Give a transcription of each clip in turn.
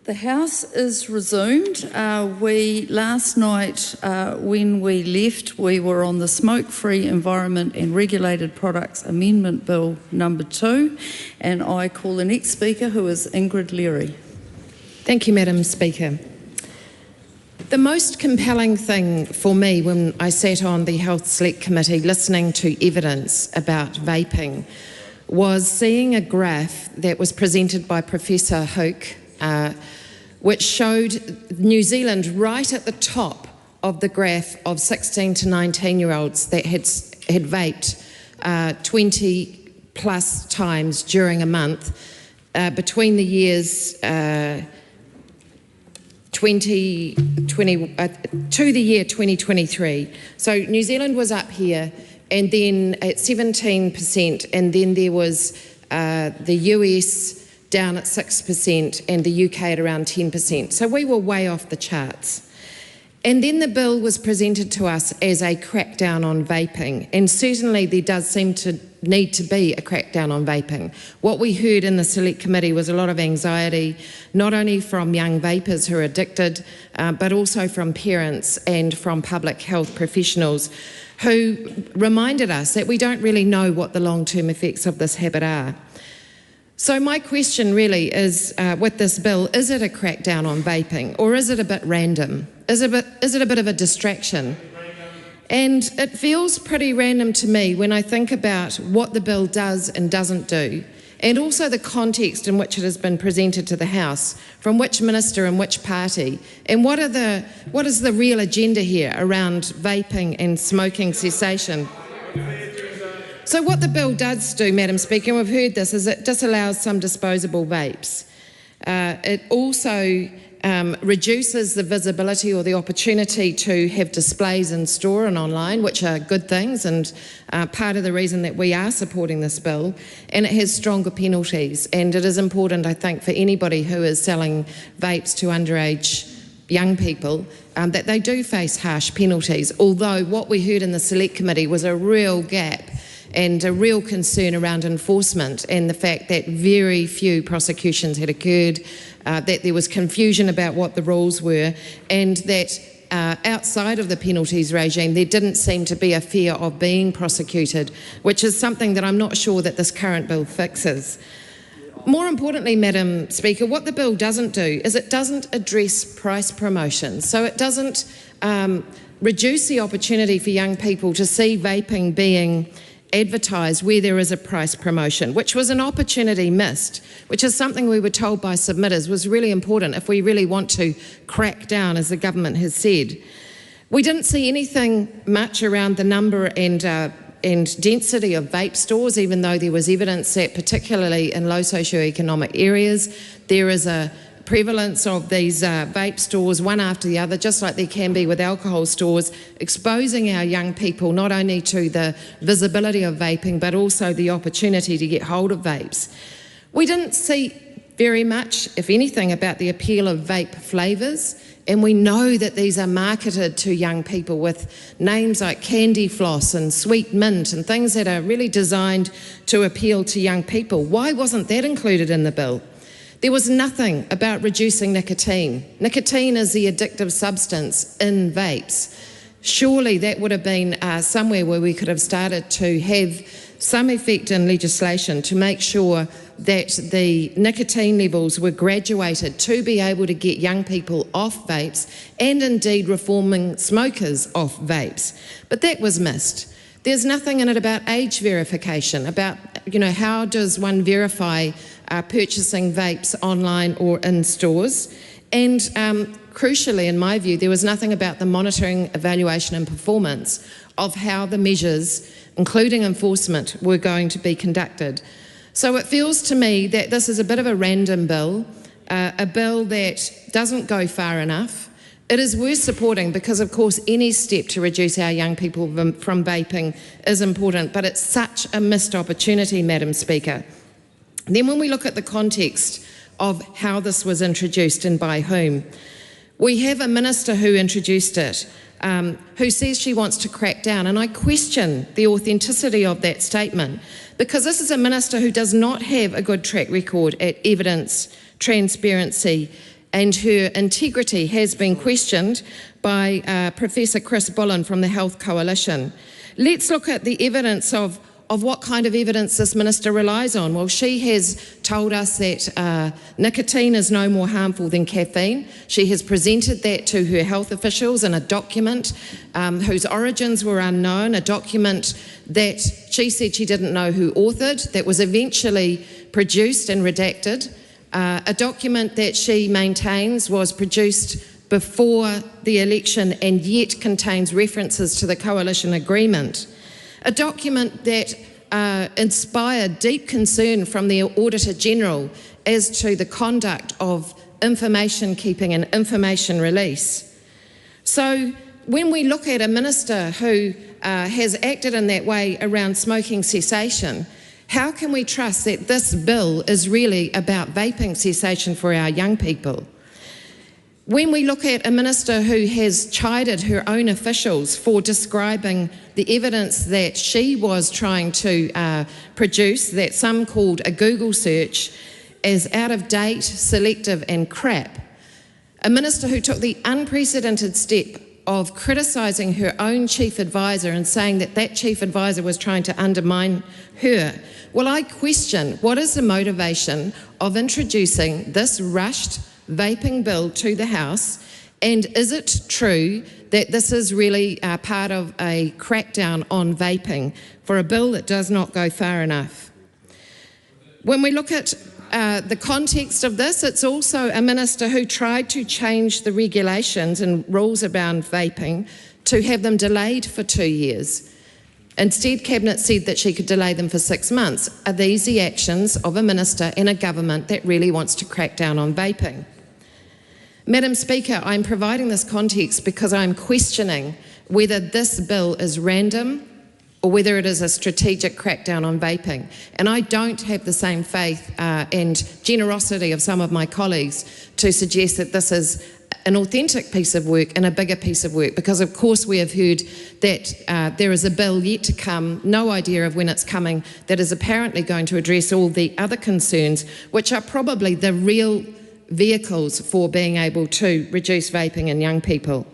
The House is resumed. Last night, when we left, we were on the Smoke-Free Environment and Regulated Products Amendment Bill number 2, and I call the next speaker, who is Ingrid Leary. Thank you, Madam Speaker. The most compelling thing for me when I sat on the Health Select Committee listening to evidence about vaping was seeing a graph that was presented by Professor Hook, which showed New Zealand right at the top of the graph of 16 to 19-year-olds that had vaped 20 plus times during a month between the years to the year 2023. So New Zealand was up here, and then at 17%, and then there was the US down at 6% and the UK at around 10%. So we were way off the charts. And then the bill was presented to us as a crackdown on vaping, and certainly there does seem to need to be a crackdown on vaping. What we heard in the Select Committee was a lot of anxiety, not only from young vapers who are addicted, but also from parents and from public health professionals who reminded us that we don't really know what the long-term effects of this habit are. So my question really is, with this bill, is it a crackdown on vaping, or is it a bit random? Is it a bit of a distraction? And it feels pretty random to me when I think about what the bill does and doesn't do, and also the context in which it has been presented to the House, from which minister and which party, and what is the real agenda here around vaping and smoking cessation. So what the bill does do, Madam Speaker, and we've heard this, is it disallows some disposable vapes. It also reduces the visibility or the opportunity to have displays in store and online, which are good things and part of the reason that we are supporting this bill. And it has stronger penalties, and it is important, I think, for anybody who is selling vapes to underage young people, that they do face harsh penalties, although what we heard in the Select Committee was a real gap and a real concern around enforcement, and the fact that very few prosecutions had occurred, that there was confusion about what the rules were, and that outside of the penalties regime there didn't seem to be a fear of being prosecuted, which is something that I'm not sure that this current bill fixes. More importantly, Madam Speaker, what the bill doesn't do is it doesn't address price promotion. So it doesn't reduce the opportunity for young people to see vaping being advertised where there is a price promotion, which was an opportunity missed, which is something we were told by submitters was really important if we really want to crack down, as the government has said. We didn't see anything much around the number and density of vape stores, even though there was evidence that particularly in low socioeconomic areas there is a prevalence of these vape stores, one after the other, just like there can be with alcohol stores, exposing our young people not only to the visibility of vaping but also the opportunity to get hold of vapes. We didn't see very much, if anything, about the appeal of vape flavours, and we know that these are marketed to young people with names like Candy Floss and Sweet Mint and things that are really designed to appeal to young people. Why wasn't that included in the bill? There was nothing about reducing nicotine. Nicotine is the addictive substance in vapes. Surely that would have been somewhere where we could have started to have some effect in legislation to make sure that the nicotine levels were graduated to be able to get young people off vapes, and indeed reforming smokers off vapes. But that was missed. There's nothing in it about age verification, about, how does one verify purchasing vapes online or in stores. And crucially, in my view, there was nothing about the monitoring, evaluation and performance of how the measures, including enforcement, were going to be conducted. So it feels to me that this is a bit of a random bill, a bill that doesn't go far enough. It is worth supporting because, of course, any step to reduce our young people from vaping is important, but it's such a missed opportunity, Madam Speaker. Then when we look at the context of how this was introduced and by whom, we have a minister who introduced it, who says she wants to crack down, and I question the authenticity of that statement, because this is a minister who does not have a good track record at evidence, transparency and her integrity has been questioned by Professor Chris Bullen from the Health Coalition. Let's look at the evidence of what kind of evidence this minister relies on. Well, she has told us that nicotine is no more harmful than caffeine. She has presented that to her health officials in a document whose origins were unknown, a document that she said she didn't know who authored, that was eventually produced and redacted, a document that she maintains was produced before the election and yet contains references to the coalition agreement. A document that inspired deep concern from the Auditor General as to the conduct of information keeping and information release. So when we look at a minister who has acted in that way around smoking cessation, how can we trust that this bill is really about vaping cessation for our young people? When we look at a minister who has chided her own officials for describing the evidence that she was trying to produce, that some called a Google search, as out of date, selective and crap, a minister who took the unprecedented step of criticising her own chief advisor and saying that that chief advisor was trying to undermine her, well, I question what is the motivation of introducing this rushed vaping bill to the House, and is it true that this is really part of a crackdown on vaping for a bill that does not go far enough? When we look at the context of this, it's also a minister who tried to change the regulations and rules around vaping to have them delayed for 2 years. Instead, Cabinet said that she could delay them for 6 months. Are these the actions of a minister in a government that really wants to crack down on vaping? Madam Speaker, I'm providing this context because I'm questioning whether this bill is random or whether it is a strategic crackdown on vaping. And I don't have the same faith and generosity of some of my colleagues to suggest that this is an authentic piece of work and a bigger piece of work, because of course we have heard that there is a bill yet to come, no idea of when it's coming, that is apparently going to address all the other concerns, which are probably the real vehicles for being able to reduce vaping in young people.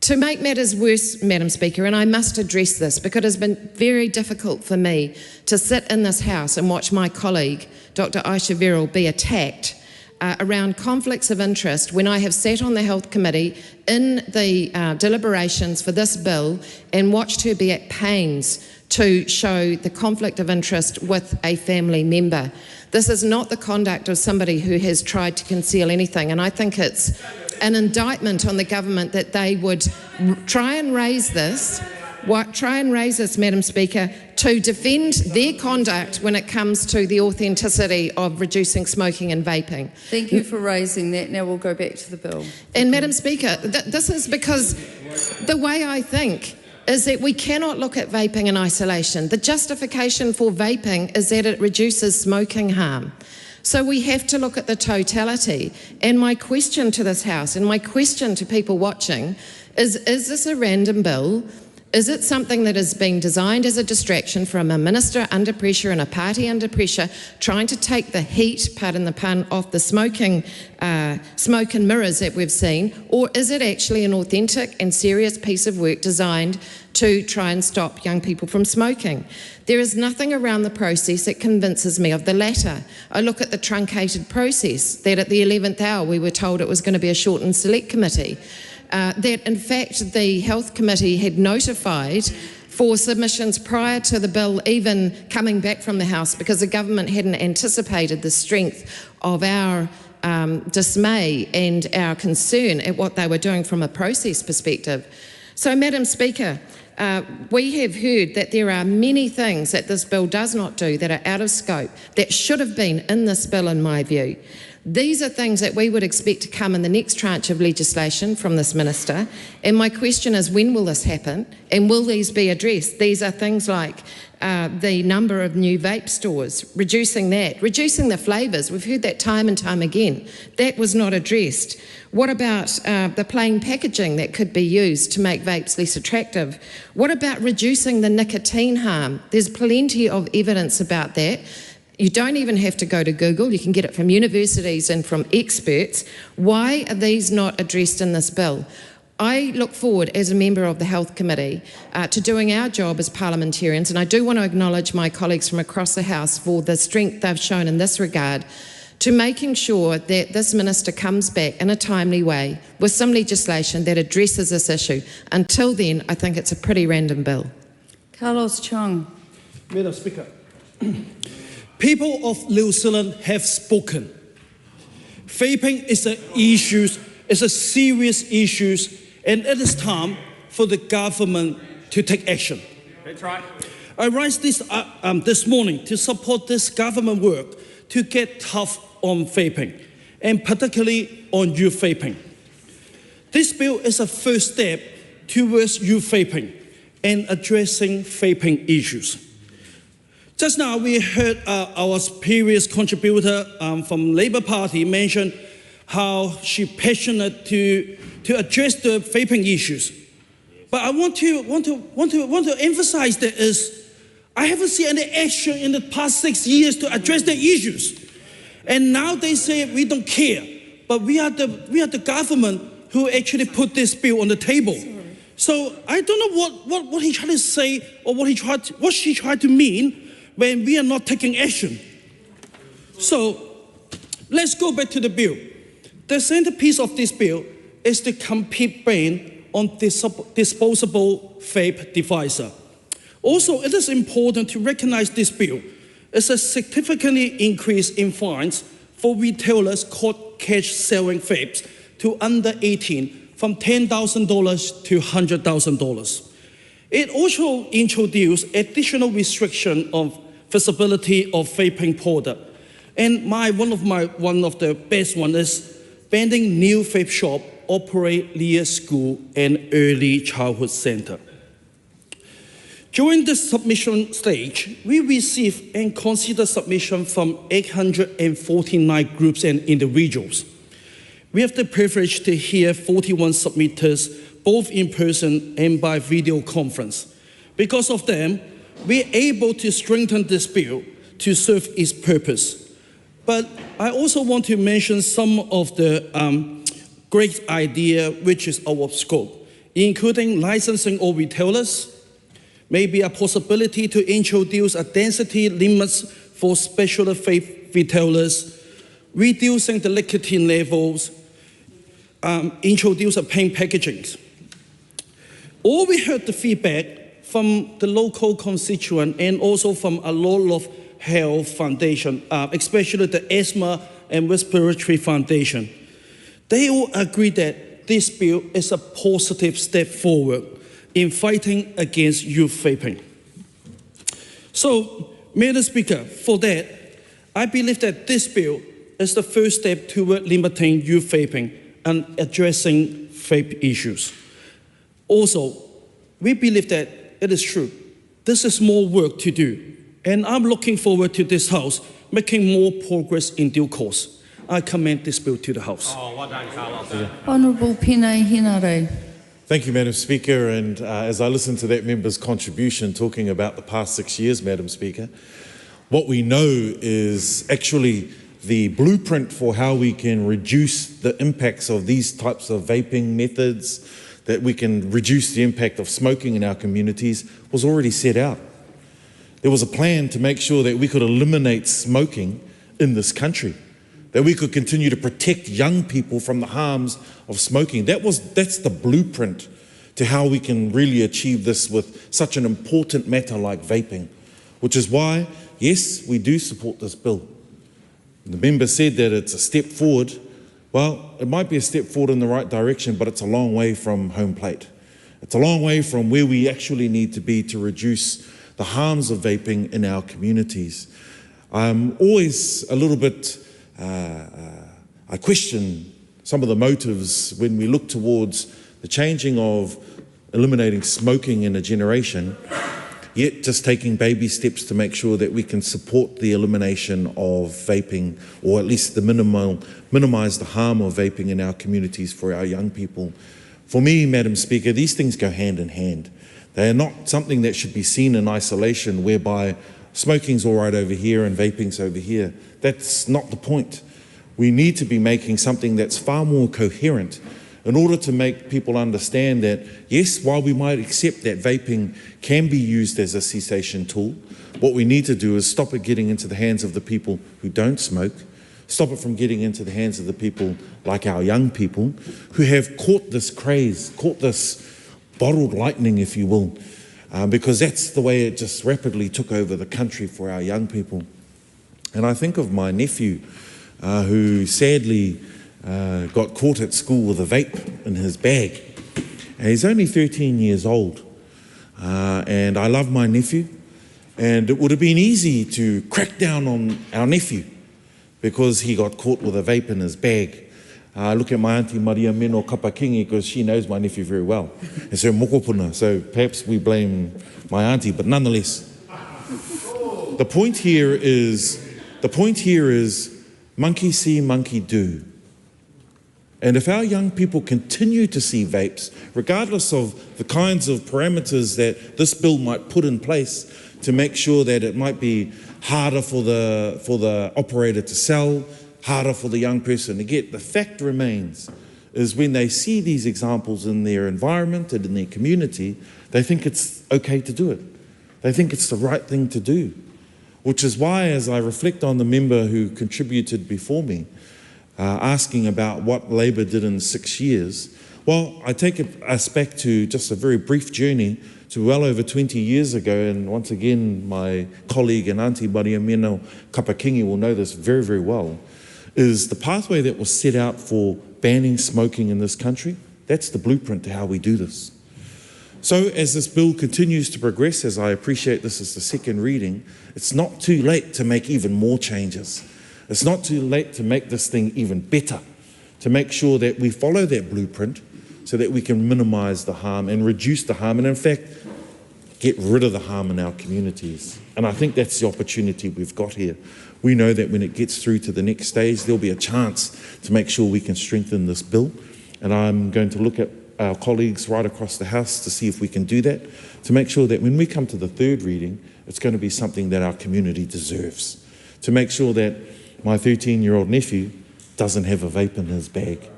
To make matters worse, Madam Speaker, and I must address this because it has been very difficult for me to sit in this House and watch my colleague, Dr. Aisha Verrill, be attacked around conflicts of interest when I have sat on the Health Committee in the deliberations for this bill and watched her be at pains to show the conflict of interest with a family member. This is not the conduct of somebody who has tried to conceal anything, and I think it's an indictment on the government that they would try and raise this, Madam Speaker, to defend their conduct when it comes to the authenticity of reducing smoking and vaping. Thank you for raising that. Now we'll go back to the bill. And Madam Speaker, this is because the way I think is that we cannot look at vaping in isolation. The justification for vaping is that it reduces smoking harm. So we have to look at the totality. And my question to this House and my question to people watching is this a random bill? Is it something that is being designed as a distraction from a minister under pressure and a party under pressure trying to take the heat, pardon the pun, off the smoke and mirrors that we've seen? Or is it actually an authentic and serious piece of work designed to try and stop young people from smoking? There is nothing around the process that convinces me of the latter. I look at the truncated process, that at the 11th hour we were told it was going to be a shortened select committee. That in fact the Health Committee had notified for submissions prior to the bill even coming back from the House because the government hadn't anticipated the strength of our dismay and our concern at what they were doing from a process perspective. So, Madam Speaker, we have heard that there are many things that this bill does not do that are out of scope, that should have been in this bill in my view. These are things that we would expect to come in the next tranche of legislation from this minister. And my question is, when will this happen? And will these be addressed? These are things like the number of new vape stores, reducing that, reducing the flavours. We've heard that time and time again. That was not addressed. What about the plain packaging that could be used to make vapes less attractive? What about reducing the nicotine harm? There's plenty of evidence about that. You don't even have to go to Google. You can get it from universities and from experts. Why are these not addressed in this bill? I look forward as a member of the Health Committee to doing our job as parliamentarians, and I do want to acknowledge my colleagues from across the House for the strength they've shown in this regard, to making sure that this minister comes back in a timely way with some legislation that addresses this issue. Until then, I think it's a pretty random bill. Carlos Chung. Madam Speaker, people of New Zealand have spoken. Vaping is a serious issue, and it is time for the government to take action. That's right. I rise this morning to support this government work to get tough on vaping, and particularly on youth vaping. This bill is a first step towards youth vaping and addressing vaping issues. Just now we heard our previous contributor from Labour Party mention how she's passionate to address the vaping issues. But I want to emphasize that I haven't seen any action in the past 6 years to address the issues. And now they say we don't care, but we are the government who actually put this bill on the table. So I don't know what he tried to say or what she tried to mean when we are not taking action. So let's go back to the bill. The centerpiece of this bill is the complete ban on disposable vape devices. Also, it is important to recognize this bill is a significantly increase in fines for retailers caught cash selling vapes to under 18 from $10,000 to $100,000. It also introduced additional restriction of visibility of vaping product. And one of the best ones is banning new vape shop operate near school and early childhood center. During the submission stage, we received and considered submission from 849 groups and individuals. We have the privilege to hear 41 submitters, both in person and by video conference. Because of them, we're able to strengthen this bill to serve its purpose. But I also want to mention some of the great idea which is out of scope, including licensing all retailers, maybe a possibility to introduce a density limits for special vape retailers, reducing the nicotine levels, introduce a plain packaging. All we heard the feedback from the local constituent and also from a lot of health foundation, especially the Asthma and Respiratory Foundation. They all agree that this bill is a positive step forward in fighting against youth vaping. So, Madam Speaker, for that, I believe that this bill is the first step toward limiting youth vaping and addressing vape issues. Also, we believe that it is true. This is more work to do, and I'm looking forward to this House making more progress in due course. I commend this bill to the House. Oh, well done, Carlos. Honourable Pene Henare. Thank you, Madam Speaker. And as I listen to that member's contribution talking about the past 6 years, Madam Speaker, what we know is actually the blueprint for how we can reduce the impacts of these types of vaping methods, that we can reduce the impact of smoking in our communities, was already set out. There was a plan to make sure that we could eliminate smoking in this country, that we could continue to protect young people from the harms of smoking. That's the blueprint to how we can really achieve this with such an important matter like vaping, which is why, yes, we do support this bill. The member said that it's a step forward. Well, it might be a step forward in the right direction, but it's a long way from home plate. It's a long way from where we actually need to be to reduce the harms of vaping in our communities. I'm always a little bit, I question some of the motives when we look towards the changing of eliminating smoking in a generation, yet just taking baby steps to make sure that we can support the elimination of vaping, or at least the minimise the harm of vaping in our communities for our young people. For me, Madam Speaker, these things go hand in hand. They are not something that should be seen in isolation, whereby smoking's all right over here and vaping's over here. That's not the point. We need to be making something that's far more coherent in order to make people understand that, yes, while we might accept that vaping can be used as a cessation tool, what we need to do is stop it getting into the hands of the people who don't smoke, stop it from getting into the hands of the people like our young people who have caught this craze, caught this bottled lightning, if you will, because that's the way it just rapidly took over the country for our young people. And I think of my nephew who sadly got caught at school with a vape in his bag. And he's only 13 years old. And I love my nephew. And it would have been easy to crack down on our nephew because he got caught with a vape in his bag. Look at my auntie Maria Meno Kapakingi because she knows my nephew very well. It's her mokopuna, so perhaps we blame my auntie, but nonetheless. The point here is monkey see, monkey do. And if our young people continue to see vapes, regardless of the kinds of parameters that this bill might put in place to make sure that it might be harder for the operator to sell, harder for the young person to get, the fact remains is when they see these examples in their environment and in their community, they think it's okay to do it. They think it's the right thing to do. Which is why, as I reflect on the member who contributed before me, asking about what Labour did in 6 years, well, I take us back to just a very brief journey to well over 20 years ago, and once again, my colleague and auntie Maria Meno Kapakingi will know this very, very well, is the pathway that was set out for banning smoking in this country. That's the blueprint to how we do this. So as this bill continues to progress, as I appreciate this is the second reading, it's not too late to make even more changes. It's not too late to make this thing even better, to make sure that we follow that blueprint so that we can minimise the harm and reduce the harm and in fact get rid of the harm in our communities. And I think that's the opportunity we've got here. We know that when it gets through to the next stage, there'll be a chance to make sure we can strengthen this bill. And I'm going to look at our colleagues right across the House to see if we can do that, to make sure that when we come to the third reading, it's going to be something that our community deserves. To make sure that my 13-year-old nephew doesn't have a vape in his bag,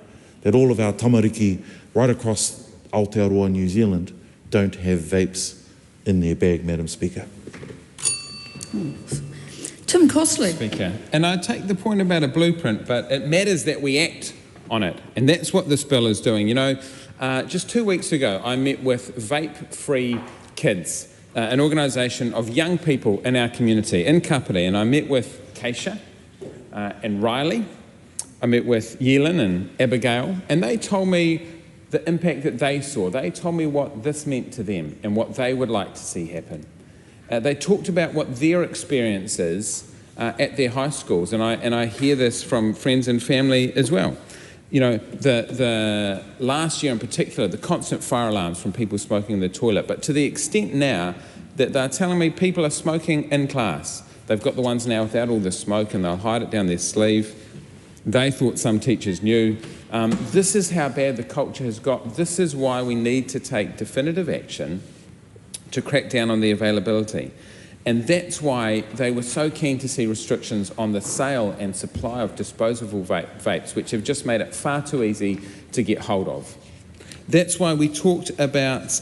that all of our tamariki right across Aotearoa, New Zealand, don't have vapes in their bag, Madam Speaker. Tim Costley. Speaker. And I take the point about a blueprint, but it matters that we act on it. And that's what this bill is doing. You know, just 2 weeks ago, I met with Vape-Free Kids, an organisation of young people in our community, in Kapiti. And I met with Keisha and Riley. I met with Yelin and Abigail. And they told me the impact that they saw. They told me what this meant to them and what they would like to see happen. They talked about what their experience is at their high schools, and I hear this from friends and family as well. You know, the last year in particular, the constant fire alarms from people smoking in the toilet, but to the extent now that they're telling me people are smoking in class. They've got the ones now without all the smoke and they'll hide it down their sleeve. They thought some teachers knew. This is how bad the culture has got. This is why we need to take definitive action to crack down on the availability. And that's why they were so keen to see restrictions on the sale and supply of disposable vapes, which have just made it far too easy to get hold of. That's why we talked about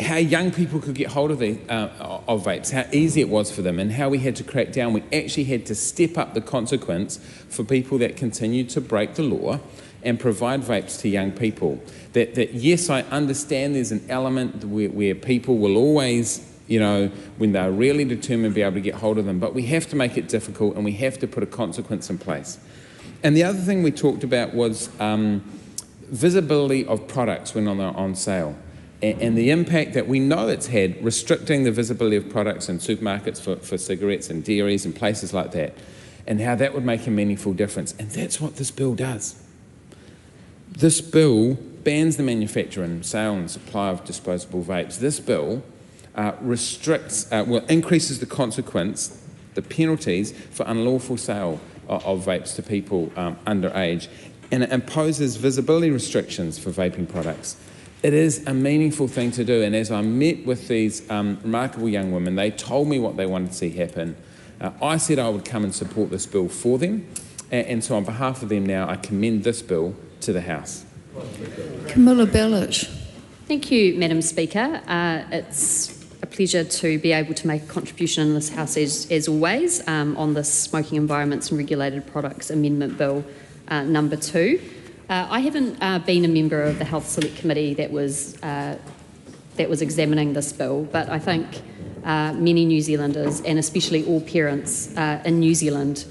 how young people could get hold of vapes, how easy it was for them, and how we had to crack down. We actually had to step up the consequence for people that continued to break the law and provide vapes to young people. That yes, I understand there's an element where people will always, you know, when they're really determined, be able to get hold of them, but we have to make it difficult and we have to put a consequence in place. And the other thing we talked about was visibility of products when on sale, and the impact that we know it's had restricting the visibility of products in supermarkets for cigarettes and dairies and places like that, and how that would make a meaningful difference. And that's what this bill does. This bill bans the manufacture and sale and supply of disposable vapes. This bill increases the consequence, the penalties for unlawful sale of vapes to people underage, and it imposes visibility restrictions for vaping products. it is a meaningful thing to do, and as I met with these remarkable young women, they told me what they wanted to see happen. I said I would come and support this bill for them, and so on behalf of them now, I commend this bill to the House. Camilla Bellich. Thank you, Madam Speaker. It's a pleasure to be able to make a contribution in this House, as always, on the Smoking Environments and Regulated Products Amendment Bill number 2. I haven't been a member of the Health Select Committee that was examining this bill, but I think many New Zealanders, and especially all parents in New Zealand,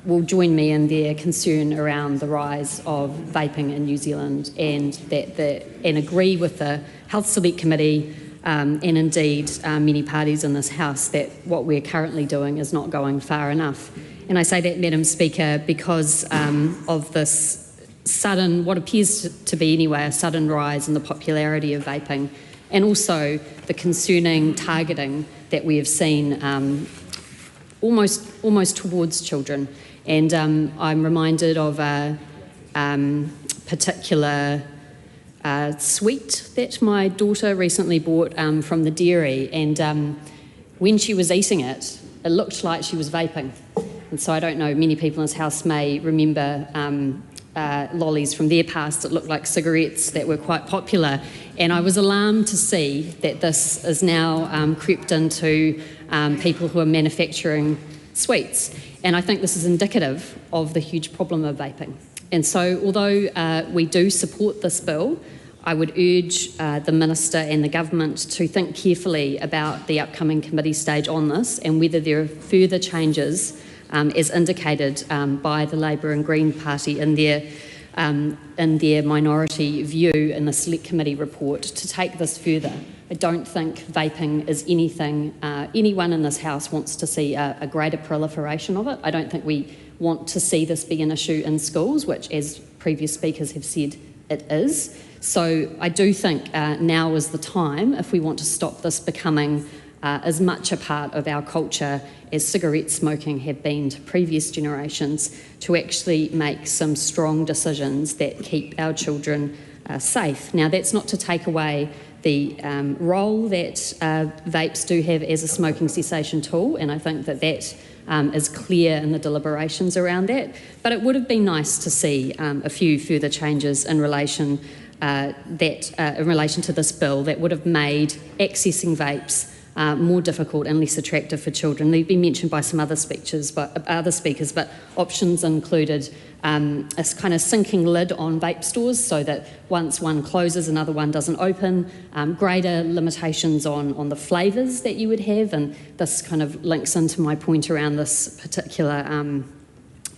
will join me in their concern around the rise of vaping in New Zealand, and agree with the Health Select Committee and indeed many parties in this House that what we're currently doing is not going far enough. And I say that, Madam Speaker, because of this sudden, what appears to be anyway, a sudden rise in the popularity of vaping, and also the concerning targeting that we have seen almost towards children. And I'm reminded of a particular sweet that my daughter recently bought from the dairy, and when she was eating it, it looked like she was vaping. And so I don't know, many people in this House may remember lollies from their past that looked like cigarettes that were quite popular, and I was alarmed to see that this is now crept into people who are manufacturing sweets, and I think this is indicative of the huge problem of vaping. And so although we do support this bill, I would urge the Minister and the Government to think carefully about the upcoming committee stage on this, and whether there are further changes as indicated by the Labour and Green Party in their minority view in the Select Committee report, to take this further. I don't think vaping is anything anyone in this House wants to see a greater proliferation of it. I don't think we want to see this be an issue in schools, which, as previous speakers have said, it is. So I do think now is the time, if we want to stop this becoming as much a part of our culture as cigarette smoking have been to previous generations, to actually make some strong decisions that keep our children safe. Now, that's not to take away the role that vapes do have as a smoking cessation tool, and I think that is clear in the deliberations around that. But it would have been nice to see a few further changes in relation to this bill that would have made accessing vapes more difficult and less attractive for children. They've been mentioned by some other speakers, but options included a kind of sinking lid on vape stores, so that once one closes, another one doesn't open, greater limitations on the flavours that you would have, and this kind of links into my point around this particular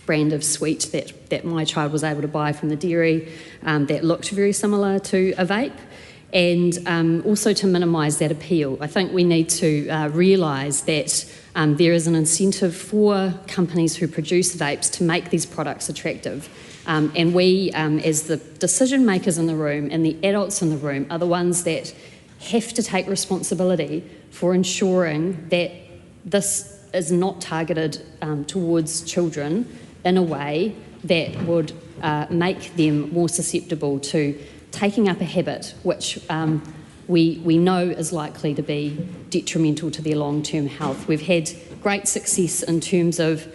brand of sweet that my child was able to buy from the dairy that looked very similar to a vape. And also to minimise that appeal. I think we need to realise that there is an incentive for companies who produce vapes to make these products attractive. And we, as the decision makers in the room and the adults in the room, are the ones that have to take responsibility for ensuring that this is not targeted towards children in a way that would make them more susceptible to taking up a habit which we know is likely to be detrimental to their long-term health. We've had great success in terms of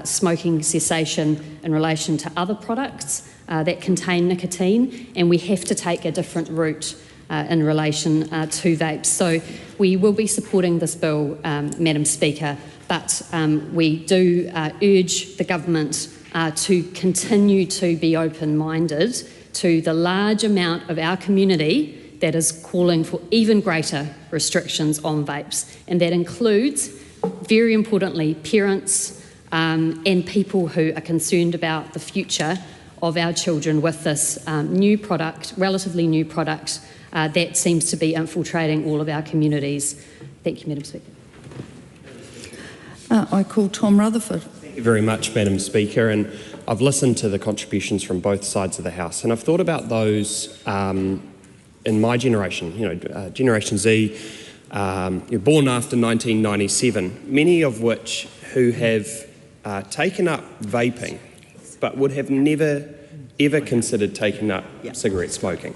smoking cessation in relation to other products that contain nicotine, and we have to take a different route in relation to vapes. So we will be supporting this bill, Madam Speaker, but we do urge the government to continue to be open-minded to the large amount of our community that is calling for even greater restrictions on vapes. And that includes, very importantly, parents and people who are concerned about the future of our children with this relatively new product that seems to be infiltrating all of our communities. Thank you, Madam Speaker. I call Tom Rutherford. Thank you very much, Madam Speaker. And I've listened to the contributions from both sides of the House, and I've thought about those in my generation, Generation Z, you're born after 1997, many of which who have taken up vaping but would have never, ever considered taking up cigarette smoking.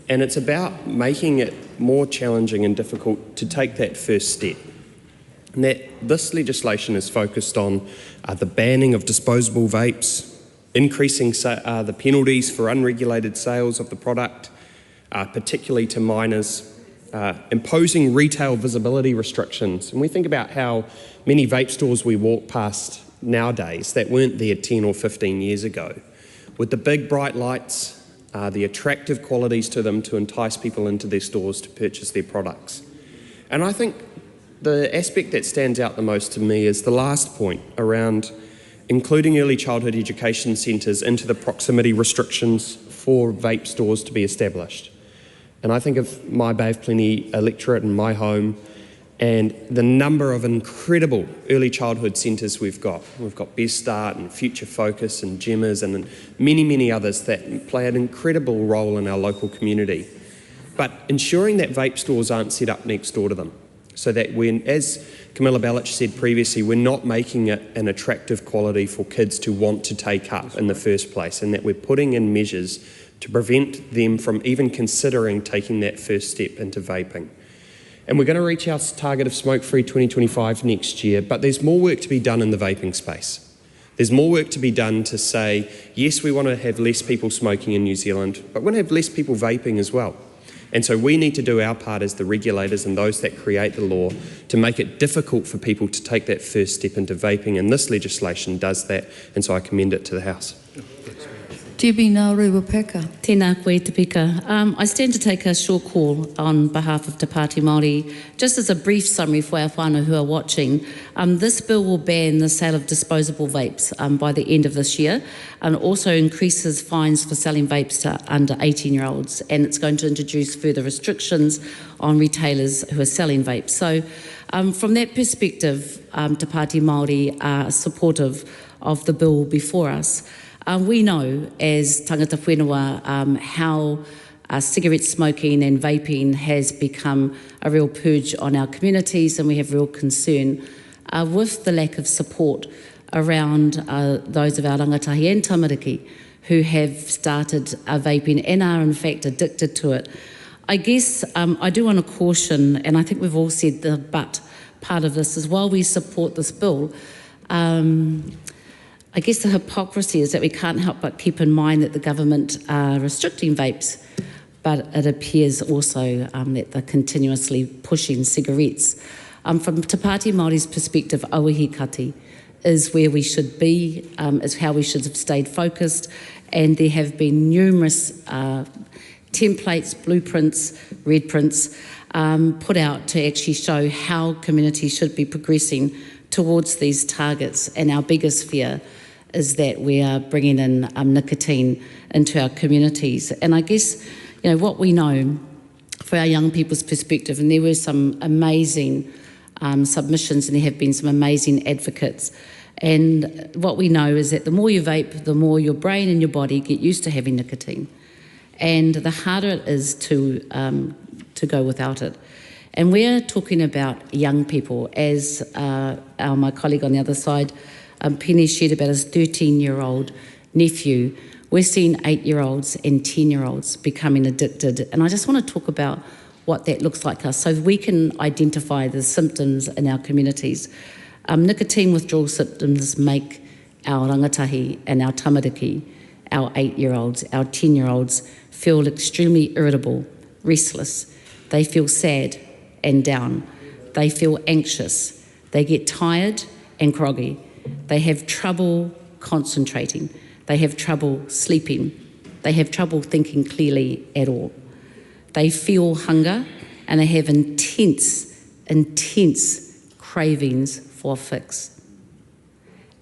And it's about making it more challenging and difficult to take that first step. And this legislation is focused on the banning of disposable vapes, increasing the penalties for unregulated sales of the product, particularly to minors, imposing retail visibility restrictions. And we think about how many vape stores we walk past nowadays that weren't there 10 or 15 years ago, with the big bright lights, the attractive qualities to them to entice people into their stores to purchase their products. And I think the aspect that stands out the most to me is the last point around including early childhood education centres into the proximity restrictions for vape stores to be established. And I think of my Bay of Plenty electorate in my home and the number of incredible early childhood centres we've got. We've got Best Start and Future Focus and Gemmers and many, many others that play an incredible role in our local community. But ensuring that vape stores aren't set up next door to them, so that when, as Camilla Bellich said previously, we're not making it an attractive quality for kids to want to take up in the first place, and that we're putting in measures to prevent them from even considering taking that first step into vaping. And we're going to reach our target of smoke-free 2025 next year, but there's more work to be done in the vaping space. There's more work to be done to say, yes, we want to have less people smoking in New Zealand, but we want to have less people vaping as well. And so we need to do our part as the regulators and those that create the law to make it difficult for people to take that first step into vaping, and this legislation does that, and so I commend it to the House. Debbie Ngārewa-Peka. Tēnā koe te pika. I stand to take a short call on behalf of Te Pāti Māori. Just as a brief summary for our whānau who are watching, this bill will ban the sale of disposable vapes by the end of this year, and also increases fines for selling vapes to under 18-year-olds, and it's going to introduce further restrictions on retailers who are selling vapes. So from that perspective, Te Pāti Māori are supportive of the bill before us. We know as tangata whenua how cigarette smoking and vaping has become a real purge on our communities, and we have real concern with the lack of support around those of our rangatahi and tamariki who have started vaping and are in fact addicted to it. I guess I do want to caution, and I think we've all said the but part of this is while we support this bill, I guess the hypocrisy is that we can't help but keep in mind that the government are restricting vapes, but it appears also that they're continuously pushing cigarettes. From Te Pāti Māori's perspective, auihikati is where we should be, is how we should have stayed focused, and there have been numerous templates, blueprints, red prints put out to actually show how communities should be progressing towards these targets, and our biggest fear is that we are bringing in nicotine into our communities. And I guess, you know, what we know for our young people's perspective, and there were some amazing submissions and there have been some amazing advocates, and what we know is that the more you vape, the more your brain and your body get used to having nicotine, and the harder it is to go without it. And we're talking about young people, as my colleague on the other side, Penny, shared about his 13-year-old nephew. We're seeing 8-year-olds and 10-year-olds becoming addicted. And I just want to talk about what that looks like us so we can identify the symptoms in our communities. Nicotine withdrawal symptoms make our rangatahi and our tamariki, our 8-year-olds, our 10-year-olds feel extremely irritable, restless. They feel sad and down. They feel anxious. They get tired and groggy. They have trouble concentrating. They have trouble sleeping. They have trouble thinking clearly at all. They feel hunger and they have intense cravings for a fix.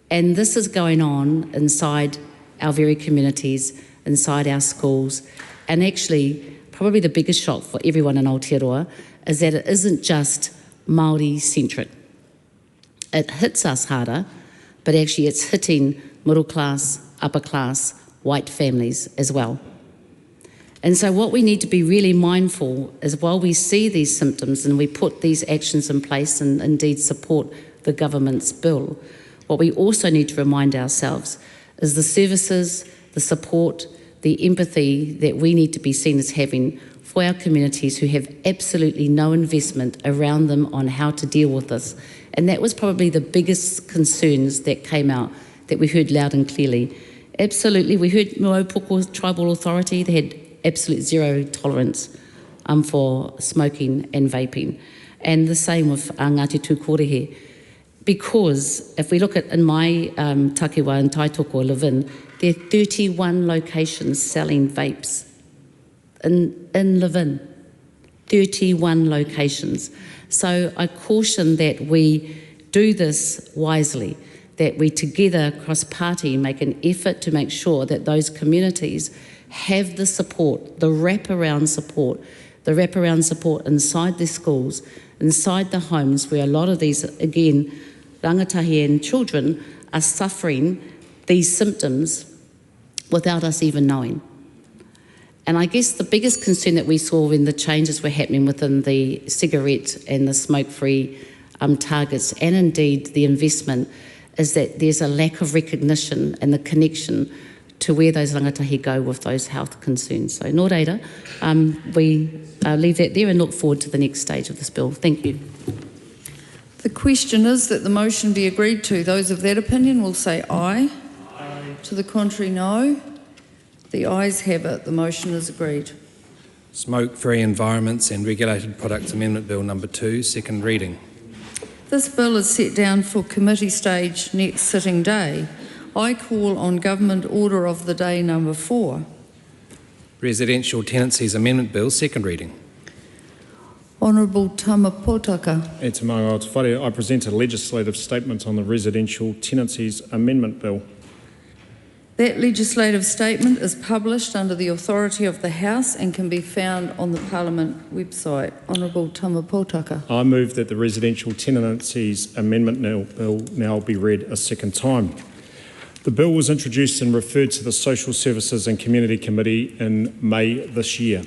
And this is going on inside our very communities, inside our schools, and actually probably the biggest shock for everyone in Aotearoa is that it isn't just Māori-centric. It hits us harder, but actually it's hitting middle class, upper class, white families as well. And so what we need to be really mindful is while we see these symptoms and we put these actions in place and indeed support the government's bill, what we also need to remind ourselves is the services, the support, the empathy that we need to be seen as having for our communities who have absolutely no investment around them on how to deal with this. And that was probably the biggest concerns that came out, that we heard loud and clearly. Absolutely, we heard Moopoko Tribal Authority, they had absolute zero tolerance for smoking and vaping. And the same with Ngāti Tūkōrehe. Because if we look at, in my takiwa and Taitoko I live in, there are 31 locations selling vapes in Live-in. 31 locations. So I caution that we do this wisely, that we together across party make an effort to make sure that those communities have the support, the wraparound support inside the schools, inside the homes where a lot of these, again, rangatahi and children are suffering these symptoms without us even knowing. And I guess the biggest concern that we saw when the changes were happening within the cigarette and the smoke-free targets, and indeed the investment, is that there's a lack of recognition and the connection to where those rangatahi go with those health concerns. So, nō reira, we leave that there and look forward to the next stage of this bill. Thank you. The question is that the motion be agreed to. Those of that opinion will say aye. Aye. To the contrary, no. The ayes have it. The motion is agreed. Smoke-free environments and regulated products amendment bill number 2, second reading. This bill is set down for committee stage next sitting day. I call on government order of the day number 4. Residential tenancies amendment bill, second reading. Honourable Tamapotaka. E te maunga o te whare, I present a legislative statement on the Residential Tenancies Amendment Bill. That legislative statement is published under the authority of the House and can be found on the Parliament website. Honourable Tamapotaka. I move that the Residential Tenancies Amendment Bill now be read a second time. The bill was introduced and referred to the Social Services and Community Committee in May this year.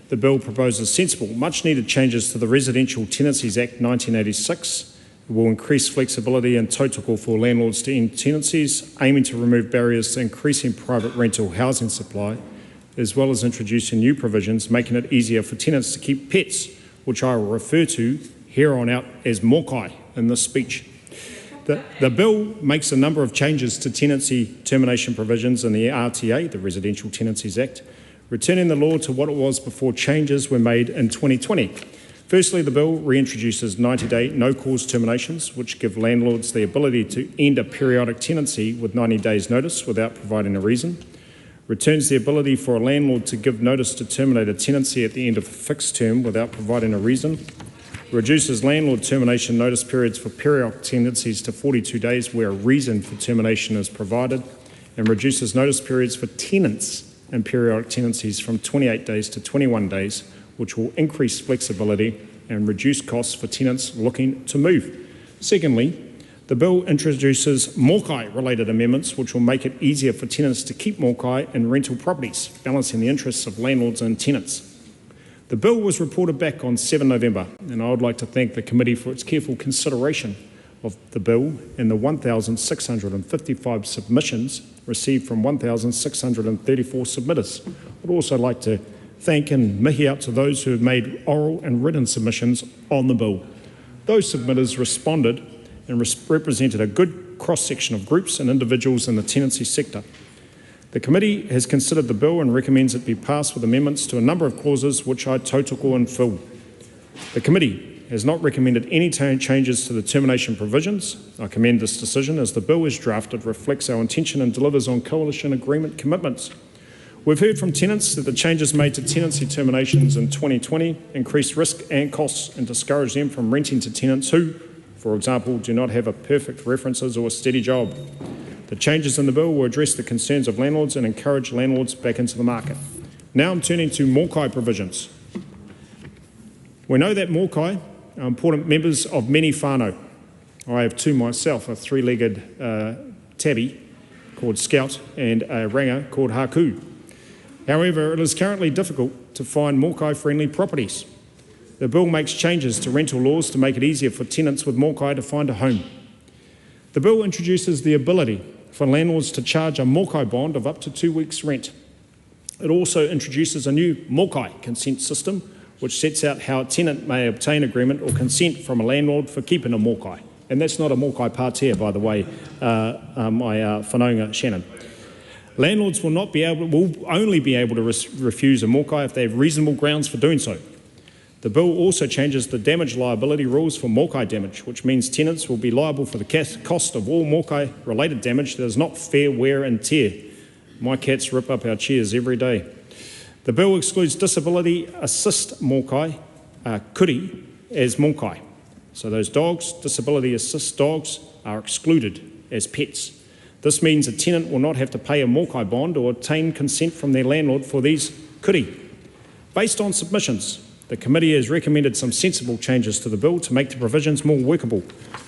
The bill proposes sensible, much-needed changes to the Residential Tenancies Act 1986. It will increase flexibility and tautoko for landlords to end tenancies, aiming to remove barriers to increasing private rental housing supply, as well as introducing new provisions making it easier for tenants to keep pets, which I will refer to here on out as mokai in this speech. The bill makes a number of changes to tenancy termination provisions in the RTA, the Residential Tenancies Act, returning the law to what it was before changes were made in 2020. Firstly, the bill reintroduces 90-day no-cause terminations, which give landlords the ability to end a periodic tenancy with 90 days' notice without providing a reason, returns the ability for a landlord to give notice to terminate a tenancy at the end of a fixed term without providing a reason, reduces landlord termination notice periods for periodic tenancies to 42 days where a reason for termination is provided, and reduces notice periods for tenants in periodic tenancies from 28 days to 21 days, which will increase flexibility and reduce costs for tenants looking to move. Secondly, the bill introduces mokai-related amendments which will make it easier for tenants to keep mokai in rental properties, balancing the interests of landlords and tenants. The bill was reported back on 7 November, and I would like to thank the committee for its careful consideration of the bill and the 1,655 submissions received from 1,634 submitters. I would also like to thank and mihi out to those who have made oral and written submissions on the bill. Those submitters responded and represented a good cross-section of groups and individuals in the tenancy sector. The committee has considered the bill and recommends it be passed with amendments to a number of clauses which I tautoko in full. The committee has not recommended any changes to the termination provisions. I commend this decision as the bill as drafted reflects our intention and delivers on coalition agreement commitments. We've heard from tenants that the changes made to tenancy terminations in 2020 increased risk and costs and discouraged them from renting to tenants who, for example, do not have a perfect references or a steady job. The changes in the bill will address the concerns of landlords and encourage landlords back into the market. Now I'm turning to mokai provisions. We know that mokai are important members of many whānau. I have two myself, a three-legged tabby called Scout and a ranga called Haku. However, it is currently difficult to find mokai-friendly properties. The bill makes changes to rental laws to make it easier for tenants with mokai to find a home. The bill introduces the ability for landlords to charge a mokai bond of up to 2 weeks' rent. It also introduces a new mokai consent system, which sets out how a tenant may obtain agreement or consent from a landlord for keeping a mokai. And that's not a mokai pātea, by the way, my whanaunga Shannon. Landlords will only be able to refuse a mokai if they have reasonable grounds for doing so. The bill also changes the damage liability rules for mokai damage, which means tenants will be liable for the cost of all mokai-related damage that is not fair wear and tear. My cats rip up our chairs every day. The bill excludes disability assist mokai, kuri, as mokai. So those dogs, disability assist dogs, are excluded as pets. This means a tenant will not have to pay a mokai bond or obtain consent from their landlord for these kuri. Based on submissions, the committee has recommended some sensible changes to the bill to make the provisions more workable.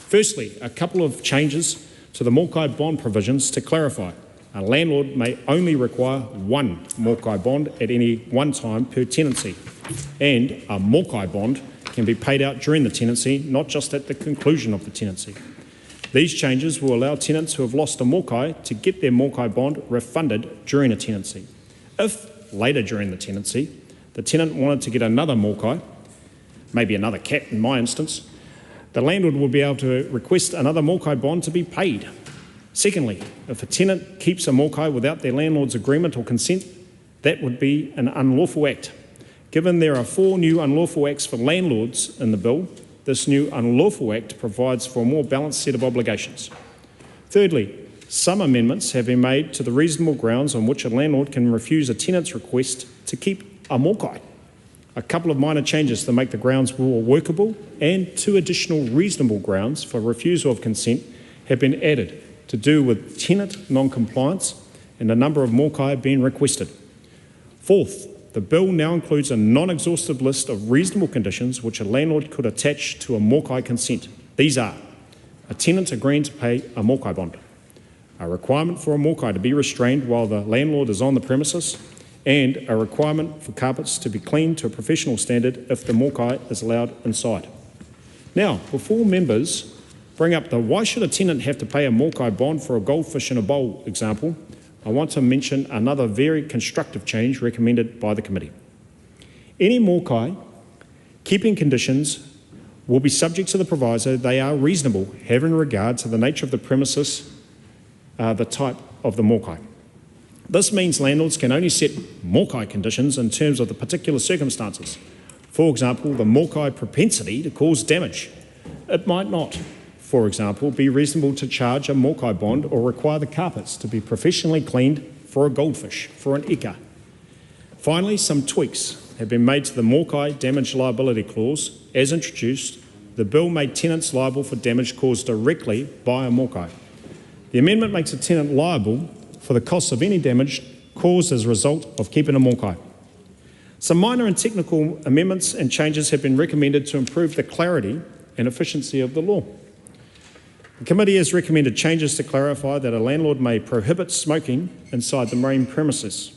Firstly, a couple of changes to the mokai bond provisions to clarify. A landlord may only require one mokai bond at any one time per tenancy, and a mokai bond can be paid out during the tenancy, not just at the conclusion of the tenancy. These changes will allow tenants who have lost a mokai to get their mokai bond refunded during a tenancy. If, later during the tenancy, the tenant wanted to get another mokai, maybe another cat in my instance, the landlord will be able to request another mokai bond to be paid. Secondly, if a tenant keeps a mokai without their landlord's agreement or consent, that would be an unlawful act. Given there are 4 new unlawful acts for landlords in the bill, this new unlawful act provides for a more balanced set of obligations. Thirdly, some amendments have been made to the reasonable grounds on which a landlord can refuse a tenant's request to keep a mokai. A couple of minor changes to make the grounds more workable, and 2 additional reasonable grounds for refusal of consent have been added to do with tenant non-compliance and the number of mokai being requested. Fourth, the bill now includes a non-exhaustive list of reasonable conditions which a landlord could attach to a mokai consent. These are a tenant agreeing to pay a mokai bond, a requirement for a mokai to be restrained while the landlord is on the premises, and a requirement for carpets to be cleaned to a professional standard if the mokai is allowed inside. Now, before members bring up the why should a tenant have to pay a mokai bond for a goldfish in a bowl example, I want to mention another very constructive change recommended by the committee. Any mokai keeping conditions will be subject to the proviso they are reasonable, having regard to the nature of the premises, the type of the mokai. This means landlords can only set mokai conditions in terms of the particular circumstances. For example, the mokai propensity to cause damage. It might not, for example, be reasonable to charge a mokai bond or require the carpets to be professionally cleaned for a goldfish, for an ika. Finally, some tweaks have been made to the mokai damage liability clause. As introduced, the bill made tenants liable for damage caused directly by a mokai. The amendment makes a tenant liable for the costs of any damage caused as a result of keeping a mokai. Some minor and technical amendments and changes have been recommended to improve the clarity and efficiency of the law. The committee has recommended changes to clarify that a landlord may prohibit smoking inside the main premises.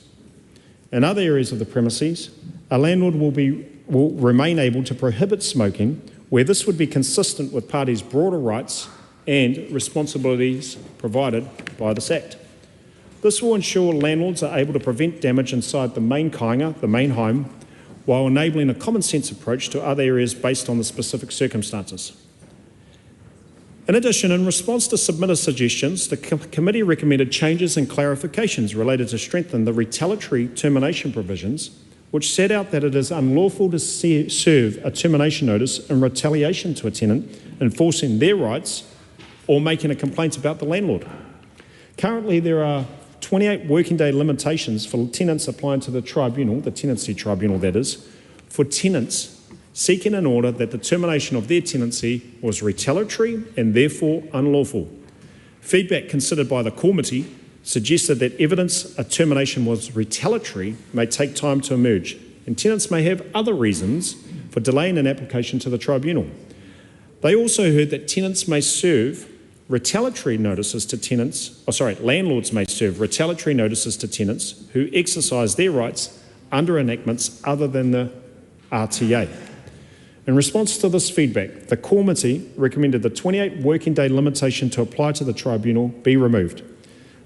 In other areas of the premises, a landlord will remain able to prohibit smoking where this would be consistent with parties' broader rights and responsibilities provided by this Act. This will ensure landlords are able to prevent damage inside the main kāinga, the main home, while enabling a common sense approach to other areas based on the specific circumstances. In addition, in response to submitted suggestions, the committee recommended changes and clarifications related to strengthen the retaliatory termination provisions, which set out that it is unlawful to serve a termination notice in retaliation to a tenant enforcing their rights or making a complaint about the landlord. Currently, there are 28 working day limitations for tenants applying to the tribunal, the tenancy tribunal that is, for tenants seeking an order that the termination of their tenancy was retaliatory and therefore unlawful. Feedback considered by the committee suggested that evidence a termination was retaliatory may take time to emerge, and tenants may have other reasons for delaying an application to the tribunal. They also heard that tenants may serve retaliatory notices to tenants, landlords may serve retaliatory notices to tenants who exercise their rights under enactments other than the RTA. In response to this feedback, the committee recommended the 28 working day limitation to apply to the tribunal be removed.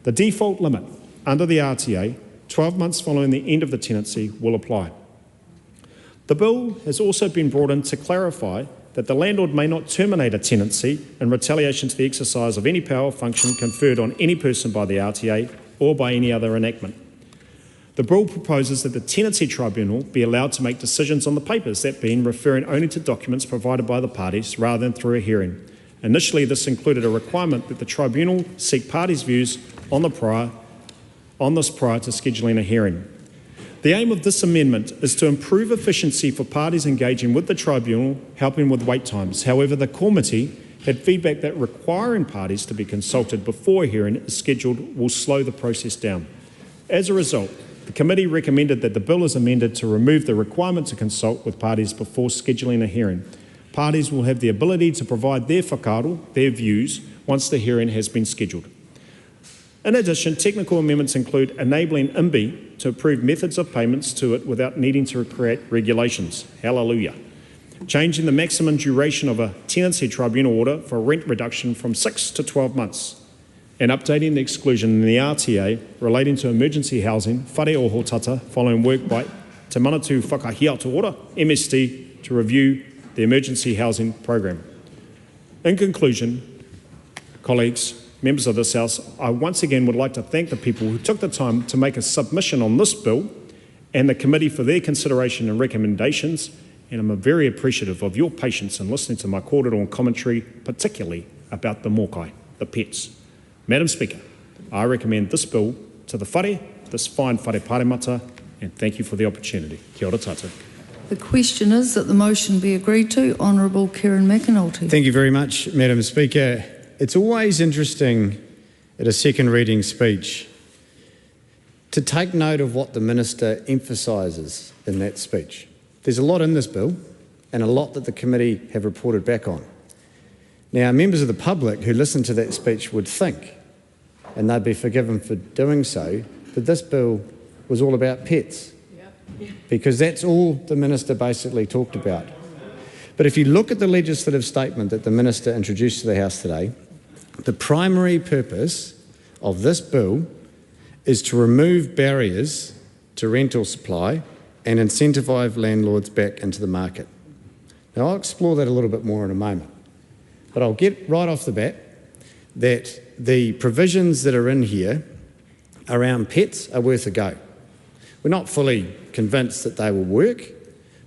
The default limit under the RTA, 12 months following the end of the tenancy will apply. The bill has also been brought in to clarify that the landlord may not terminate a tenancy in retaliation to the exercise of any power or function conferred on any person by the RTA or by any other enactment. The bill proposes that the Tenancy Tribunal be allowed to make decisions on the papers, that being referring only to documents provided by the parties rather than through a hearing. Initially, this included a requirement that the Tribunal seek parties' views on this prior to scheduling a hearing. The aim of this amendment is to improve efficiency for parties engaging with the Tribunal, helping with wait times. However, the committee had feedback that requiring parties to be consulted before a hearing is scheduled will slow the process down. As a result, the committee recommended that the bill is amended to remove the requirement to consult with parties before scheduling a hearing. Parties will have the ability to provide their whakaaro, their views, once the hearing has been scheduled. In addition, technical amendments include enabling IMBI to approve methods of payments to it without needing to create regulations. Hallelujah. Changing the maximum duration of a tenancy tribunal order for rent reduction from 6 to 12 months, and updating the exclusion in the RTA relating to emergency housing, whare o hotata, following work by Te Manatu Whakahiato MSD to review the emergency housing program. In conclusion, colleagues, members of this House, I once again would like to thank the people who took the time to make a submission on this bill and the committee for their consideration and recommendations, and I'm very appreciative of your patience in listening to my kōrero and commentary, particularly about the mokai, the pets. Madam Speaker, I recommend this bill to the whare, this fine whare pāremata, and thank you for the opportunity. Kia ora tātou. The question is that the motion be agreed to. Honourable Kieran McAnulty. Thank you very much, Madam Speaker. It's always interesting at a second reading speech to take note of what the Minister emphasises in that speech. There's a lot in this bill and a lot that the committee have reported back on. Now, members of the public who listen to that speech would think, and they'd be forgiven for doing so, that this bill was all about pets, because that's all the Minister basically talked about. But if you look at the legislative statement that the Minister introduced to the House today, the primary purpose of this bill is to remove barriers to rental supply and incentivise landlords back into the market. Now, I'll explore that a little bit more in a moment, but I'll get right off the bat that the provisions that are in here around pets are worth a go. We're not fully convinced that they will work,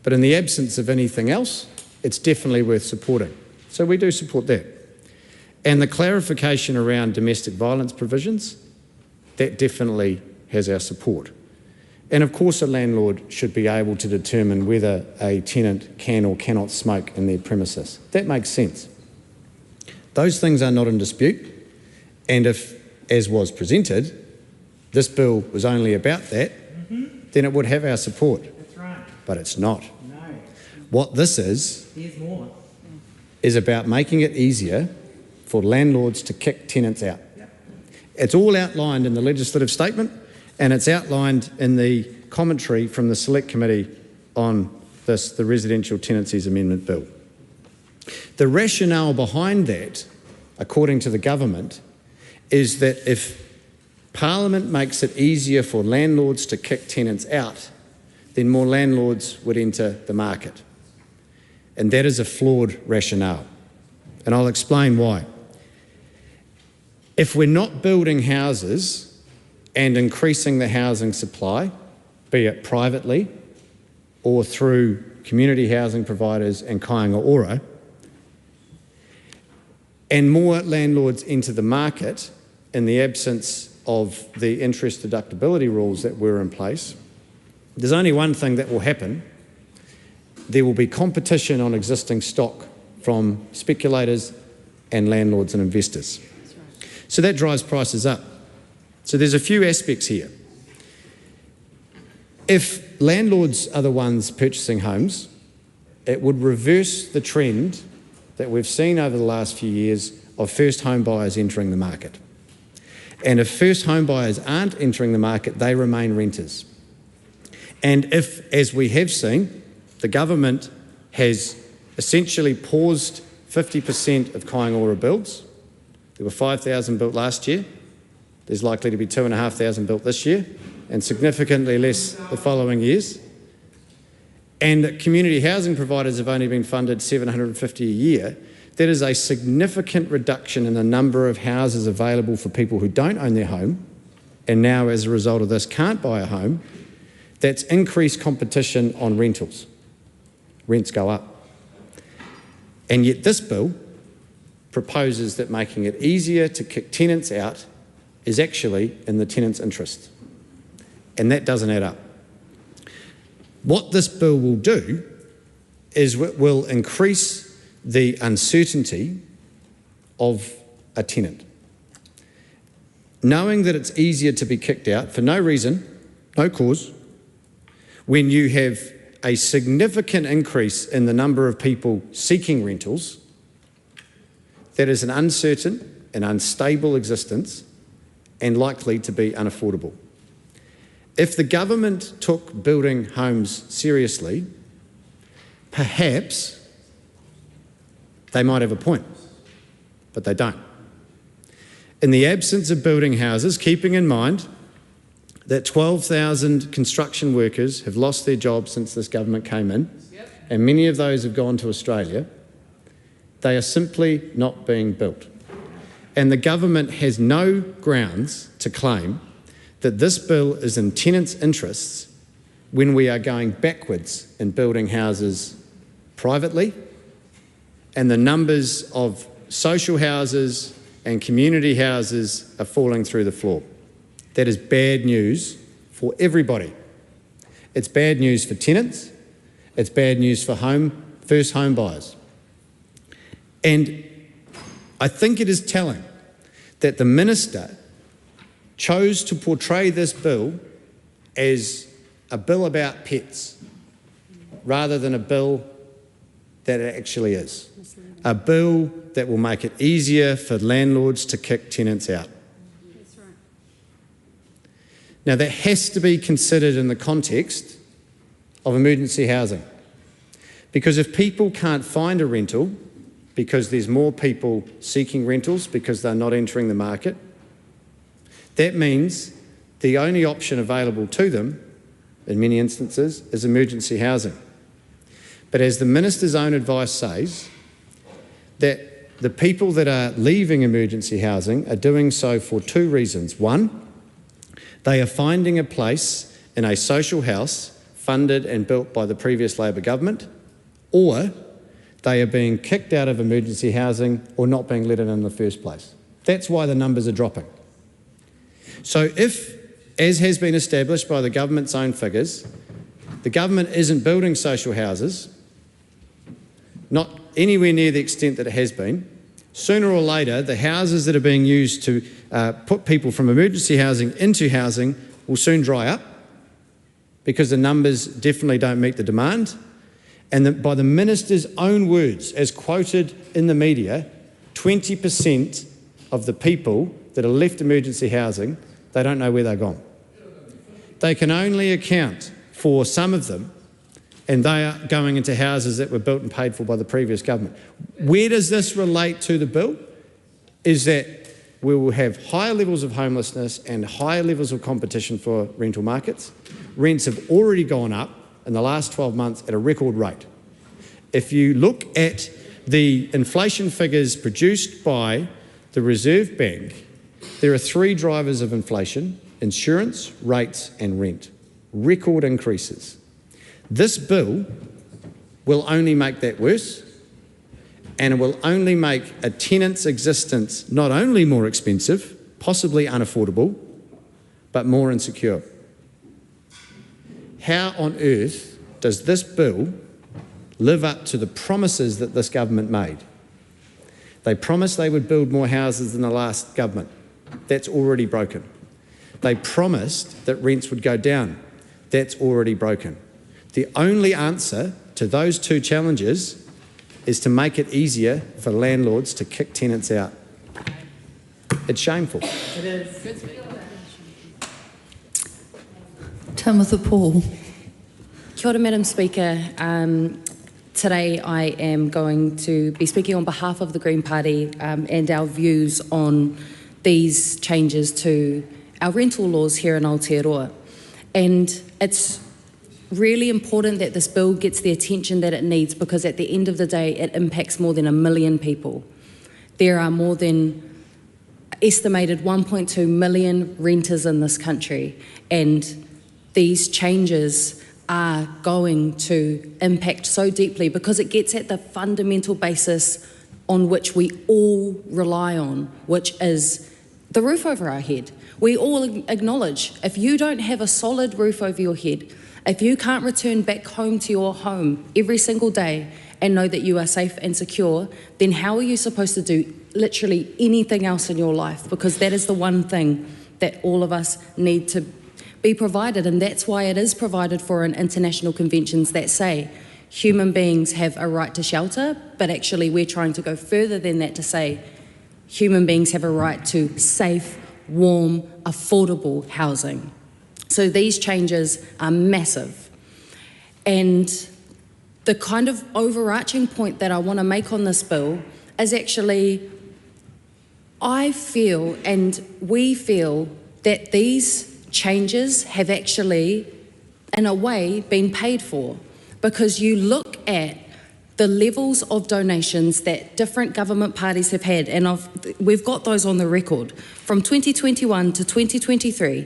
but in the absence of anything else, it's definitely worth supporting. So we do support that. And the clarification around domestic violence provisions, that definitely has our support. And of course a landlord should be able to determine whether a tenant can or cannot smoke in their premises. That makes sense. Those things are not in dispute, and if, as was presented, this bill was only about that, then it would have our support. That's right. But it's not. No. What this is about making it easier for landlords to kick tenants out. Yep. It's all outlined in the legislative statement, and it's outlined in the commentary from the Select Committee on this, the Residential Tenancies Amendment Bill. The rationale behind that, according to the government, is that if Parliament makes it easier for landlords to kick tenants out, then more landlords would enter the market. And that is a flawed rationale. And I'll explain why. If we're not building houses and increasing the housing supply, be it privately or through community housing providers and kāinga ora, and more landlords enter the market in the absence of the interest deductibility rules that were in place, there's only one thing that will happen. There will be competition on existing stock from speculators and landlords and investors. So that drives prices up. So there's a few aspects here. If landlords are the ones purchasing homes, it would reverse the trend that we've seen over the last few years of first home buyers entering the market. And if first home buyers aren't entering the market, they remain renters. And if, as we have seen, the government has essentially paused 50% of kāinga ora builds, there were 5,000 built last year, there's likely to be 2,500 built this year, and significantly less the following years, and community housing providers have only been funded $750 a year, that is a significant reduction in the number of houses available for people who don't own their home, and now as a result of this can't buy a home. That's increased competition on rentals. Rents go up. And yet this bill proposes that making it easier to kick tenants out is actually in the tenant's interest. And that doesn't add up. What this bill will do is it will increase the uncertainty of a tenant. Knowing that it's easier to be kicked out for no reason, no cause, when you have a significant increase in the number of people seeking rentals, that is an uncertain and unstable existence and likely to be unaffordable. If the government took building homes seriously, perhaps they might have a point, but they don't. In the absence of building houses, keeping in mind that 12,000 construction workers have lost their jobs since this government came in, and many of those have gone to Australia, they are simply not being built. And the government has no grounds to claim that this bill is in tenants' interests when we are going backwards in building houses privately, and the numbers of social houses and community houses are falling through the floor. That is bad news for everybody. It's bad news for tenants, it's bad news for first home buyers. And I think it is telling that the minister chose to portray this bill as a bill about pets rather than a bill that it actually is. A bill that will make it easier for landlords to kick tenants out. That's right. Now that has to be considered in the context of emergency housing. Because if people can't find a rental because there's more people seeking rentals because they're not entering the market, that means the only option available to them, in many instances, is emergency housing. But as the minister's own advice says, that the people that are leaving emergency housing are doing so for two reasons. One, they are finding a place in a social house funded and built by the previous Labor government, or they are being kicked out of emergency housing or not being let in the first place. That's why the numbers are dropping. So if, as has been established by the government's own figures, the government isn't building social houses, not anywhere near the extent that it has been, sooner or later the houses that are being used to put people from emergency housing into housing will soon dry up because the numbers definitely don't meet the demand. And that by the minister's own words, as quoted in the media, 20% of the people that are left emergency housing, they don't know where they're gone. They can only account for some of them, and they are going into houses that were built and paid for by the previous government. Where does this relate to the bill? Is that we will have higher levels of homelessness and higher levels of competition for rental markets. Rents have already gone up in the last 12 months at a record rate. If you look at the inflation figures produced by the Reserve Bank, there are three drivers of inflation: insurance, rates and rent. Record increases. This bill will only make that worse, and it will only make a tenant's existence not only more expensive, possibly unaffordable, but more insecure. How on earth does this bill live up to the promises that this government made? They promised they would build more houses than the last government. That's already broken. They promised that rents would go down. That's already broken. The only answer to those two challenges is to make it easier for landlords to kick tenants out. It's shameful. It is. Timothy Paul. Kia ora, Madam Speaker. Today I am going to be speaking on behalf of the Green Party and our views on these changes to our rental laws here in Aotearoa. And it's really important that this bill gets the attention that it needs, because at the end of the day, it impacts more than 1 million people. There are more than estimated 1.2 million renters in this country, and these changes are going to impact so deeply because it gets at the fundamental basis on which we all rely on, which is the roof over our head. We all acknowledge if you don't have a solid roof over your head, if you can't return back home to your home every single day and know that you are safe and secure, then how are you supposed to do literally anything else in your life? Because that is the one thing that all of us need to be provided, and that's why it is provided for in international conventions that say human beings have a right to shelter, but actually we're trying to go further than that to say human beings have a right to safe, warm, affordable housing. So these changes are massive. And the kind of overarching point that I want to make on this bill is actually, I feel and we feel that these changes have actually, in a way, been paid for, because you look at the levels of donations that different government parties have had, and we've got those on the record. From 2021 to 2023,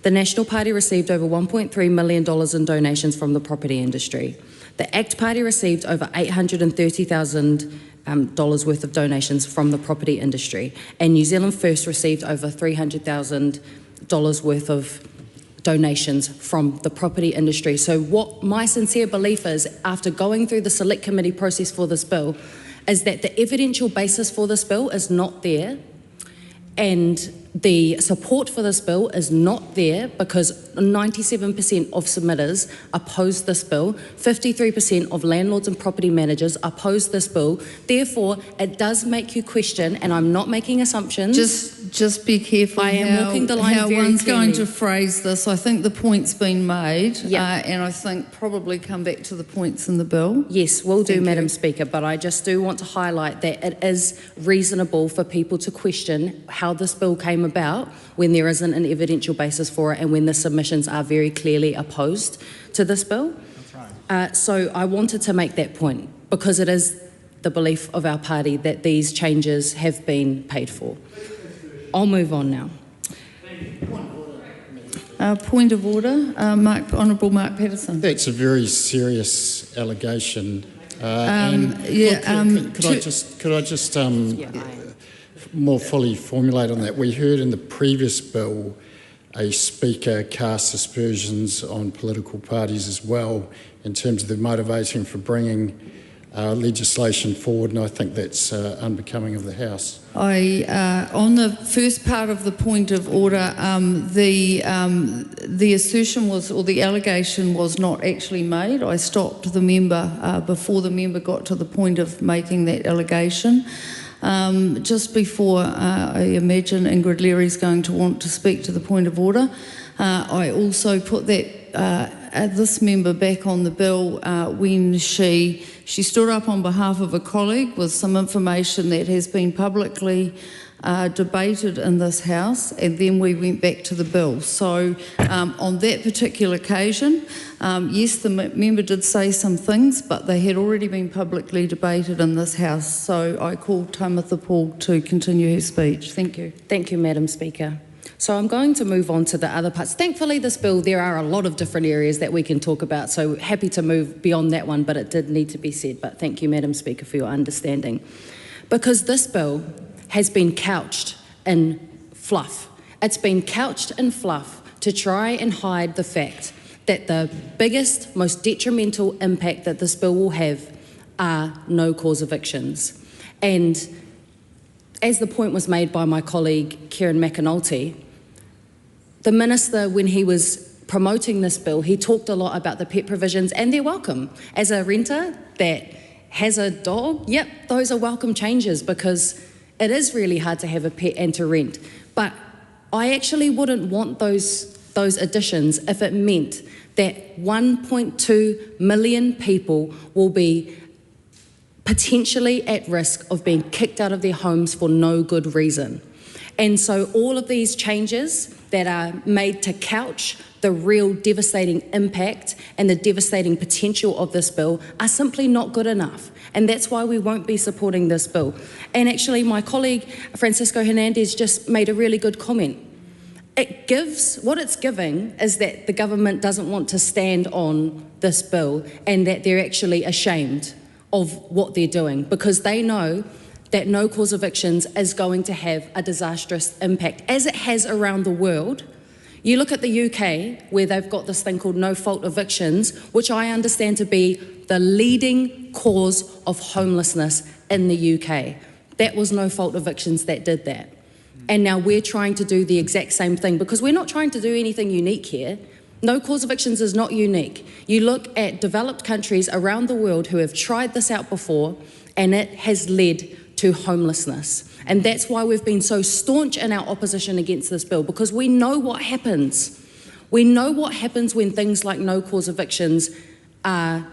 the National Party received over $1.3 million in donations from the property industry. The ACT Party received over $830,000 worth of donations from the property industry, and New Zealand First received over $300,000 worth of donations from the property industry. So what my sincere belief is, after going through the select committee process for this bill, is that the evidential basis for this bill is not there, and the support for this bill is not there, because 97% of submitters oppose this bill, 53% of landlords and property managers oppose this bill. Therefore, it does make you question, and I'm not making assumptions. Just be careful. I am walking the line how very one's clearly. going to phrase this. I think the point's been made, Yeah. and I think probably come back to the points in the bill. Yes, will do, Thank Madam you. Speaker, but I just do want to highlight that it is reasonable for people to question how this bill came about when there isn't an evidential basis for it and when the submissions are very clearly opposed to this bill. That's right. So I wanted to make that point, because it is the belief of our party that these changes have been paid for. I'll move on now. Point of order, Honourable Mark Patterson. That's a very serious allegation. Could I just more fully formulate on that? We heard in the previous bill a speaker cast aspersions on political parties as well in terms of the motivation for bringing legislation forward, and I think that's unbecoming of the House. On the first part of the point of order, the assertion was, or the allegation was not actually made. I stopped the member before the member got to the point of making that allegation. Just before I imagine Ingrid Leary's going to want to speak to the point of order, I also put that this member back on the bill when she stood up on behalf of a colleague with some information that has been publicly debated in this House, and then we went back to the bill. So on that particular occasion, yes, the member did say some things, but they had already been publicly debated in this House. So I called Tamitha Paul to continue her speech. Thank you. Thank you, Madam Speaker. So I'm going to move on to the other parts. Thankfully, this bill, there are a lot of different areas that we can talk about, so happy to move beyond that one, but it did need to be said. But thank you, Madam Speaker, for your understanding. Because this bill has been couched in fluff. It's been couched in fluff to try and hide the fact that the biggest, most detrimental impact that this bill will have are no-cause evictions. And as the point was made by my colleague, Kieran McAnulty, the Minister, when he was promoting this bill, he talked a lot about the pet provisions, and they're welcome. As a renter that has a dog, yep, those are welcome changes, because it is really hard to have a pet and to rent. But I actually wouldn't want those additions if it meant that 1.2 million people will be potentially at risk of being kicked out of their homes for no good reason. And so all of these changes that are made to couch the real devastating impact and the devastating potential of this bill are simply not good enough. And that's why we won't be supporting this bill. And actually, my colleague, Francisco Hernandez, just made a really good comment. What it's giving is that the government doesn't want to stand on this bill and that they're actually ashamed of what they're doing because they know that no-cause evictions is going to have a disastrous impact, as it has around the world. You look at the UK, where they've got this thing called no-fault evictions, which I understand to be the leading cause of homelessness in the UK. That was no-fault evictions that did that. And now we're trying to do the exact same thing because we're not trying to do anything unique here. No-cause evictions is not unique. You look at developed countries around the world who have tried this out before, and it has led to homelessness. And that's why we've been so staunch in our opposition against this bill, because we know what happens. We know what happens when things like no-cause evictions are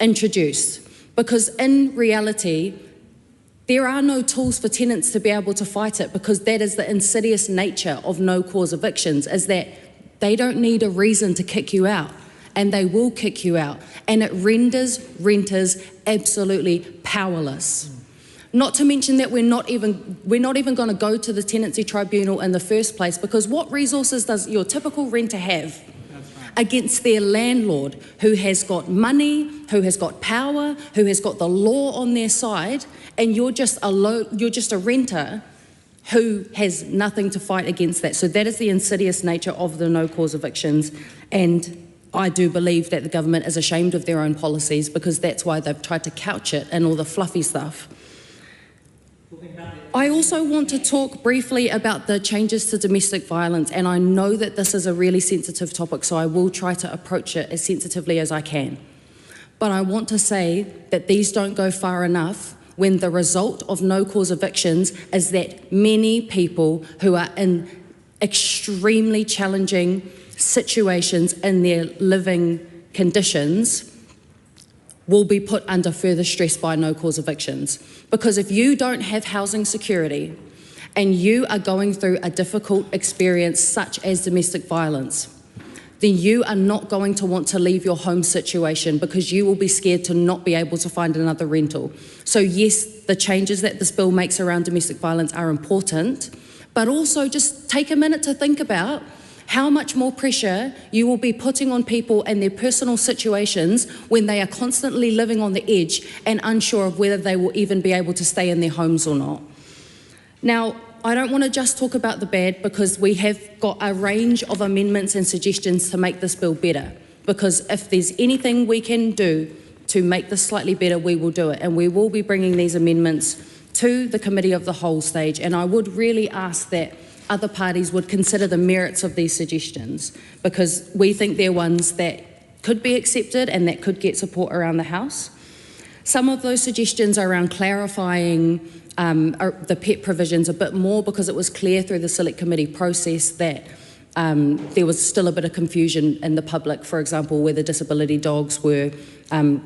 introduced. Because in reality, there are no tools for tenants to be able to fight it, because that is the insidious nature of no-cause evictions, is that they don't need a reason to kick you out, and they will kick you out. And it renders renters absolutely powerless. Not to mention that we're not even going to go to the tenancy tribunal in the first place, because what resources does your typical renter have against their landlord, who has got money, who has got power, who has got the law on their side, and you're just a renter who has nothing to fight against that. So that is the insidious nature of the no-cause evictions, and I do believe that the government is ashamed of their own policies, because that's why they've tried to couch it in all the fluffy stuff. I also want to talk briefly about the changes to domestic violence, and I know that this is a really sensitive topic, so I will try to approach it as sensitively as I can. But I want to say that these don't go far enough when the result of no-cause evictions is that many people who are in extremely challenging situations in their living conditions will be put under further stress by no-cause evictions. Because if you don't have housing security and you are going through a difficult experience such as domestic violence, then you are not going to want to leave your home situation, because you will be scared to not be able to find another rental. So yes, the changes that this bill makes around domestic violence are important, but also just take a minute to think about how much more pressure you will be putting on people and their personal situations when they are constantly living on the edge and unsure of whether they will even be able to stay in their homes or not. Now, I don't want to just talk about the bad, because we have got a range of amendments and suggestions to make this bill better, because if there's anything we can do to make this slightly better, we will do it, and we will be bringing these amendments to the Committee of the Whole stage, and I would really ask that other parties would consider the merits of these suggestions, because we think they're ones that could be accepted and that could get support around the House. Some of those suggestions are around clarifying the PET provisions a bit more, because it was clear through the Select Committee process that there was still a bit of confusion in the public, for example, whether disability dogs were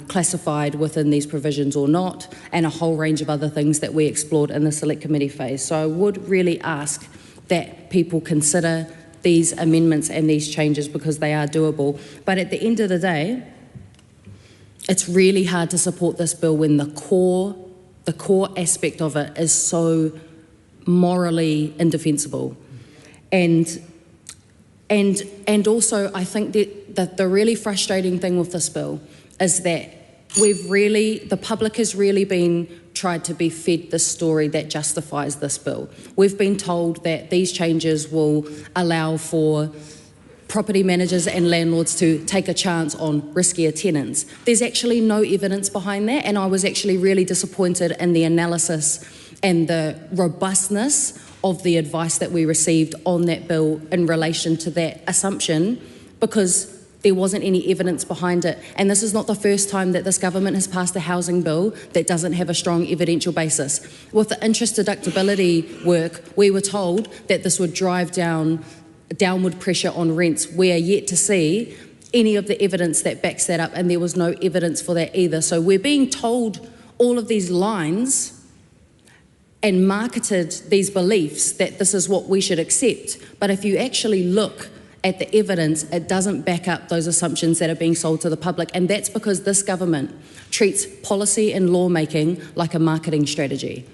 classified within these provisions or not, and a whole range of other things that we explored in the Select Committee phase. So I would really ask that people consider these amendments and these changes, because they are doable. But at the end of the day, it's really hard to support this bill when the core aspect of it is so morally indefensible. And also, I think that the really frustrating thing with this bill is that the public has really been tried to be fed the story that justifies this bill. We've been told that these changes will allow for property managers and landlords to take a chance on riskier tenants. There's actually no evidence behind that, and I was actually really disappointed in the analysis and the robustness of the advice that we received on that bill in relation to that assumption, because there wasn't any evidence behind it. And this is not the first time that this government has passed a housing bill that doesn't have a strong evidential basis. With the interest deductibility work, we were told that this would drive downward pressure on rents. We are yet to see any of the evidence that backs that up, and there was no evidence for that either. So we're being told all of these lines and marketed these beliefs that this is what we should accept. But if you actually look at the evidence, it doesn't back up those assumptions that are being sold to the public. And that's because this government treats policy and lawmaking like a marketing strategy.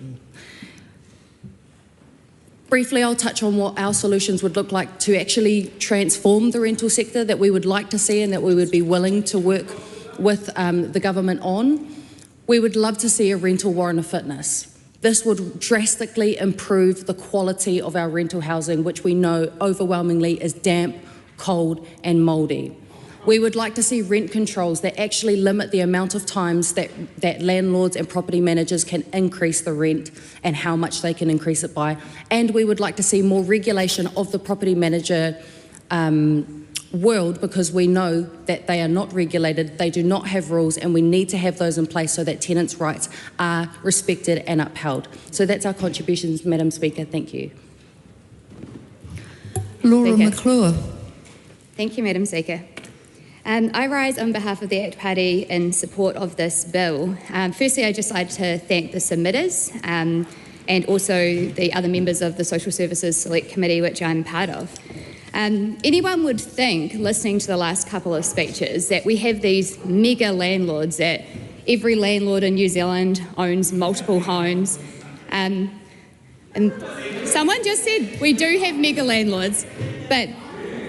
Briefly, I'll touch on what our solutions would look like to actually transform the rental sector that we would like to see and that we would be willing to work with the government on. We would love to see a rental warrant of fitness. This would drastically improve the quality of our rental housing, which we know overwhelmingly is damp, cold and mouldy. We would like to see rent controls that actually limit the amount of times that landlords and property managers can increase the rent and how much they can increase it by. And we would like to see more regulation of the property manager world, because we know that they are not regulated, they do not have rules, and we need to have those in place so that tenants' rights are respected and upheld. So that's our contributions, Madam Speaker. Thank you. Laura McClure. Thank you, Madam Speaker. I rise on behalf of the ACT Party in support of this bill. Firstly, I'd just like to thank the submitters and also the other members of the Social Services Select Committee, which I'm part of. Anyone would think, listening to the last couple of speeches, that we have these mega landlords, that every landlord in New Zealand owns multiple homes. And someone just said we do have mega landlords, but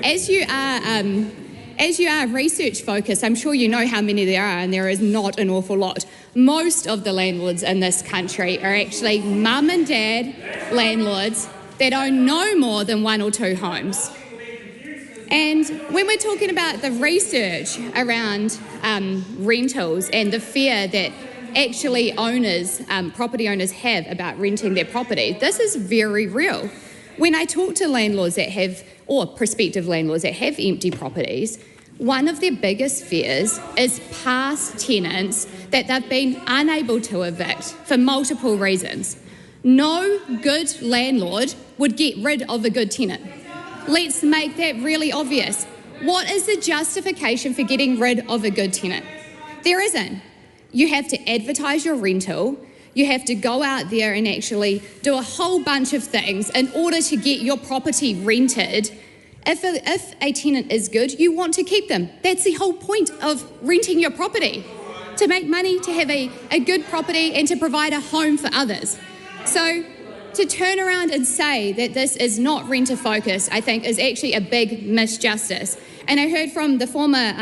as you are research focused, I'm sure you know how many there are, and there is not an awful lot. Most of the landlords in this country are actually mum and dad landlords that own no more than 1 or 2 homes. And when we're talking about the research around rentals and the fear that actually property owners have about renting their property, this is very real. When I talk to landlords that have, or prospective landlords that have empty properties, one of their biggest fears is past tenants that they've been unable to evict for multiple reasons. No good landlord would get rid of a good tenant. Let's make that really obvious. What is the justification for getting rid of a good tenant? There isn't. You have to advertise your rental. You have to go out there and actually do a whole bunch of things in order to get your property rented. If a tenant is good, you want to keep them. That's the whole point of renting your property, to make money, to have a good property and to provide a home for others. So to turn around and say that this is not renter focused, I think is actually a big misjustice. And I heard from the former,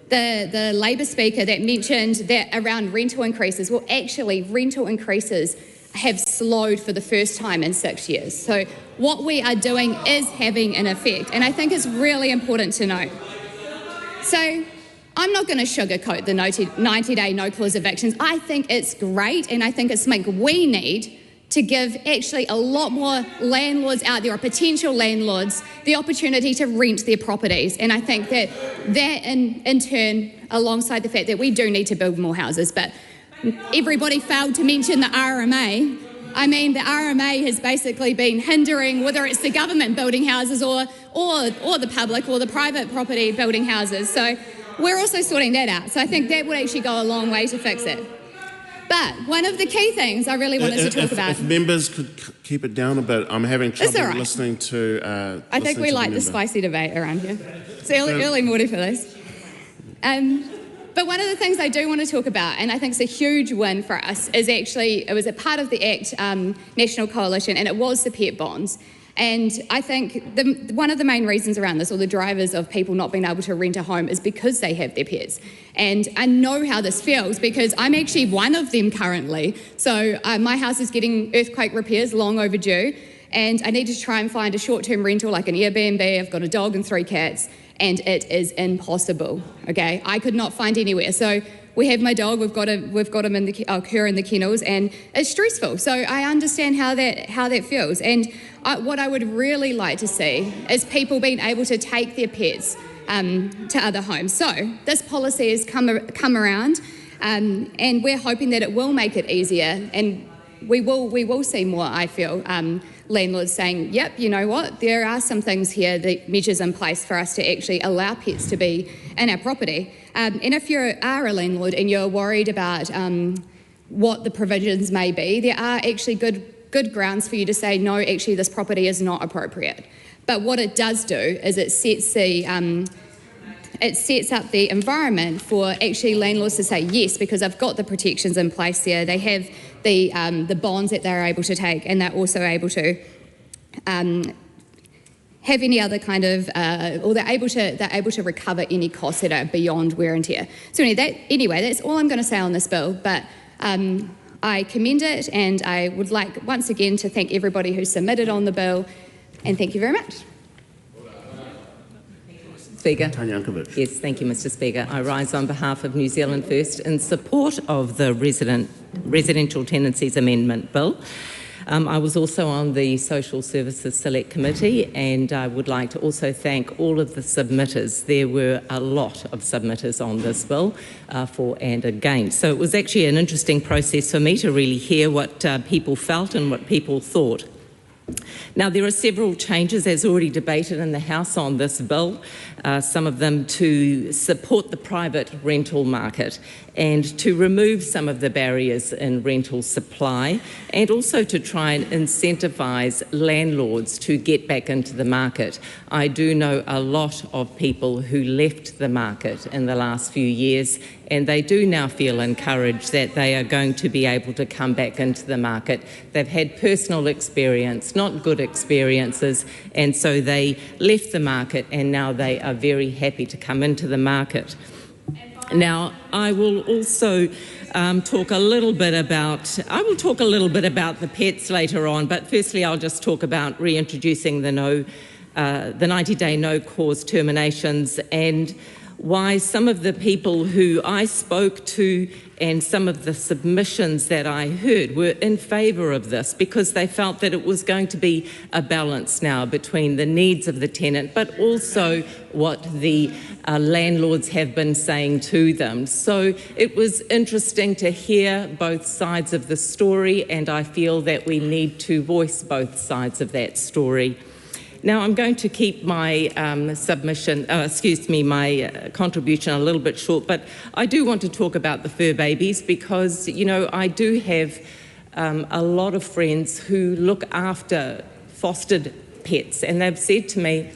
the Labour speaker that mentioned that around rental increases. Well, actually, rental increases have slowed for the first time in 6 years. So what we are doing is having an effect, and I think it's really important to note. So I'm not going to sugarcoat the 90-day no-clause evictions. I think it's great, and I think it's something we need to give actually a lot more landlords out there, or potential landlords, the opportunity to rent their properties. And I think that in turn, alongside the fact that we do need to build more houses, but everybody failed to mention the RMA. I mean, the RMA has basically been hindering, whether it's the government building houses or the public or the private property building houses. So we're also sorting that out. So I think that would actually go a long way to fix it. But one of the key things I really wanted to talk about... If members could keep it down a bit, I'm having trouble listening to... I think we like the spicy debate around here. It's early morning for this. But one of the things I do want to talk about, and I think it's a huge win for us, is actually, it was a part of the ACT National Coalition, and it was the pet bonds. And I think one of the main reasons around this, or the drivers of people not being able to rent a home, is because they have their pets. And I know how this feels because I'm actually one of them currently. So my house is getting earthquake repairs, long overdue, and I need to try and find a short-term rental like an Airbnb. I've got a dog and 3 cats, and it is impossible, okay? I could not find anywhere. So we have my dog, we've got him in her in the kennels, and it's stressful. So I understand how that feels. And what I would really like to see is people being able to take their pets to other homes. So this policy has come around, and we're hoping that it will make it easier, and we will see more, I feel, landlords saying, yep, you know what, there are some things here, the measures in place for us to actually allow pets to be in our property. And if you are a landlord and you're worried about what the provisions may be, there are actually good grounds for you to say, no, actually this property is not appropriate. But what it does do is it sets up the environment for actually landlords to say yes, because they've got the protections in place there. They have the bonds that they're able to take, and they're also able to have any other kind of, or they're able to recover any costs that are beyond wear and tear. So anyway, that's all I'm going to say on this bill. But I commend it, and I would like once again to thank everybody who submitted on the bill, and thank you very much. Speaker. Yes, thank you, Mr. Speaker. I rise on behalf of New Zealand First in support of the Residential Tenancies Amendment Bill. I was also on the Social Services Select Committee, and I would like to also thank all of the submitters. There were a lot of submitters on this bill, for and against. So it was actually an interesting process for me to really hear what people felt and what people thought. Now, there are several changes, as already debated in the House, on this bill, some of them to support the private rental market and to remove some of the barriers in rental supply, and also to try and incentivise landlords to get back into the market. I do know a lot of people who left the market in the last few years, and they do now feel encouraged that they are going to be able to come back into the market. They've had personal experience, not good experiences, and so they left the market, and now they are very happy to come into the market. Now, I will also talk a little bit about the pets later on, but firstly I'll just talk about reintroducing the 90-day no-cause terminations, and why some of the people who I spoke to and some of the submissions that I heard were in favour of this, because they felt that it was going to be a balance now between the needs of the tenant but also what the landlords have been saying to them. So it was interesting to hear both sides of the story, and I feel that we need to voice both sides of that story. Now, I'm going to keep my my contribution a little bit short, but I do want to talk about the fur babies because, you know, I do have a lot of friends who look after fostered pets, and they've said to me,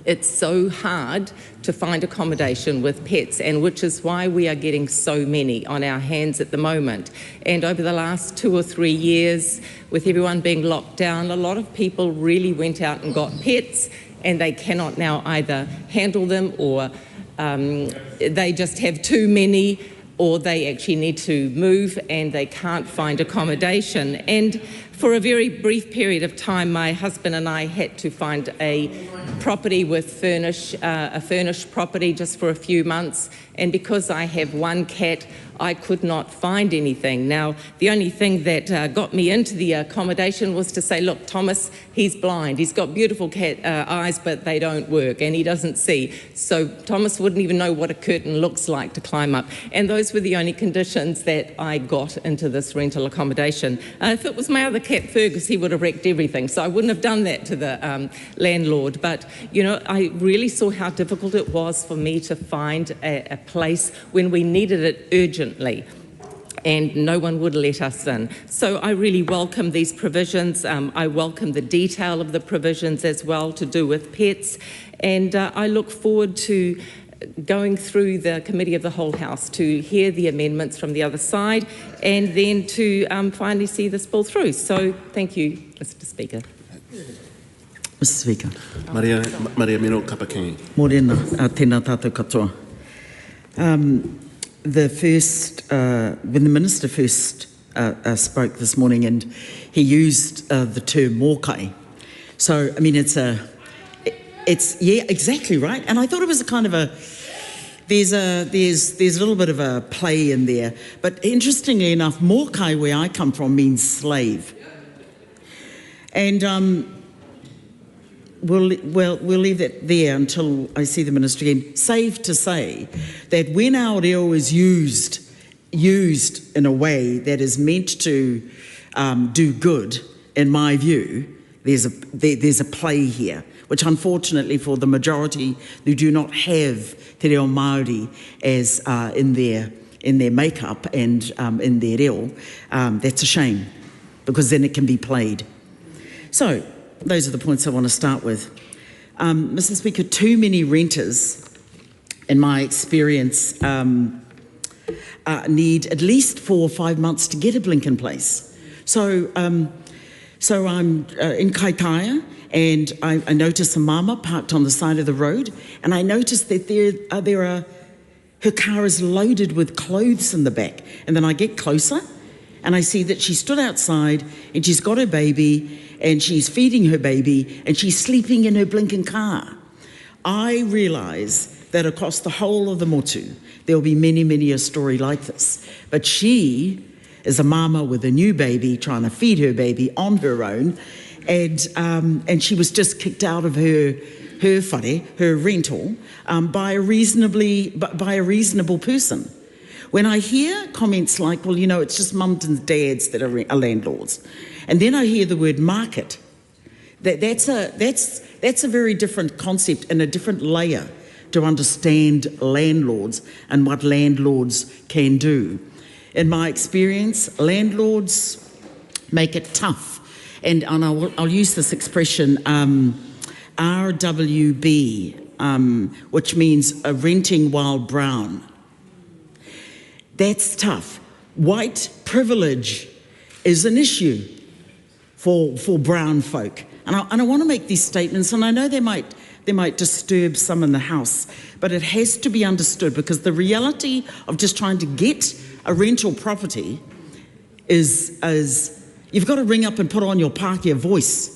it's so hard to find accommodation with pets, and which is why we are getting so many on our hands at the moment. And over the last 2 or 3 years, with everyone being locked down, a lot of people really went out and got pets, and they cannot now either handle them, or they just have too many, or they actually need to move and they can't find accommodation. And for a very brief period of time, my husband and I had to find a property with a furnished property just for a few months. And because I have one cat, I could not find anything. Now, the only thing that got me into the accommodation was to say, look, Thomas, he's blind. He's got beautiful cat eyes, but they don't work, and he doesn't see. So Thomas wouldn't even know what a curtain looks like to climb up. And those were the only conditions that I got into this rental accommodation. If it was my other cat, Fergus, he would have wrecked everything. So I wouldn't have done that to the landlord. But, you know, I really saw how difficult it was for me to find a place when we needed it urgently, and no one would let us in. So I really welcome these provisions. I welcome the detail of the provisions as well to do with pets, and I look forward to going through the Committee of the Whole House to hear the amendments from the other side, and then to finally see this bill through. So thank you, Mr. Speaker. Mr. Speaker. Maria Mino Kapakini. Morena, tēnā tātou katoa. When the Minister first spoke this morning, and he used the term mōkai. So, I mean, it's yeah, exactly right. And I thought it was a kind of there's a little bit of a play in there. But interestingly enough, mōkai, where I come from, means slave. And we'll leave that there until I see the Minister again. Safe to say that when Aotearoa is used in a way that is meant to do good, in my view, there's a play here, which unfortunately for the majority who do not have te reo Māori as in their makeup and in their reo, that's a shame, because then it can be played. So those are the points I want to start with. Mr. Speaker, too many renters, in my experience, need at least 4 or 5 months to get a blink in place. So I'm in Kaitaia, and I notice a mama parked on the side of the road, and I notice that her car is loaded with clothes in the back. And then I get closer, and I see that she stood outside, and she's got her baby, and she's feeding her baby, and she's sleeping in her blinking car. I realise that across the whole of the motu, there will be many, many a story like this. But she is a mama with a new baby, trying to feed her baby on her own, and she was just kicked out of her whare, her rental, by a reasonable person. When I hear comments like, well, you know, it's just mums and dads that are landlords, and then I hear the word market, that's a very different concept and a different layer to understand landlords and what landlords can do. In my experience, landlords make it tough, and I'll use this expression, RWB, which means renting while brown. That's tough. White privilege is an issue for brown folk. And I want to make these statements, and I know they might disturb some in the House, but it has to be understood, because the reality of just trying to get a rental property is you've got to ring up and put on your Pākehā voice.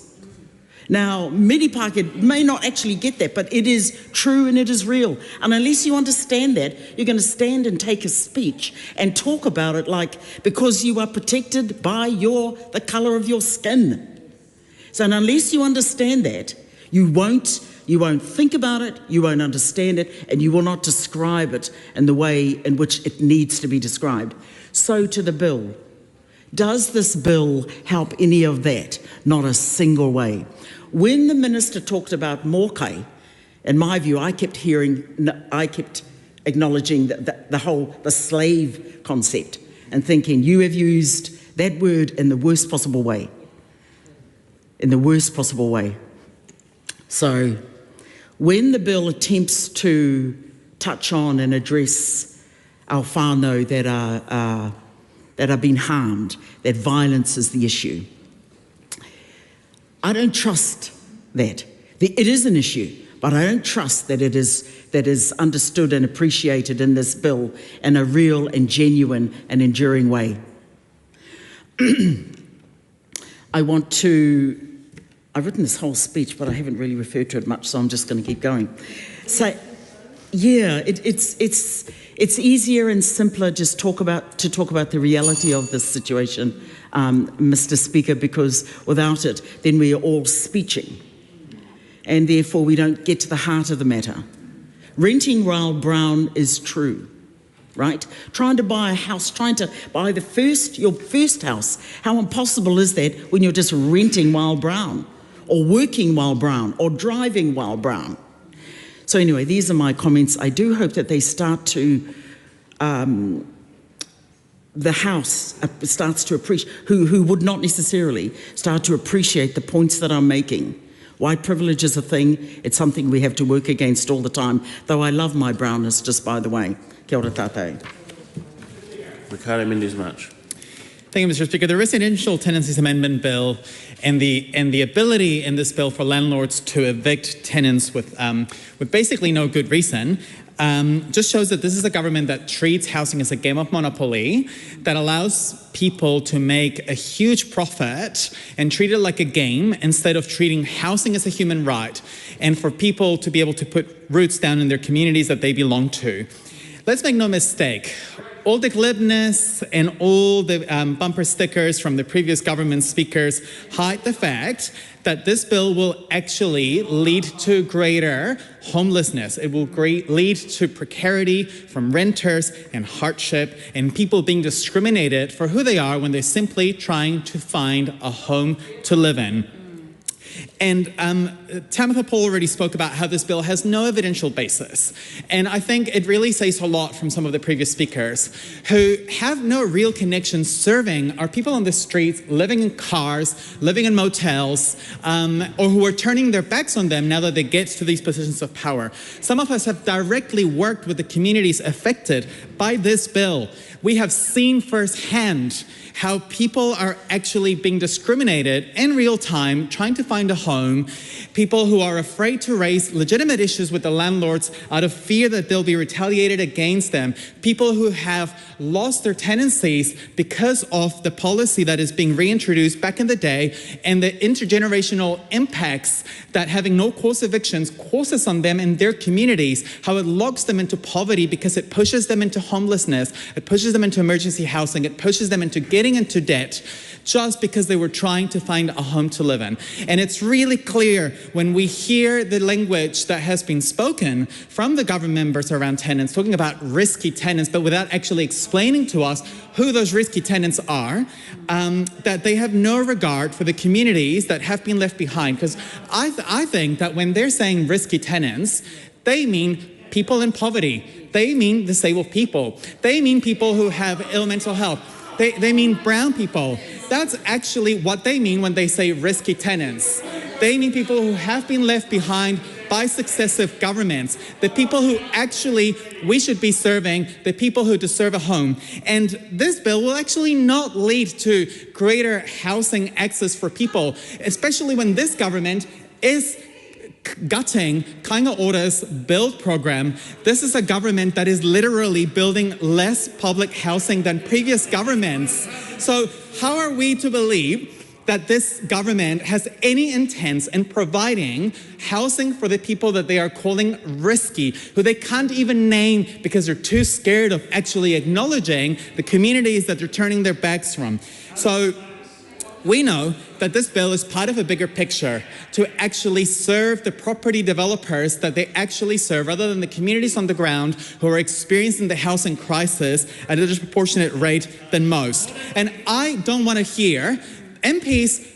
Now, many Pākehā may not actually get that, but it is true and it is real. And unless you understand that, you're going to stand and take a speech and talk about it like, because you are protected by the colour of your skin. So unless you understand that, you won't think about it, you won't understand it, and you will not describe it in the way in which it needs to be described. So to the bill. Does this bill help any of that? Not a single way. When the minister talked about mōkai, in my view, I kept acknowledging the slave concept and thinking, you have used that word in the worst possible way. In the worst possible way. So when the bill attempts to touch on and address our whānau that are being harmed, that violence is the issue, I don't trust that. It is an issue, but I don't trust that it is understood and appreciated in this bill in a real and genuine and enduring way. I've written this whole speech, but I haven't really referred to it much, so I'm just going to keep going. So, yeah, it's easier and simpler just to talk about the reality of this situation, Mr. Speaker, because without it, then we are all speeching, and therefore we don't get to the heart of the matter. Renting while brown is true, right? Trying to buy a house, trying to buy your first house, how impossible is that when you're just renting while brown, or working while brown, or driving while brown? So anyway, these are my comments. I do hope that they start to, the House starts to appreciate, who would not necessarily start to appreciate the points that I'm making. White privilege is a thing. It's something we have to work against all the time, though I love my brownness, just by the way. Kia ora tātou. Ricardo Mendes-March. Thank you, Mr. Speaker. The Residential Tenancies Amendment Bill and the ability in this bill for landlords to evict tenants with basically no good reason just shows that this is a government that treats housing as a game of monopoly, that allows people to make a huge profit and treat it like a game instead of treating housing as a human right, and for people to be able to put roots down in their communities that they belong to. Let's make no mistake. All the glibness and all the bumper stickers from the previous government speakers hide the fact that this bill will actually lead to greater homelessness. It will lead to precarity from renters and hardship and people being discriminated for who they are when they're simply trying to find a home to live in. And Tamitha Paul already spoke about how this bill has no evidential basis. And I think it really says a lot from some of the previous speakers who have no real connection serving are people on the streets, living in cars, living in motels, or who are turning their backs on them now that they get to these positions of power. Some of us have directly worked with the communities affected by this bill. We have seen firsthand how people are actually being discriminated in real time, trying to find a home, people who are afraid to raise legitimate issues with the landlords out of fear that they'll be retaliated against them, people who have lost their tenancies because of the policy that is being reintroduced back in the day, and the intergenerational impacts that having no cause evictions causes on them and their communities, how it locks them into poverty because it pushes them into homelessness, it pushes them into emergency housing, it pushes them into getting into debt just because they were trying to find a home to live in. And it's really clear when we hear the language that has been spoken from the government members around tenants, talking about risky tenants, but without actually explaining to us who those risky tenants are, that they have no regard for the communities that have been left behind. Because I think that when they're saying risky tenants, they mean people in poverty. They mean disabled people. They mean people who have ill mental health. They mean brown people. That's actually what they mean when they say risky tenants. They mean people who have been left behind by successive governments, the people who actually we should be serving, the people who deserve a home. And this bill will actually not lead to greater housing access for people, especially when this government is gutting Kāinga Ora's build program. This is a government that is literally building less public housing than previous governments. So how are we to believe that this government has any intent in providing housing for the people that they are calling risky, who they can't even name because they're too scared of actually acknowledging the communities that they're turning their backs from? So we know that this bill is part of a bigger picture to actually serve the property developers that they actually serve, rather than the communities on the ground who are experiencing the housing crisis at a disproportionate rate than most. And I don't want to hear MPs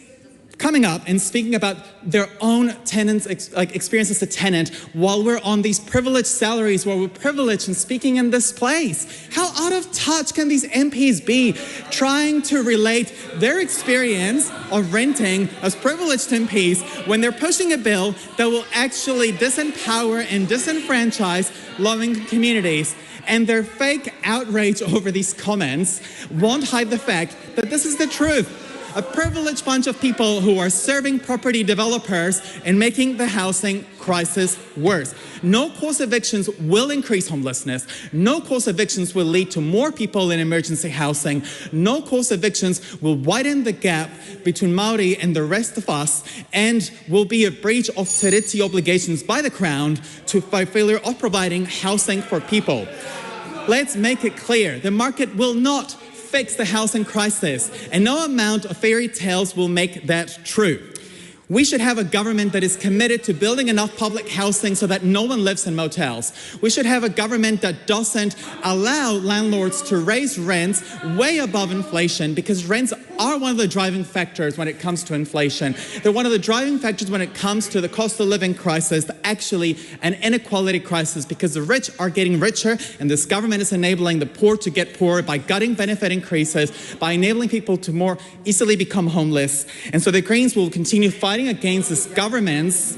coming up and speaking about their own tenants' experience as a tenant while we're on these privileged salaries, while we're privileged and speaking in this place. How out of touch can these MPs be trying to relate their experience of renting as privileged MPs when they're pushing a bill that will actually disempower and disenfranchise low-income communities? And their fake outrage over these comments won't hide the fact that this is the truth. A privileged bunch of people who are serving property developers and making the housing crisis worse. No-cause evictions will increase homelessness. No-cause evictions will lead to more people in emergency housing. No-cause evictions will widen the gap between Māori and the rest of us, and will be a breach of te reti obligations by the Crown by failure of providing housing for people. Let's make it clear, the market will not fix the housing crisis, and no amount of fairy tales will make that true. We should have a government that is committed to building enough public housing so that no one lives in motels. We should have a government that doesn't allow landlords to raise rents way above inflation, because rents are one of the driving factors when it comes to inflation. They're one of the driving factors when it comes to the cost of living crisis, actually an inequality crisis, because the rich are getting richer and this government is enabling the poor to get poorer by gutting benefit increases, by enabling people to more easily become homeless. And so the Greens will continue fighting against this government's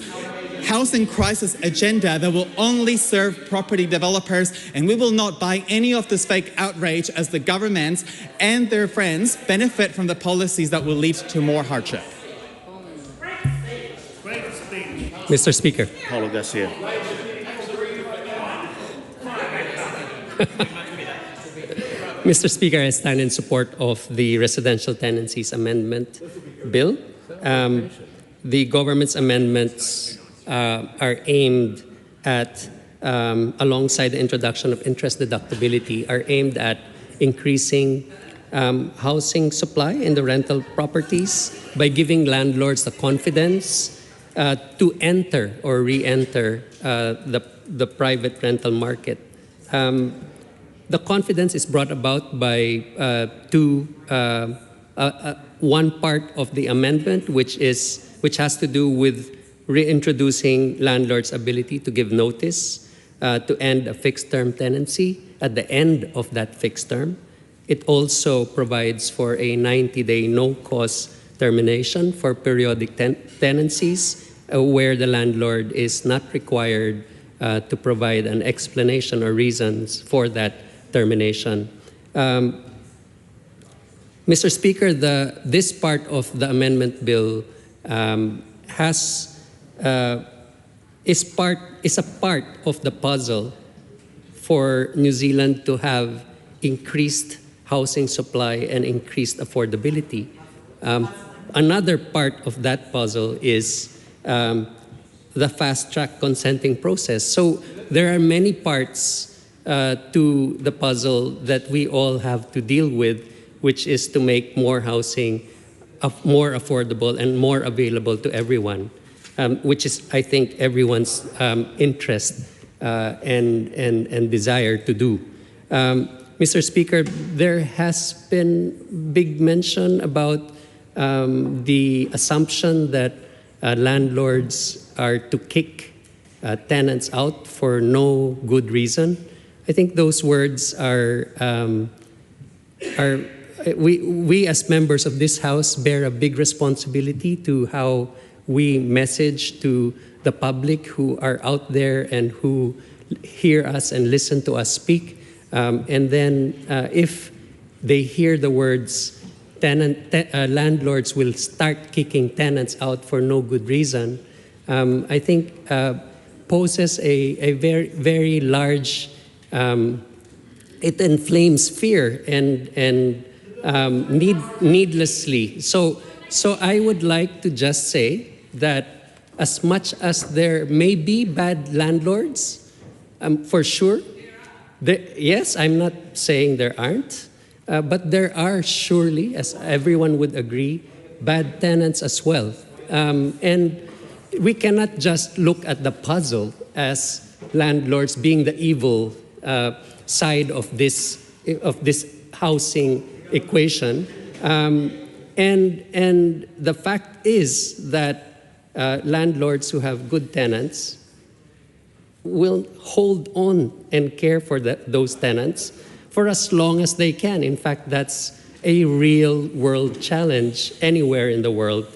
housing crisis agenda that will only serve property developers, and we will not buy any of this fake outrage as the governments and their friends benefit from the policies that will lead to more hardship. Mr. Speaker. Paulo Garcia. Mr. Speaker, I stand in support of the Residential Tenancies Amendment Bill. The government's amendments are aimed at, alongside the introduction of interest deductibility, are aimed at increasing housing supply in the rental properties by giving landlords the confidence to enter or re-enter the private rental market. The confidence is brought about by one part of the amendment, which is which has to do with reintroducing landlords' ability to give notice to end a fixed-term tenancy at the end of that fixed term. It also provides for a 90-day no-cause termination for periodic tenancies where the landlord is not required to provide an explanation or reasons for that termination. Mr. Speaker, this part of the amendment bill is a part of the puzzle for New Zealand to have increased housing supply and increased affordability. Another part of that puzzle is the fast-track consenting process. So there are many parts to the puzzle that we all have to deal with, which is to make more housing more affordable and more available to everyone, which is, I think, everyone's interest and desire to do. Mr. Speaker, there has been big mention about the assumption that landlords are to kick tenants out for no good reason. I think those words we as members of this House bear a big responsibility to how we message to the public who are out there and who hear us and listen to us speak. And then if they hear the words, landlords will start kicking tenants out for no good reason, I think poses a very, very large, it inflames fear and needlessly. So I would like to just say that as much as there may be bad landlords, for sure, yes, I'm not saying there aren't, but there are surely, as everyone would agree, bad tenants as well. And we cannot just look at the puzzle as landlords being the evil side of this housing equation. And the fact is that landlords who have good tenants will hold on and care for those tenants for as long as they can. In fact, that's a real world challenge anywhere in the world.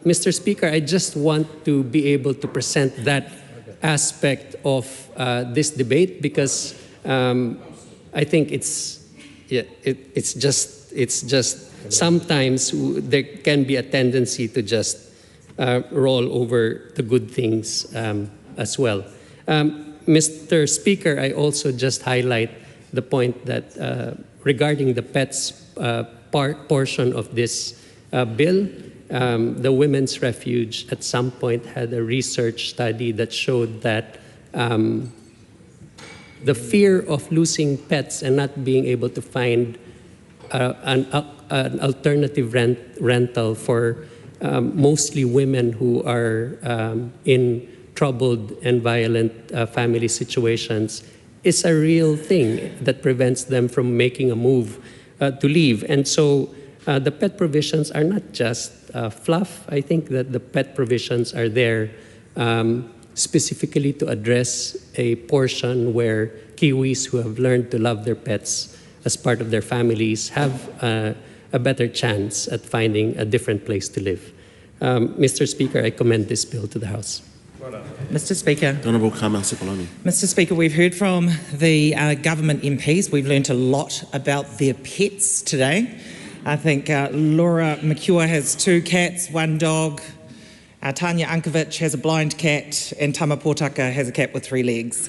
Mr. Speaker, I just want to be able to present that aspect of this debate because I think it's just sometimes there can be a tendency to just roll over the good things as well. Mr. Speaker, I also just highlight the point that regarding the pets portion of this bill, the Women's Refuge at some point had a research study that showed that the fear of losing pets and not being able to find an alternative rental for mostly women who are in troubled and violent family situations is a real thing that prevents them from making a move to leave. And so the pet provisions are not just fluff. I think that the pet provisions are there specifically to address a portion where Kiwis who have learned to love their pets as part of their families have a better chance at finding a different place to live. Mr. Speaker, I commend this bill to the House. Mr. Speaker. Honourable Carmen Cipollone. Mr. Speaker, we've heard from the government MPs. We've learned a lot about their pets today. I think Laura McCure has 2 cats, 1 dog. Tanya Ankovic has a blind cat, and Tama Potaka has a cat with 3 legs.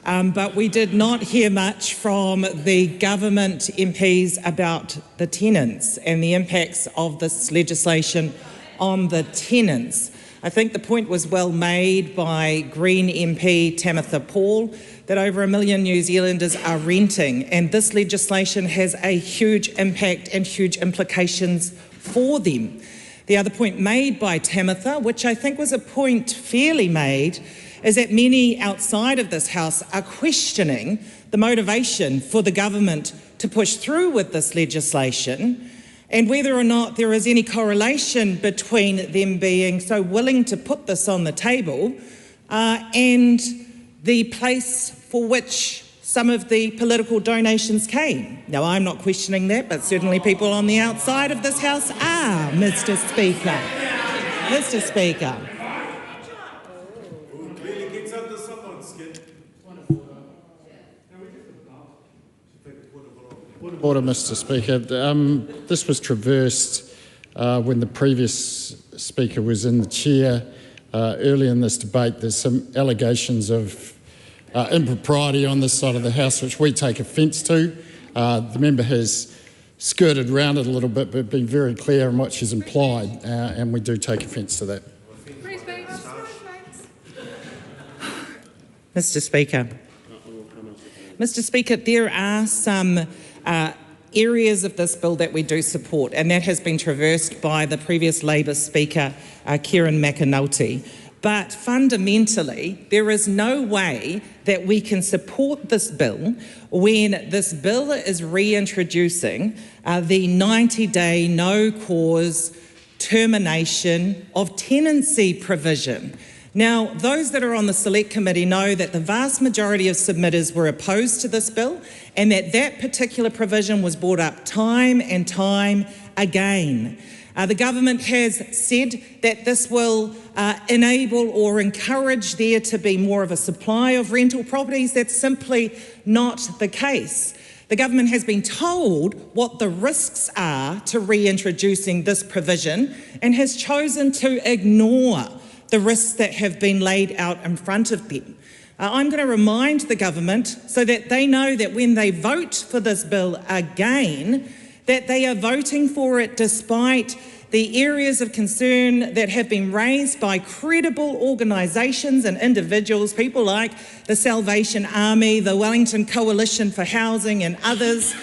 But we did not hear much from the government MPs about the tenants and the impacts of this legislation on the tenants. I think the point was well made by Green MP Tamitha Paul that over 1 million New Zealanders are renting, and this legislation has a huge impact and huge implications for them. The other point made by Tamitha, which I think was a point fairly made, is that many outside of this House are questioning the motivation for the government to push through with this legislation and whether or not there is any correlation between them being so willing to put this on the table and the place for which some of the political donations came. Now, I'm not questioning that, but certainly people on the outside of this House are, Mr. Speaker. Mr. Speaker. Order, Mr. Speaker. This was traversed when the previous Speaker was in the chair. Early in this debate, there's some allegations of impropriety on this side of the House, which we take offence to. The member has skirted around it a little bit, but been very clear in what she's implied, and we do take offence to that. Mr. Speaker. Mr. Speaker, there are some areas of this bill that we do support, and that has been traversed by the previous Labour Speaker, Kieran McAnulty. But fundamentally, there is no way that we can support this bill when this bill is reintroducing the 90-day no-cause termination of tenancy provision. Now, those that are on the Select Committee know that the vast majority of submitters were opposed to this bill, and that particular provision was brought up time and time again. The government has said that this will enable or encourage there to be more of a supply of rental properties. That's simply not the case. The government has been told what the risks are to reintroducing this provision and has chosen to ignore the risks that have been laid out in front of them. I'm going to remind the government so that they know that when they vote for this bill again, that they are voting for it despite the areas of concern that have been raised by credible organisations and individuals, people like the Salvation Army, the Wellington Coalition for Housing and others.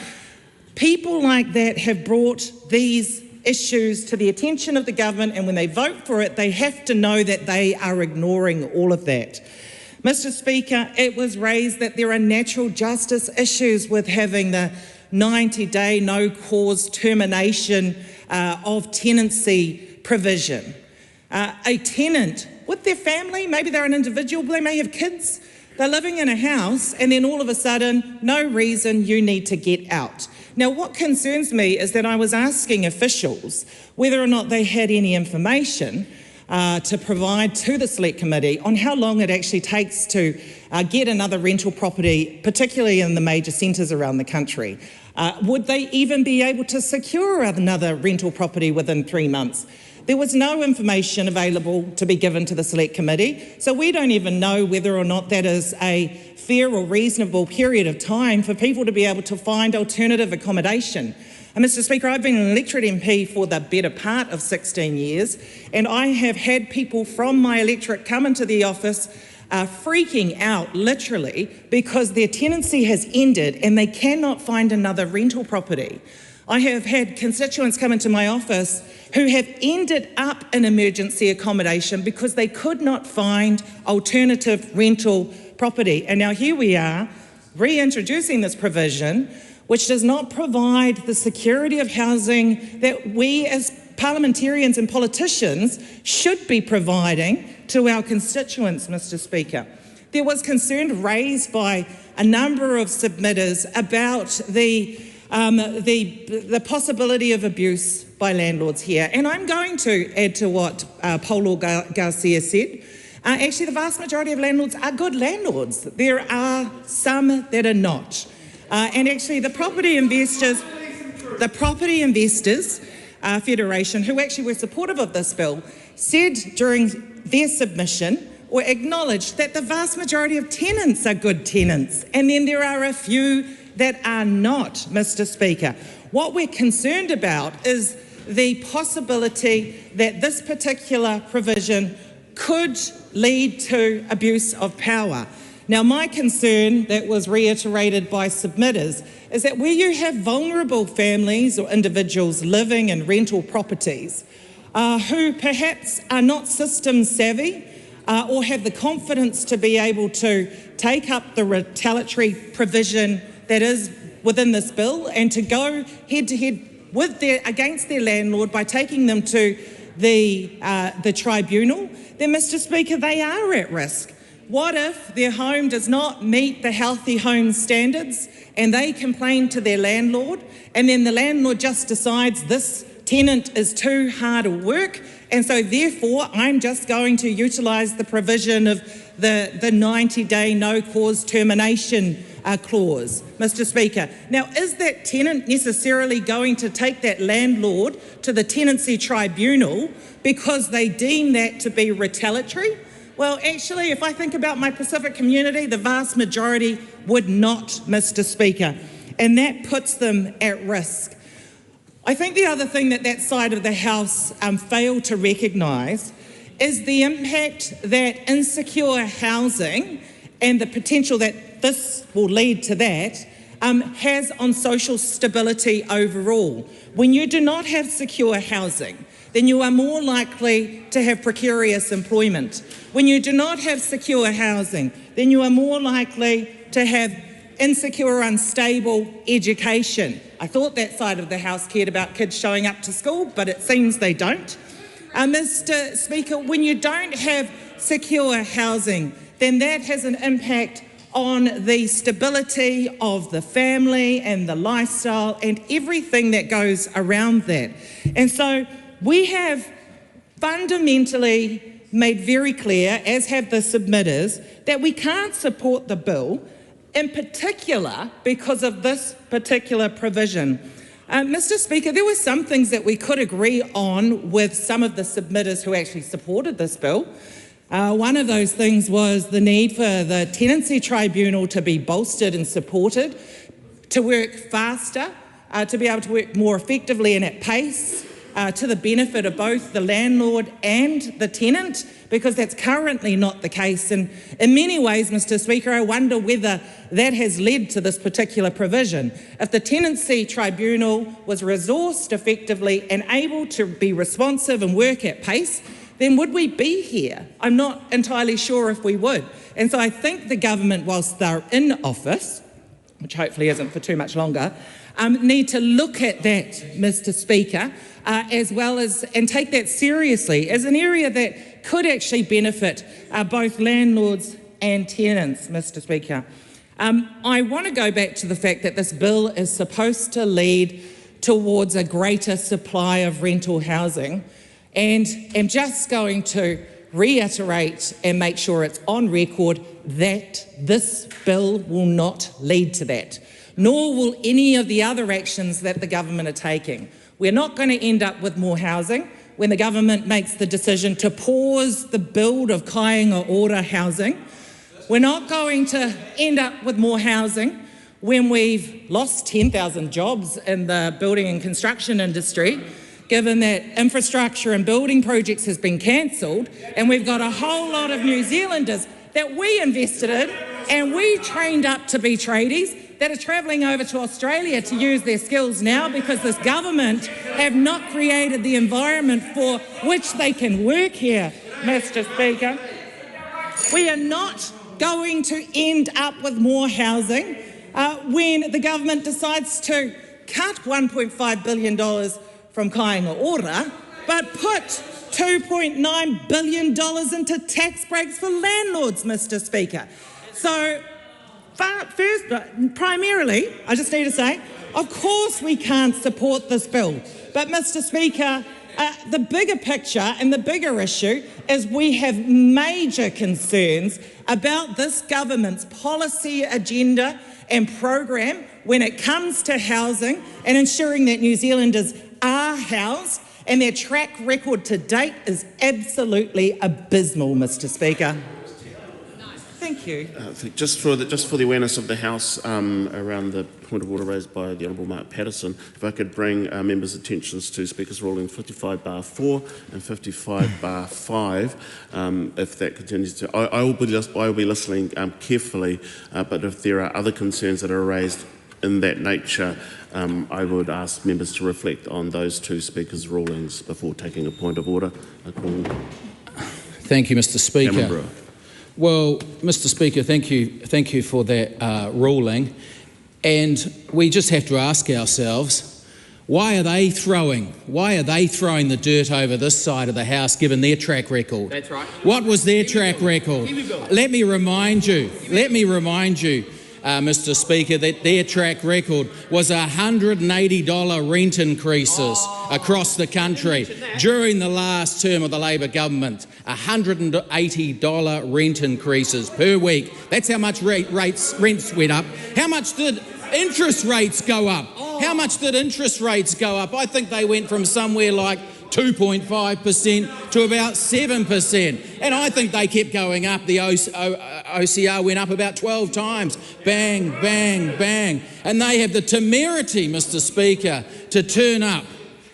People like that have brought these issues to the attention of the government, and when they vote for it, they have to know that they are ignoring all of that. Mr. Speaker, it was raised that there are natural justice issues with having the 90-day no-cause termination of tenancy provision. A tenant with their family, maybe they're an individual, they may have kids, they're living in a house, and then all of a sudden, no reason, you need to get out. Now, what concerns me is that I was asking officials whether or not they had any information to provide to the Select Committee on how long it actually takes to get another rental property, particularly in the major centres around the country. Would they even be able to secure another rental property within 3 months? There was no information available to be given to the Select Committee, so we don't even know whether or not that is a fair or reasonable period of time for people to be able to find alternative accommodation. And Mr. Speaker, I've been an electorate MP for the better part of 16 years, and I have had people from my electorate come into the office freaking out, literally, because their tenancy has ended and they cannot find another rental property. I have had constituents come into my office who have ended up in emergency accommodation because they could not find alternative rental property. And now here we are, reintroducing this provision, which does not provide the security of housing that we as parliamentarians and politicians should be providing to our constituents, Mr. Speaker. There was concern raised by a number of submitters about the possibility of abuse by landlords here. And I'm going to add to what Paulo Garcia said. Actually, the vast majority of landlords are good landlords. There are some that are not. And actually, the Property Investors Federation, who actually were supportive of this bill, said during their submission or acknowledged that the vast majority of tenants are good tenants. And then there are a few that are not, Mr. Speaker. What we're concerned about is the possibility that this particular provision could lead to abuse of power. Now, my concern that was reiterated by submitters is that where you have vulnerable families or individuals living in rental properties who perhaps are not system savvy or have the confidence to be able to take up the retaliatory provision that is within this bill and to go head-to-head against their landlord by taking them to the tribunal, then, Mr. Speaker, they are at risk. What if their home does not meet the healthy home standards and they complain to their landlord, and then the landlord just decides this tenant is too hard to work, and so therefore I'm just going to utilise the provision of the 90-day no-cause termination clause, Mr. Speaker. Now, is that tenant necessarily going to take that landlord to the tenancy tribunal because they deem that to be retaliatory? Well, actually, if I think about my Pacific community, the vast majority would not, Mr. Speaker, and that puts them at risk. I think the other thing that side of the House failed to recognise is the impact that insecure housing and the potential that this will lead to that has on social stability overall. When you do not have secure housing, then you are more likely to have precarious employment. When you do not have secure housing, then you are more likely to have insecure, unstable education. I thought that side of the House cared about kids showing up to school, but it seems they don't. Mr. Speaker, when you don't have secure housing, then that has an impact on the stability of the family and the lifestyle and everything that goes around that. And so we have fundamentally made very clear, as have the submitters, that we can't support the bill, in particular because of this particular provision. Mr. Speaker, there were some things that we could agree on with some of the submitters who actually supported this bill. One of those things was the need for the Tenancy Tribunal to be bolstered and supported, to work faster, to be able to work more effectively and at pace, to the benefit of both the landlord and the tenant, because that's currently not the case. And in many ways, Mr. Speaker, I wonder whether that has led to this particular provision. If the Tenancy Tribunal was resourced effectively and able to be responsive and work at pace, then would we be here? I'm not entirely sure if we would. And so I think the government, whilst they're in office, which hopefully isn't for too much longer, need to look at that, Mr. Speaker, as well as, and take that seriously as an area that could actually benefit both landlords and tenants, Mr. Speaker. I want to go back to the fact that this bill is supposed to lead towards a greater supply of rental housing, and am just going to reiterate and make sure it's on record that this bill will not lead to that, nor will any of the other actions that the government are taking. We're not going to end up with more housing when the government makes the decision to pause the build of Aotearoa housing. We're not going to end up with more housing when we've lost 10,000 jobs in the building and construction industry, given that infrastructure and building projects has been cancelled, and we've got a whole lot of New Zealanders that we invested in and we trained up to be tradies that are travelling over to Australia to use their skills now because this government have not created the environment for which they can work here, Mr. Speaker. We are not going to end up with more housing when the government decides to cut $1.5 billion from Aotearoa, but put $2.9 billion into tax breaks for landlords, Mr. Speaker. So, first, primarily, I just need to say, of course we can't support this bill. But, Mr. Speaker, the bigger picture and the bigger issue is we have major concerns about this government's policy agenda and program when it comes to housing and ensuring that New Zealanders are housed, and their track record to date is absolutely abysmal, Mr. Speaker. Thank you. Just for the awareness of the House around the point of order raised by the Honourable Mark Patterson, if I could bring members' attentions to Speakers Ruling 55/4 and 55/5, if that continues to. I will be listening carefully, but if there are other concerns that are raised in that nature, I would ask members to reflect on those two Speakers' rulings before taking a point of order. Thank you, Mr. Speaker. Well, Mr. Speaker, thank you for that ruling. And we just have to ask ourselves, Why are they throwing the dirt over this side of the house, given their track record? That's right. What was their track record? Let me remind you, Mr. Speaker, that their track record was $180 rent increases across the country during the last term of the Labor government. $180 rent increases per week. That's how much rents went up. How much did interest rates go up? How much did interest rates go up? I think they went from somewhere like 2.5% to about 7%. And I think they kept going up. The OCR went up about 12 times. Bang, bang, bang. And they have the temerity, Mr. Speaker, to turn up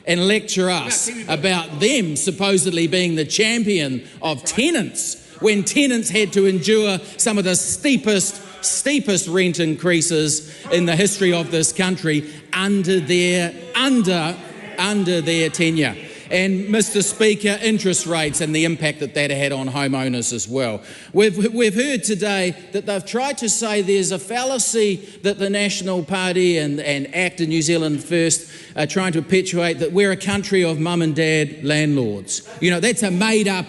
and lecture us about them supposedly being the champion of tenants, when tenants had to endure some of the steepest rent increases in the history of this country under their tenure. And Mr. Speaker, interest rates and the impact that had on homeowners as well. We've heard today that they've tried to say there's a fallacy that the National Party and ACT and New Zealand First are trying to perpetuate, that we're a country of mum and dad landlords. You know, that's a made up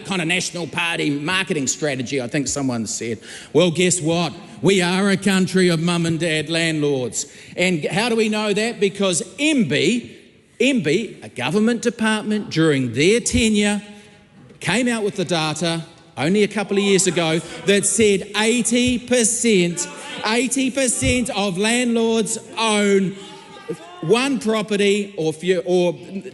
kind of National Party marketing strategy, I think someone said. Well, guess what? We are a country of mum and dad landlords. And how do we know that? Because MB, a government department during their tenure, came out with the data only a couple of years ago that said 80% of landlords own one property or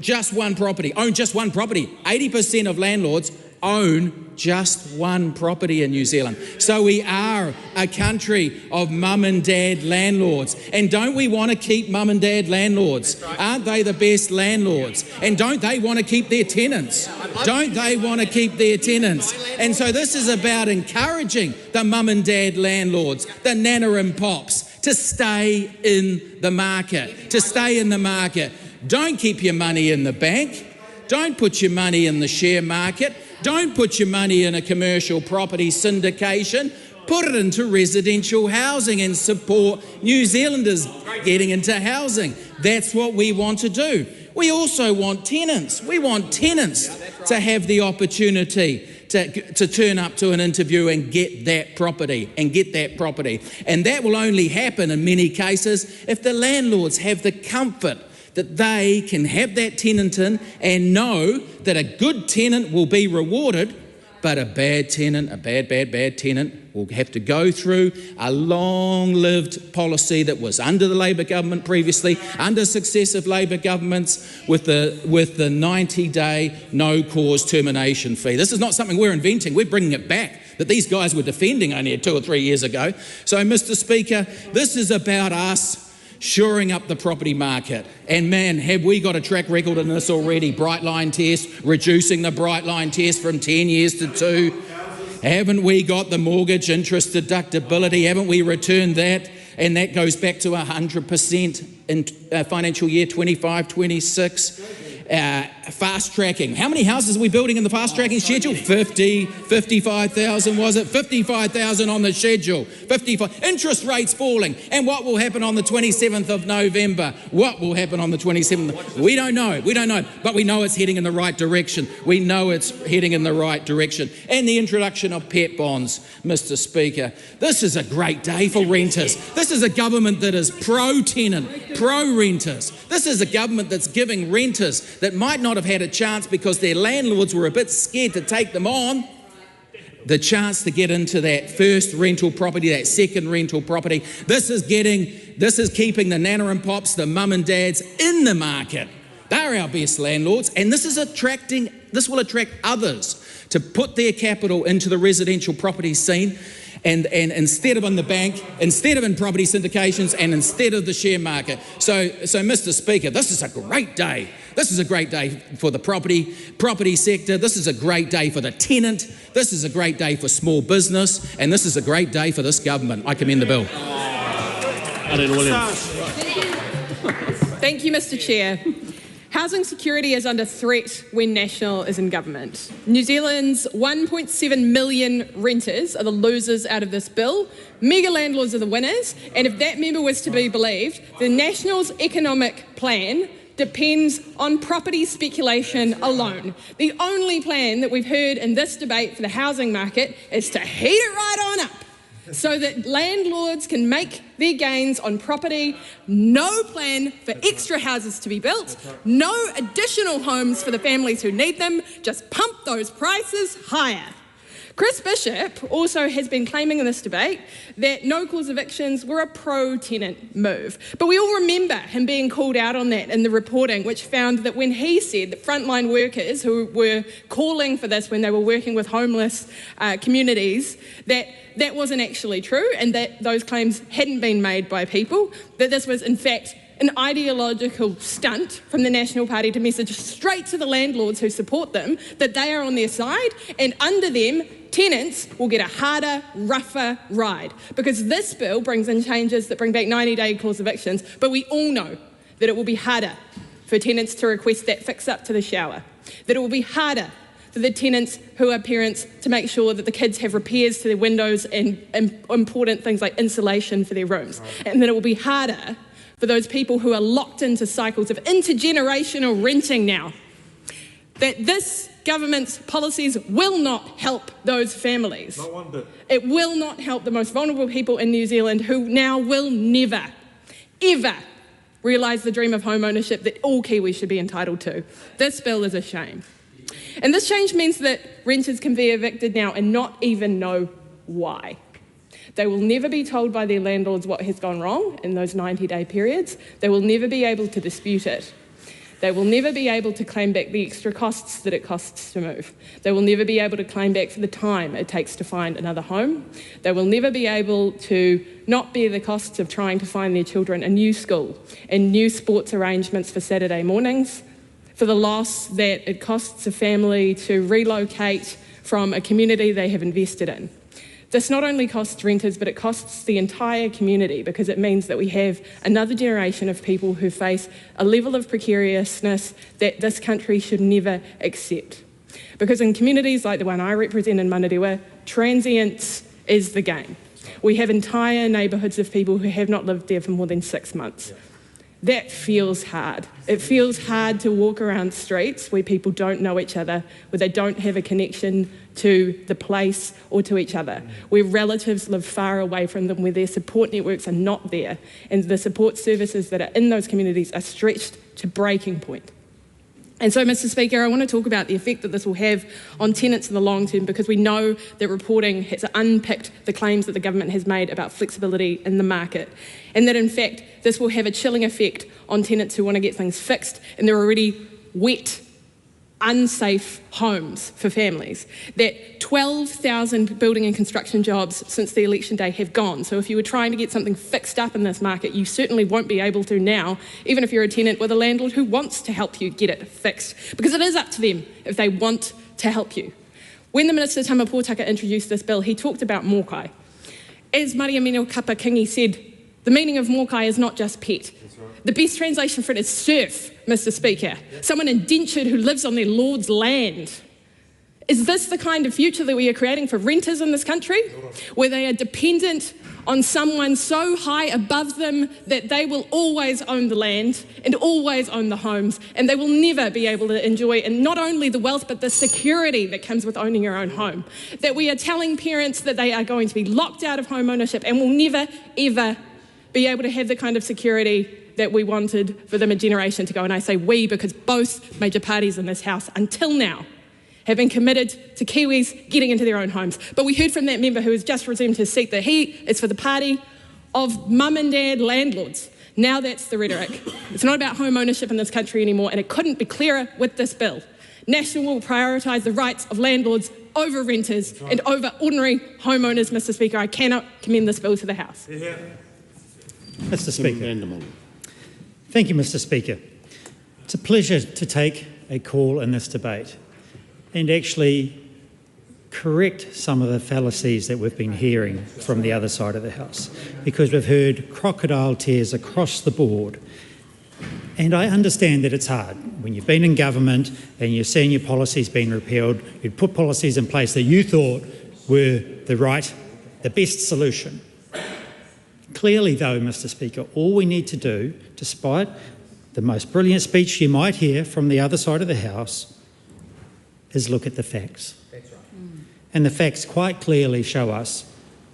just one property, 80% of landlords own just one property in New Zealand. So we are a country of mum and dad landlords. And don't we want to keep mum and dad landlords? Aren't they the best landlords? And don't they want to keep their tenants? Don't they want to keep their tenants? And so this is about encouraging the mum and dad landlords, the nana and pops, to stay in the market, Don't keep your money in the bank. Don't put your money in the share market. Don't put your money in a commercial property syndication. Put it into residential housing and support New Zealanders getting into housing. That's what we want to do. We also want tenants. We want tenants to have the opportunity to turn up to an interview and get that property. And that will only happen in many cases if the landlords have the comfort that they can have that tenant in and know that a good tenant will be rewarded, but a bad tenant, a bad tenant will have to go through a long-lived policy that was under the Labor government previously, under successive Labor governments, with the 90-day no-cause termination fee. This is not something we're inventing, we're bringing it back, that these guys were defending only 2 or 3 years ago. So, Mr. Speaker, this is about us shoring up the property market. And man, have we got a track record in this already. Bright line test, reducing the bright line test from 10 years to 2. Haven't we got the mortgage interest deductibility? Haven't we returned that? And that goes back to 100% in financial year 25-26. Fast tracking. How many houses are we building in the fast tracking schedule? 55,000 was it? 55,000 on the schedule. 55. Interest rates falling. And what will happen on the 27th of November? What will happen on the 27th? We don't know. But we know it's heading in the right direction. And the introduction of pet bonds, Mr. Speaker. This is a great day for renters. This is a government that is pro-tenant, pro-renters. This is a government that's giving renters that might not have had a chance because their landlords were a bit scared to take them on, the chance to get into that first rental property, that second rental property. This is keeping the nana and pops, the mum and dads in the market. They're our best landlords, and this will attract others to put their capital into the residential property scene. And instead of in the bank, instead of in property syndications, and instead of the share market. So Mr. Speaker, this is a great day. This is a great day for the property sector. This is a great day for the tenant. This is a great day for small business. And this is a great day for this government. I commend the bill. Thank you, Mr. Chair. Housing security is under threat when National is in government. New Zealand's 1.7 million renters are the losers out of this bill. Mega landlords are the winners. And if that member was to be believed, the National's economic plan depends on property speculation alone. The only plan that we've heard in this debate for the housing market is to heat it right on up so that landlords can make their gains on property. No plan for extra houses to be built, no additional homes for the families who need them, just pump those prices higher. Chris Bishop also has been claiming in this debate that no-cause evictions were a pro-tenant move. But we all remember him being called out on that in the reporting, which found that when he said that frontline workers who were calling for this when they were working with homeless communities, that wasn't actually true and that those claims hadn't been made by people, that this was in fact an ideological stunt from the National Party to message straight to the landlords who support them that they are on their side, and under them, tenants will get a harder, rougher ride. Because this bill brings in changes that bring back 90-day clause evictions, but we all know that it will be harder for tenants to request that fix-up to the shower, that it will be harder for the tenants who are parents to make sure that the kids have repairs to their windows and important things like insulation for their rooms, and that it will be harder for those people who are locked into cycles of intergenerational renting now. That this government's policies will not help those families. No wonder. It will not help the most vulnerable people in New Zealand who now will never, ever realise the dream of home ownership that all Kiwis should be entitled to. This bill is a shame. And this change means that renters can be evicted now and not even know why. They will never be told by their landlords what has gone wrong in those 90-day periods. They will never be able to dispute it. They will never be able to claim back the extra costs that it costs to move. They will never be able to claim back for the time it takes to find another home. They will never be able to not bear the costs of trying to find their children a new school and new sports arrangements for Saturday mornings, for the loss that it costs a family to relocate from a community they have invested in. This not only costs renters, but it costs the entire community, because it means that we have another generation of people who face a level of precariousness that this country should never accept. Because in communities like the one I represent in Manarewa, transience is the game. We have entire neighbourhoods of people who have not lived there for more than 6 months. That feels hard. It feels hard to walk around streets where people don't know each other, where they don't have a connection to the place or to each other, where relatives live far away from them, where their support networks are not there, and the support services that are in those communities are stretched to breaking point. And so, Mr. Speaker, I want to talk about the effect that this will have on tenants in the long term, because we know that reporting has unpicked the claims that the government has made about flexibility in the market, and that in fact this will have a chilling effect on tenants who want to get things fixed in their already wet, unsafe homes for families. That 12,000 building and construction jobs since the election day have gone. So if you were trying to get something fixed up in this market, you certainly won't be able to now, even if you're a tenant with a landlord who wants to help you get it fixed, because it is up to them if they want to help you. When the Minister Tama Pōtaka introduced this bill, he talked about mōkai. As Maria Mino Kapakingi said, the meaning of mōkai is not just pet. The best translation for it is serf, Mr. Speaker. Someone indentured who lives on their lord's land. Is this the kind of future that we are creating for renters in this country, where they are dependent on someone so high above them that they will always own the land and always own the homes, and they will never be able to enjoy and not only the wealth but the security that comes with owning your own home? That we are telling parents that they are going to be locked out of home ownership and will never, ever be able to have the kind of security that we wanted for them a generation ago. And I say we because both major parties in this House, until now, have been committed to Kiwis getting into their own homes. But we heard from that member who has just resumed his seat that he is for the party of mum and dad landlords. Now that's the rhetoric. It's not about home ownership in this country anymore, and it couldn't be clearer with this bill. National will prioritise the rights of landlords over renters and over ordinary homeowners, Mr. Speaker. I cannot commend this bill to the House. Mr. Speaker. Thank you, Mr. Speaker. It's a pleasure to take a call in this debate and actually correct some of the fallacies that we've been hearing from the other side of the House, because we've heard crocodile tears across the board. And I understand that it's hard when you've been in government and you're seeing your policies being repealed, you'd put policies in place that you thought were the best solution. Clearly, though, Mr. Speaker, all we need to do, despite the most brilliant speech you might hear from the other side of the House, is look at the facts. That's right. And the facts quite clearly show us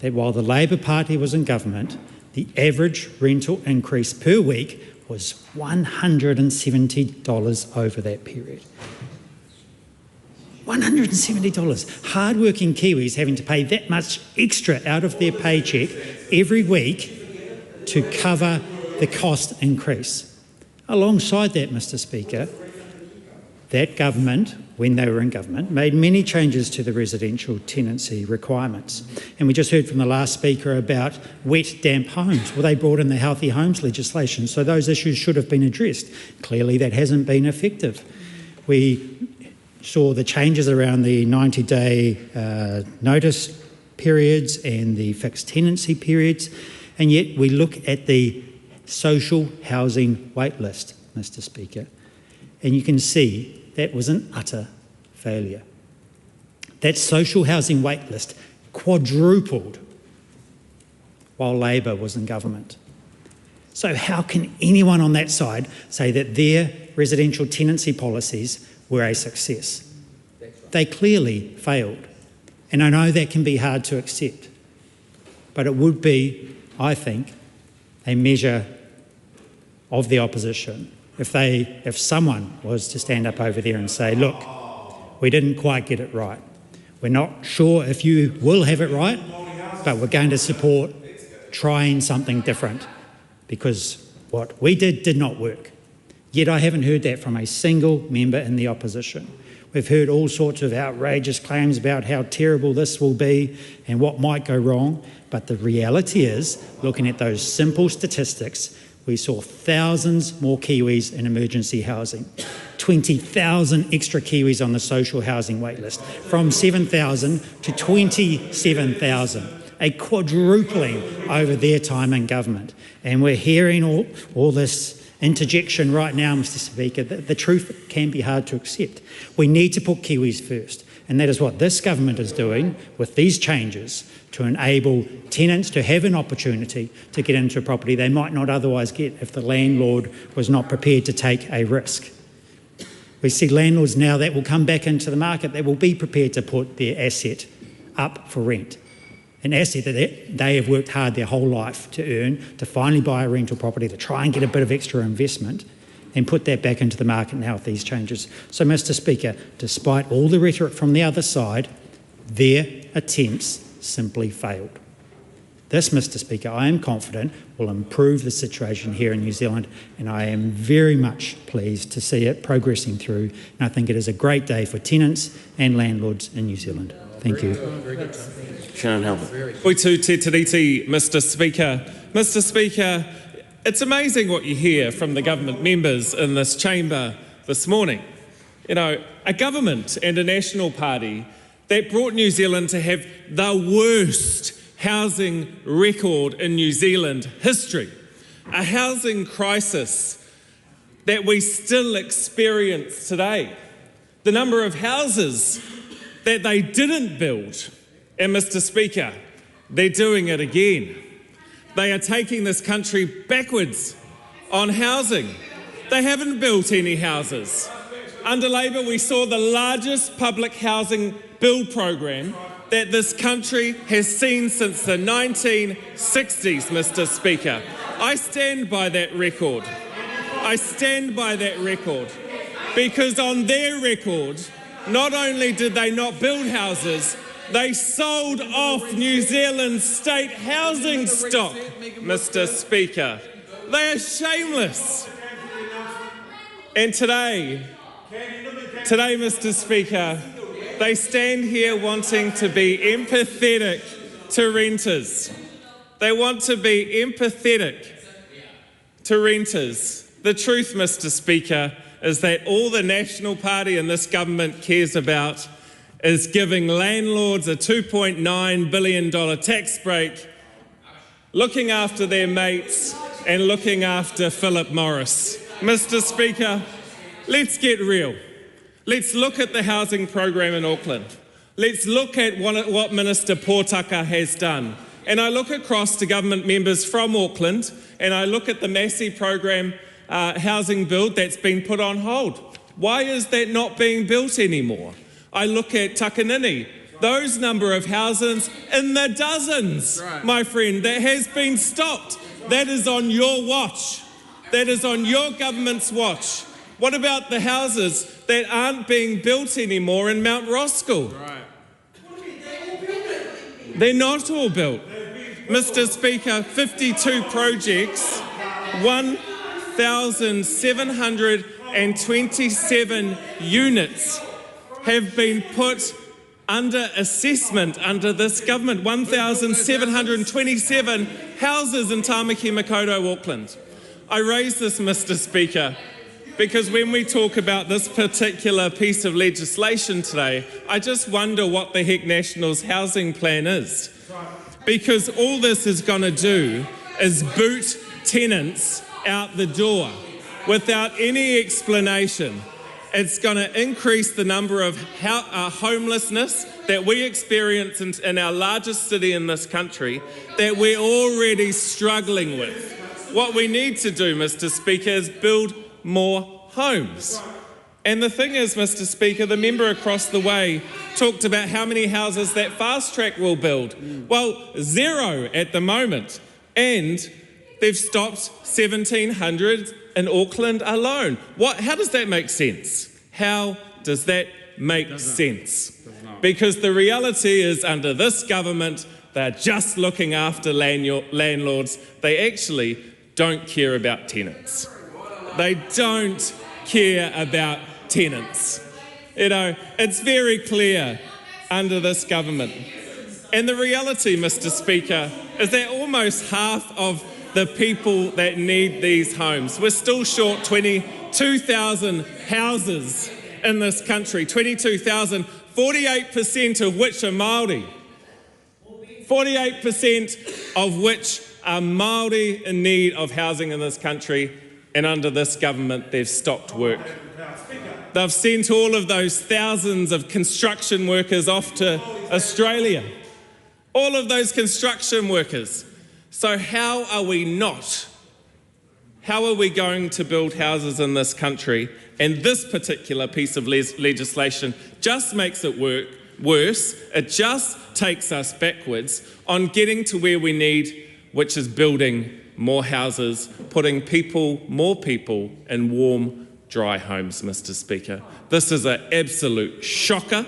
that while the Labor Party was in government, the average rental increase per week was $170 over that period. $170. Hard-working Kiwis having to pay that much extra out of their paycheck every week to cover the cost increase. Alongside that, Mr. Speaker, that government, when they were in government, made many changes to the residential tenancy requirements. And we just heard from the last speaker about wet, damp homes. Well, they brought in the Healthy Homes legislation, so those issues should have been addressed. Clearly, that hasn't been effective. We saw the changes around the 90-day notice periods and the fixed tenancy periods, and yet we look at the social housing wait list, Mr. Speaker, and you can see that was an utter failure. That social housing wait list quadrupled while Labor was in government. So how can anyone on that side say that their residential tenancy policies were a success? They clearly failed. And I know that can be hard to accept, but it would be, I think, a measure of the opposition if someone was to stand up over there and say, look, we didn't quite get it right. We're not sure if you will have it right, but we're going to support trying something different because what we did not work. Yet I haven't heard that from a single member in the opposition. We've heard all sorts of outrageous claims about how terrible this will be and what might go wrong, but the reality is, looking at those simple statistics, we saw thousands more Kiwis in emergency housing, 20,000 extra Kiwis on the social housing wait list, from 7,000 to 27,000, a quadrupling over their time in government. And we're hearing all this interjection right now, Mr. Speaker. The truth can be hard to accept. We need to put Kiwis first, and that is what this government is doing with these changes to enable tenants to have an opportunity to get into a property they might not otherwise get if the landlord was not prepared to take a risk. We see landlords now that will come back into the market that will be prepared to put their asset up for rent, an asset that they have worked hard their whole life to earn, to finally buy a rental property, to try and get a bit of extra investment and put that back into the market now with these changes. So, Mr. Speaker, despite all the rhetoric from the other side, their attempts simply failed. This, Mr. Speaker, I am confident will improve the situation here in New Zealand, and I am very much pleased to see it progressing through, and I think it is a great day for tenants and landlords in New Zealand. Thank you. Shannon Halbert. Koitu te tiriti, Mr. Speaker. Mr. Speaker, it's amazing what you hear from the government members in this chamber this morning. You know, a government and a national party that brought New Zealand to have the worst housing record in New Zealand history. A housing crisis that we still experience today. The number of houses that they didn't build, and Mr. Speaker, they're doing it again. They are taking this country backwards on housing. They haven't built any houses. Under Labor, we saw the largest public housing build program that this country has seen since the 1960s, Mr. Speaker. I stand by that record. I stand by that record because on their record, not only did they not build houses, they sold off New Zealand's state housing stock, Mr. Speaker. They are shameless. And today, Mr. Speaker, they stand here wanting to be empathetic to renters. They want to be empathetic to renters. The truth, Mr. Speaker, is that all the National Party and this government cares about is giving landlords a $2.9 billion tax break, looking after their mates and looking after Philip Morris. Mr. Speaker, let's get real. Let's look at the housing program in Auckland. Let's look at what Minister Pōtaka has done. And I look across to government members from Auckland, and I look at the Massey program housing build that's been put on hold. Why is that not being built anymore? I look at Takanini, those number of houses in the dozens, my friend, that has been stopped. That is on your watch. That is on your government's watch. What about the houses that aren't being built anymore in Mount Roskill? They're not all built. Mr. Speaker, 52 projects, 1,727 units have been put under assessment under this government. 1,727 houses in Tāmaki Makaurau, Auckland. I raise this, Mr. Speaker, because when we talk about this particular piece of legislation today, I just wonder what the heck National's housing plan is. Because all this is going to do is boot tenants out the door without any explanation. It's going to increase the number of homelessness that we experience in our largest city in this country that we're already struggling with. What we need to do, Mr. Speaker, is build more homes. And the thing is, Mr. Speaker, the member across the way talked about how many houses that Fast Track will build. Well, 0 at the moment. And they've stopped 1,700 in Auckland alone. How does that make sense? How does that make sense? Because the reality is, under this government, they're just looking after landlords. They actually don't care about tenants. They don't care about tenants. You know, it's very clear under this government. And the reality, Mr. Speaker, is that almost half of the people that need these homes, we're still short 22,000 houses in this country, 22,000, 48% of which are Māori. 48% of which are Māori in need of housing in this country, and under this government they've stopped work. They've sent all of those thousands of construction workers off to Australia. All of those construction workers. So how are we going to build houses in this country? And this particular piece of legislation just makes it worse. It just takes us backwards on getting to where we need, which is building more houses, putting more people in warm, dry homes, Mr. Speaker. This is an absolute shocker,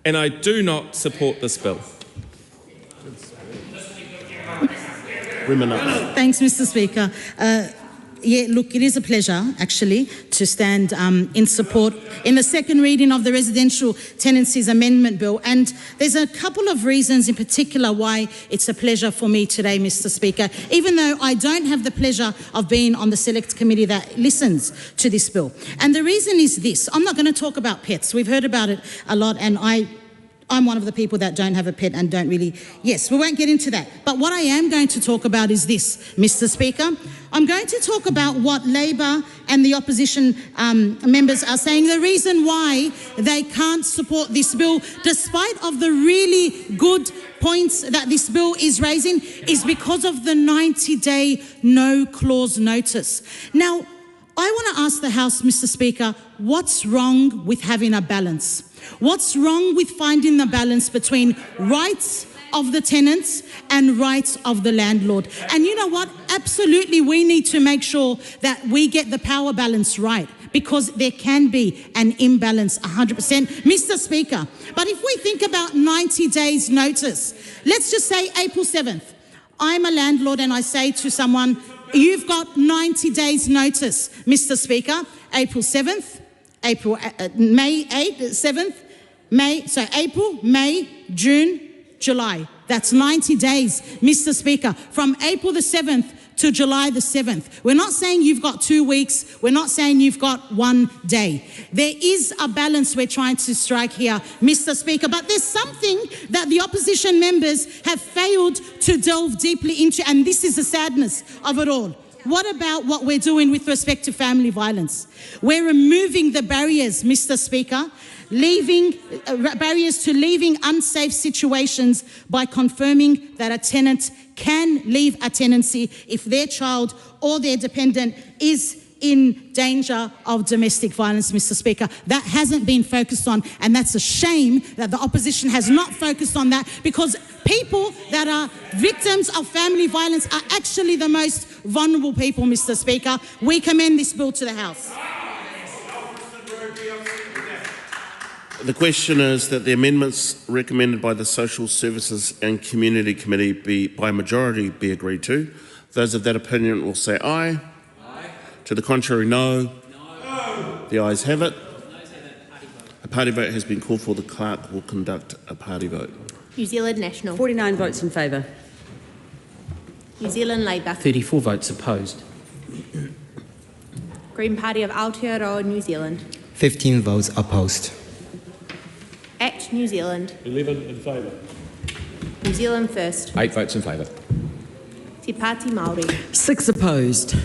and I do not support this bill. Thanks, Mr. Speaker. Look, it is a pleasure, actually, to stand in support in the second reading of the Residential Tenancies Amendment Bill. And there's a couple of reasons in particular why it's a pleasure for me today, Mr. Speaker, even though I don't have the pleasure of being on the select committee that listens to this bill. And the reason is this. I'm not going to talk about pets. We've heard about it a lot, and I'm one of the people that don't have a pet and don't really... Yes, we won't get into that. But what I am going to talk about is this, Mr. Speaker. I'm going to talk about what Labor and the opposition members are saying. The reason why they can't support this bill, despite of the really good points that this bill is raising, is because of the 90-day no-clause notice. Now, I want to ask the House, Mr. Speaker, what's wrong with having a balance? What's wrong with finding the balance between rights of the tenants and rights of the landlord? And you know what? Absolutely, we need to make sure that we get the power balance right, because there can be an imbalance 100%, Mr. Speaker. But if we think about 90 days notice, let's just say April 7th, I'm a landlord and I say to someone, you've got 90 days notice, Mr. Speaker. April 7th, May 8th, 7th, May, so April, May, June, July. That's 90 days, Mr. Speaker, from April the 7th to July the 7th. We're not saying you've got 2 weeks. We're not saying you've got 1 day. There is a balance we're trying to strike here, Mr. Speaker, but there's something that the opposition members have failed to delve deeply into, and this is the sadness of it all. what we're doing with respect to family violence? We're removing the barriers, Mr. Speaker, barriers to leaving unsafe situations by confirming that a tenant can leave a tenancy if their child or their dependent is in danger of domestic violence, Mr. Speaker. That hasn't been focused on, and that's a shame that the opposition has not focused on that, because people that are victims of family violence are actually the most vulnerable people, Mr. Speaker. We commend this bill to the House. The question is that the amendments recommended by the Social Services and Community Committee by majority be agreed to. Those of that opinion will say aye. Aye. To the contrary, no. No. The ayes have it. A party vote has been called for. The clerk will conduct a party vote. New Zealand National. 49 votes in favour. New Zealand Labour. 34 votes opposed. Green Party of Aotearoa, New Zealand. 15 votes opposed. Act New Zealand. 11 in favour. New Zealand First. 8 votes in favour. Te Pāti Māori. 6 opposed.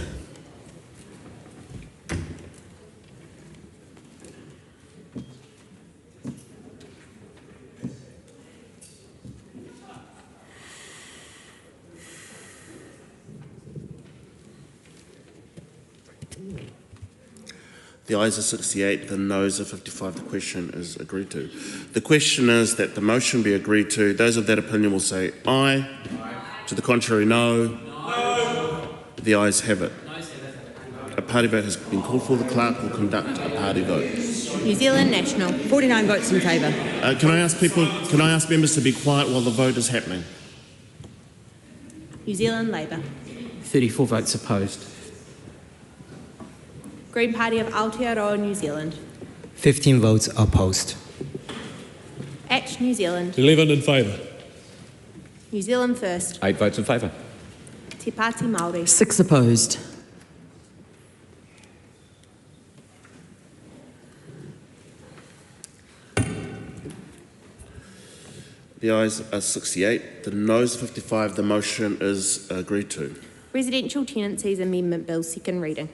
The ayes are 68, the noes are 55. The question is agreed to. The question is that the motion be agreed to. Those of that opinion will say aye. Aye. To the contrary, no. No. The ayes have it. A party vote has been called for. The clerk will conduct a party vote. New Zealand National. 49 votes in favour. Can I ask members to be quiet while the vote is happening? New Zealand Labour. 34 votes opposed. Green Party of Aotearoa, New Zealand. 15 votes opposed. Act New Zealand. 11 in favour. New Zealand First. 8 votes in favour. Te Pāti Māori. 6 opposed. The ayes are 68, the noes are 55. The motion is agreed to. Residential Tenancies Amendment Bill, second reading.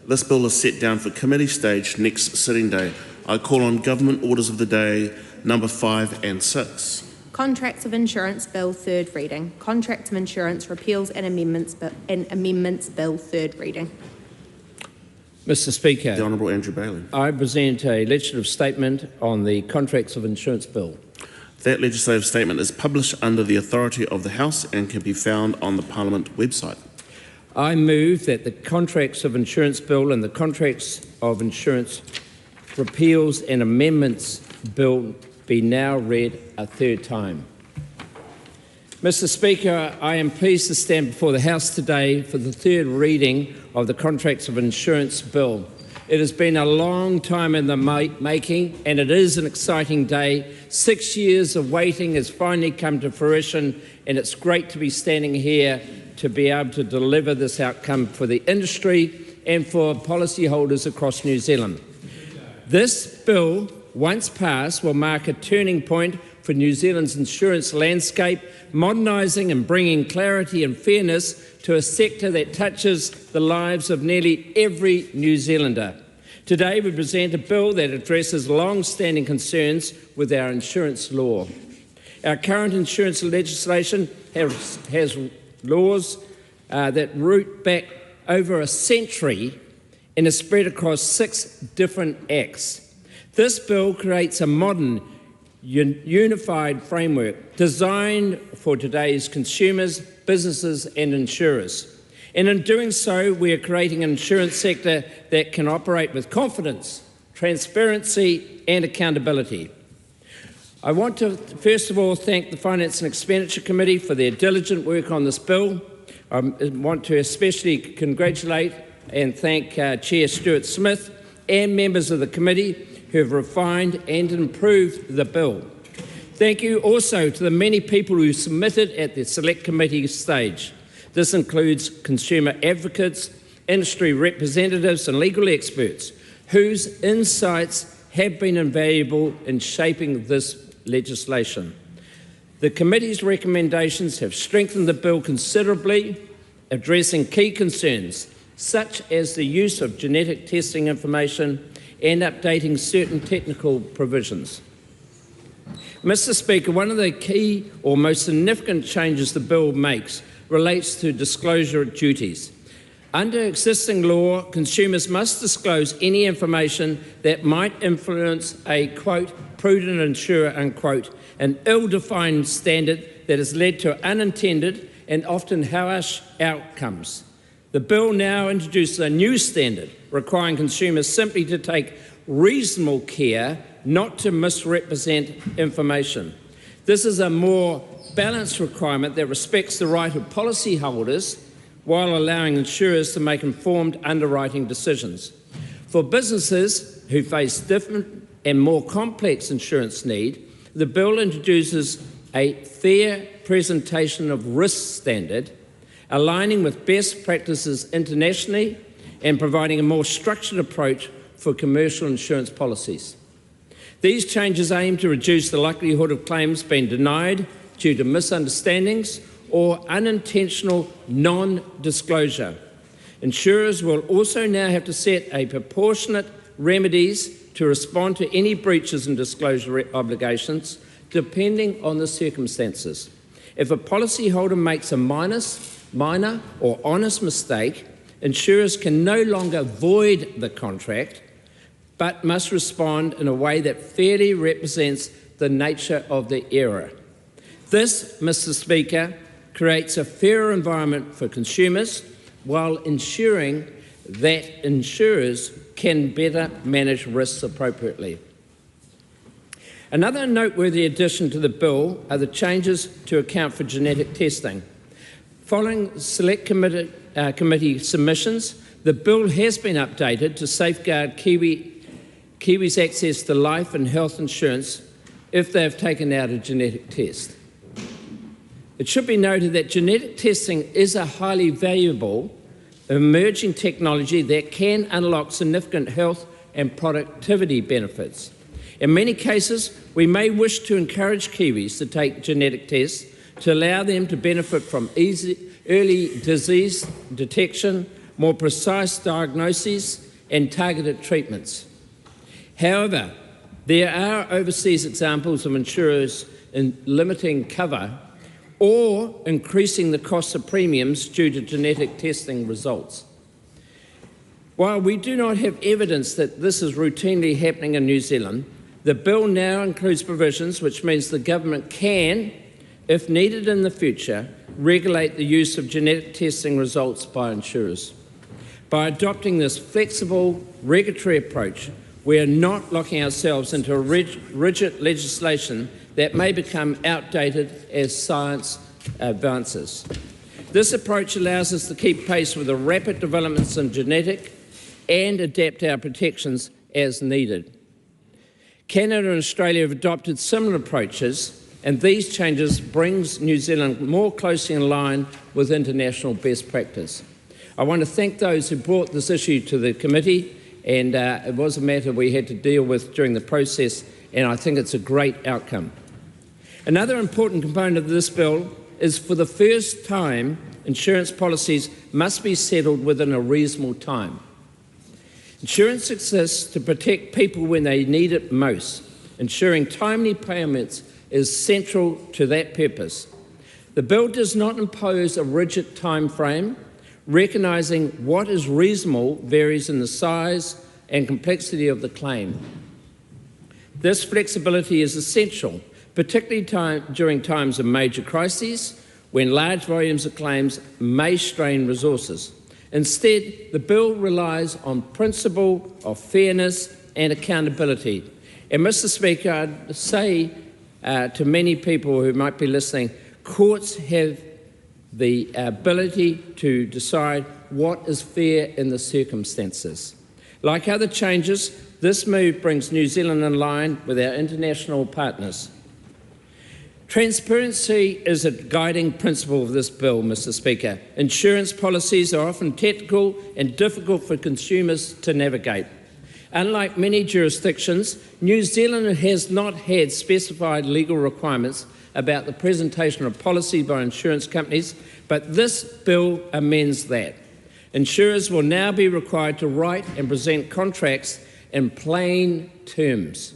This bill is set down for committee stage next sitting day. I call on government orders of the day number 5 and 6. Contracts of Insurance Bill, third reading. Contracts of Insurance Repeals and Amendments Bill, third reading. Mr. Speaker, The Honourable Andrew Bailey. I present a legislative statement on the Contracts of Insurance Bill. That legislative statement is published under the authority of the House and can be found on the Parliament website. I move that the Contracts of Insurance Bill and the Contracts of Insurance Repeals and Amendments Bill be now read a third time. Mr. Speaker, I am pleased to stand before the House today for the third reading of the Contracts of Insurance Bill. It has been a long time in the making, and it is an exciting day. 6 years of waiting has finally come to fruition, and it's great to be standing here to be able to deliver this outcome for the industry and for policyholders across New Zealand. This bill, once passed, will mark a turning point for New Zealand's insurance landscape, modernising and bringing clarity and fairness to a sector that touches the lives of nearly every New Zealander. Today we present a bill that addresses long-standing concerns with our insurance law. Our current insurance legislation has laws that root back over a century and is spread across 6 different acts. This bill creates a modern, unified framework designed for today's consumers, businesses and insurers. And in doing so, we are creating an insurance sector that can operate with confidence, transparency and accountability. I want to first of all thank the Finance and Expenditure Committee for their diligent work on this bill. I want to especially congratulate and thank Chair Stuart Smith and members of the committee who have refined and improved the bill. Thank you also to the many people who submitted at the Select Committee stage. This includes consumer advocates, industry representatives and legal experts whose insights have been invaluable in shaping this legislation. The committee's recommendations have strengthened the bill considerably, addressing key concerns such as the use of genetic testing information and updating certain technical provisions. Mr. Speaker, one of the key or most significant changes the bill makes relates to disclosure duties. Under existing law, consumers must disclose any information that might influence a, quote, prudent insurer, unquote, an ill-defined standard that has led to unintended and often harsh outcomes. The bill now introduces a new standard requiring consumers simply to take reasonable care not to misrepresent information. This is a more balanced requirement that respects the right of policyholders while allowing insurers to make informed underwriting decisions. For businesses who face different and more complex insurance needs, the bill introduces a fair presentation of risk standard, aligning with best practices internationally and providing a more structured approach for commercial insurance policies. These changes aim to reduce the likelihood of claims being denied due to misunderstandings or unintentional non-disclosure. Insurers will also now have to set a proportionate remedies to respond to any breaches in disclosure obligations, depending on the circumstances. If a policyholder makes a minor or honest mistake, insurers can no longer void the contract, but must respond in a way that fairly represents the nature of the error. This, Mr. Speaker, creates a fairer environment for consumers while ensuring that insurers can better manage risks appropriately. Another noteworthy addition to the bill are the changes to account for genetic testing. Following select committee submissions, the bill has been updated to safeguard Kiwis' access to life and health insurance if they have taken out a genetic test. It should be noted that genetic testing is a highly valuable emerging technology that can unlock significant health and productivity benefits. In many cases, we may wish to encourage Kiwis to take genetic tests to allow them to benefit from early disease detection, more precise diagnoses, and targeted treatments. However, there are overseas examples of insurers in limiting cover or increasing the cost of premiums due to genetic testing results. While we do not have evidence that this is routinely happening in New Zealand, the bill now includes provisions which means the government can, if needed in the future, regulate the use of genetic testing results by insurers. By adopting this flexible regulatory approach, we are not locking ourselves into a rigid legislation that may become outdated as science advances. This approach allows us to keep pace with the rapid developments in genetic and adapt our protections as needed. Canada and Australia have adopted similar approaches, and these changes bring New Zealand more closely in line with international best practice. I want to thank those who brought this issue to the committee, and it was a matter we had to deal with during the process, and I think it's a great outcome. Another important component of this bill is for the first time, insurance policies must be settled within a reasonable time. Insurance exists to protect people when they need it most. Ensuring timely payments is central to that purpose. The bill does not impose a rigid time frame, recognising what is reasonable varies in the size and complexity of the claim. This flexibility is essential, particularly during times of major crises, when large volumes of claims may strain resources. Instead, the bill relies on principle of fairness and accountability. And Mr. Speaker, I'd say to many people who might be listening, courts have the ability to decide what is fair in the circumstances. Like other changes, this move brings New Zealand in line with our international partners. Transparency is a guiding principle of this bill, Mr. Speaker. Insurance policies are often technical and difficult for consumers to navigate. Unlike many jurisdictions, New Zealand has not had specified legal requirements about the presentation of policy by insurance companies, but this bill amends that. Insurers will now be required to write and present contracts in plain terms.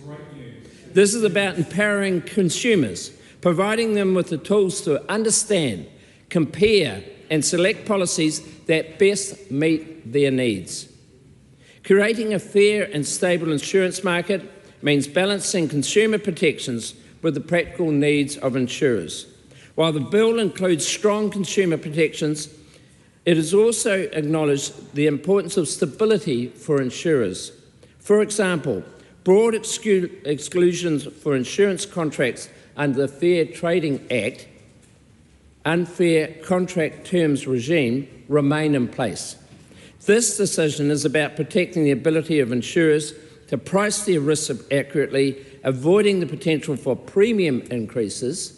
This is about empowering consumers, providing them with the tools to understand, compare and select policies that best meet their needs. Creating a fair and stable insurance market means balancing consumer protections with the practical needs of insurers. While the bill includes strong consumer protections, it has also acknowledged the importance of stability for insurers. For example, broad exclusions for insurance contracts under the Fair Trading Act, unfair contract terms regime remain in place. This decision is about protecting the ability of insurers to price their risks accurately, avoiding the potential for premium increases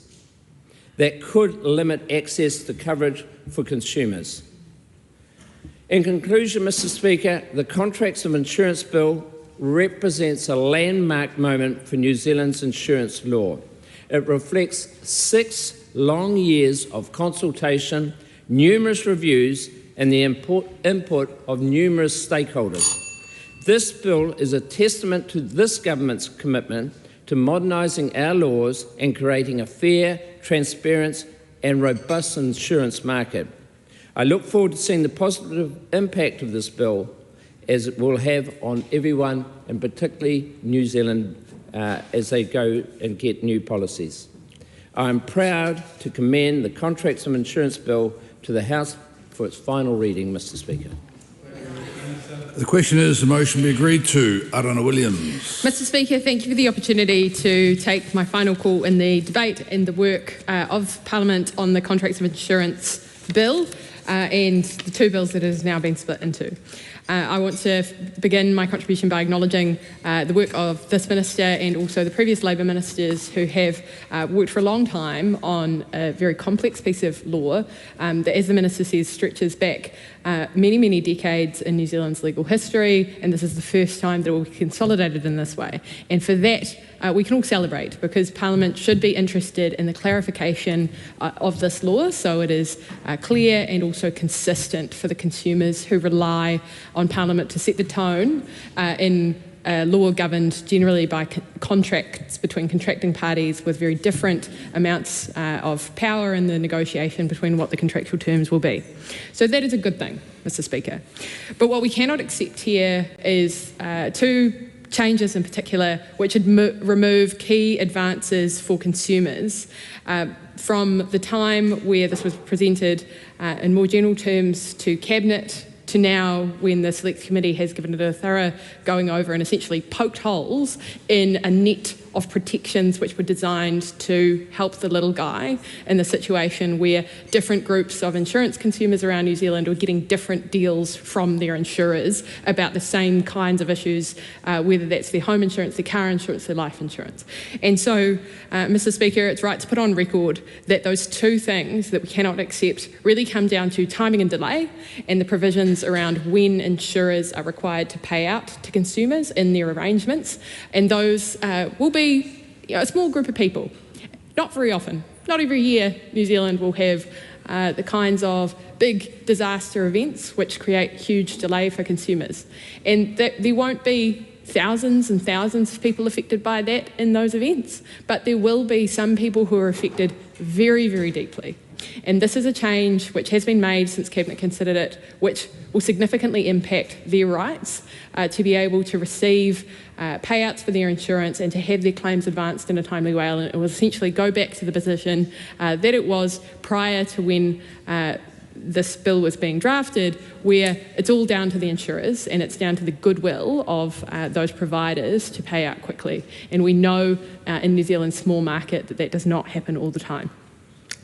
that could limit access to coverage for consumers. In conclusion, Mr. Speaker, the Contracts of Insurance Bill represents a landmark moment for New Zealand's insurance law. It reflects 6 long years of consultation, numerous reviews, and the input of numerous stakeholders. This bill is a testament to this government's commitment to modernising our laws and creating a fair, transparent and robust insurance market. I look forward to seeing the positive impact of this bill as it will have on everyone, and particularly New Zealand, as they go and get new policies. I am proud to commend the Contracts of Insurance Bill to the House for its final reading, Mr. Speaker. The question is, the motion be agreed to. Arana Williams. Mr. Speaker, thank you for the opportunity to take my final call in the debate and the work of Parliament on the Contracts of Insurance Bill and the 2 bills that it has now been split into. I want to begin my contribution by acknowledging the work of this minister and also the previous Labour ministers who have worked for a long time on a very complex piece of law that, as the minister says, stretches back many, many decades in New Zealand's legal history, and this is the first time that it will be consolidated in this way. And for that, we can all celebrate, because Parliament should be interested in the clarification of this law so it is clear and also consistent for the consumers who rely on Parliament to set the tone in a law governed generally by contracts between contracting parties with very different amounts of power in the negotiation between what the contractual terms will be. So that is a good thing, Mr. Speaker. But what we cannot accept here is 2 changes in particular which would remove key advances for consumers from the time where this was presented in more general terms to Cabinet to now when the Select Committee has given it a thorough going over and essentially poked holes in a net of protections which were designed to help the little guy in the situation where different groups of insurance consumers around New Zealand were getting different deals from their insurers about the same kinds of issues, whether that's their home insurance, their car insurance, their life insurance. And so, Mr. Speaker, it's right to put on record that those 2 things that we cannot accept really come down to timing and delay and the provisions around when insurers are required to pay out to consumers in their arrangements. And those will be a small group of people. Not very often. Not every year New Zealand will have the kinds of big disaster events which create huge delay for consumers. And there won't be thousands and thousands of people affected by that in those events, but there will be some people who are affected very, very deeply. And this is a change which has been made since Cabinet considered it, which will significantly impact their rights to be able to receive payouts for their insurance and to have their claims advanced in a timely way. And it will essentially go back to the position that it was prior to when this bill was being drafted, where it's all down to the insurers and it's down to the goodwill of those providers to pay out quickly. And we know in New Zealand's small market that that does not happen all the time.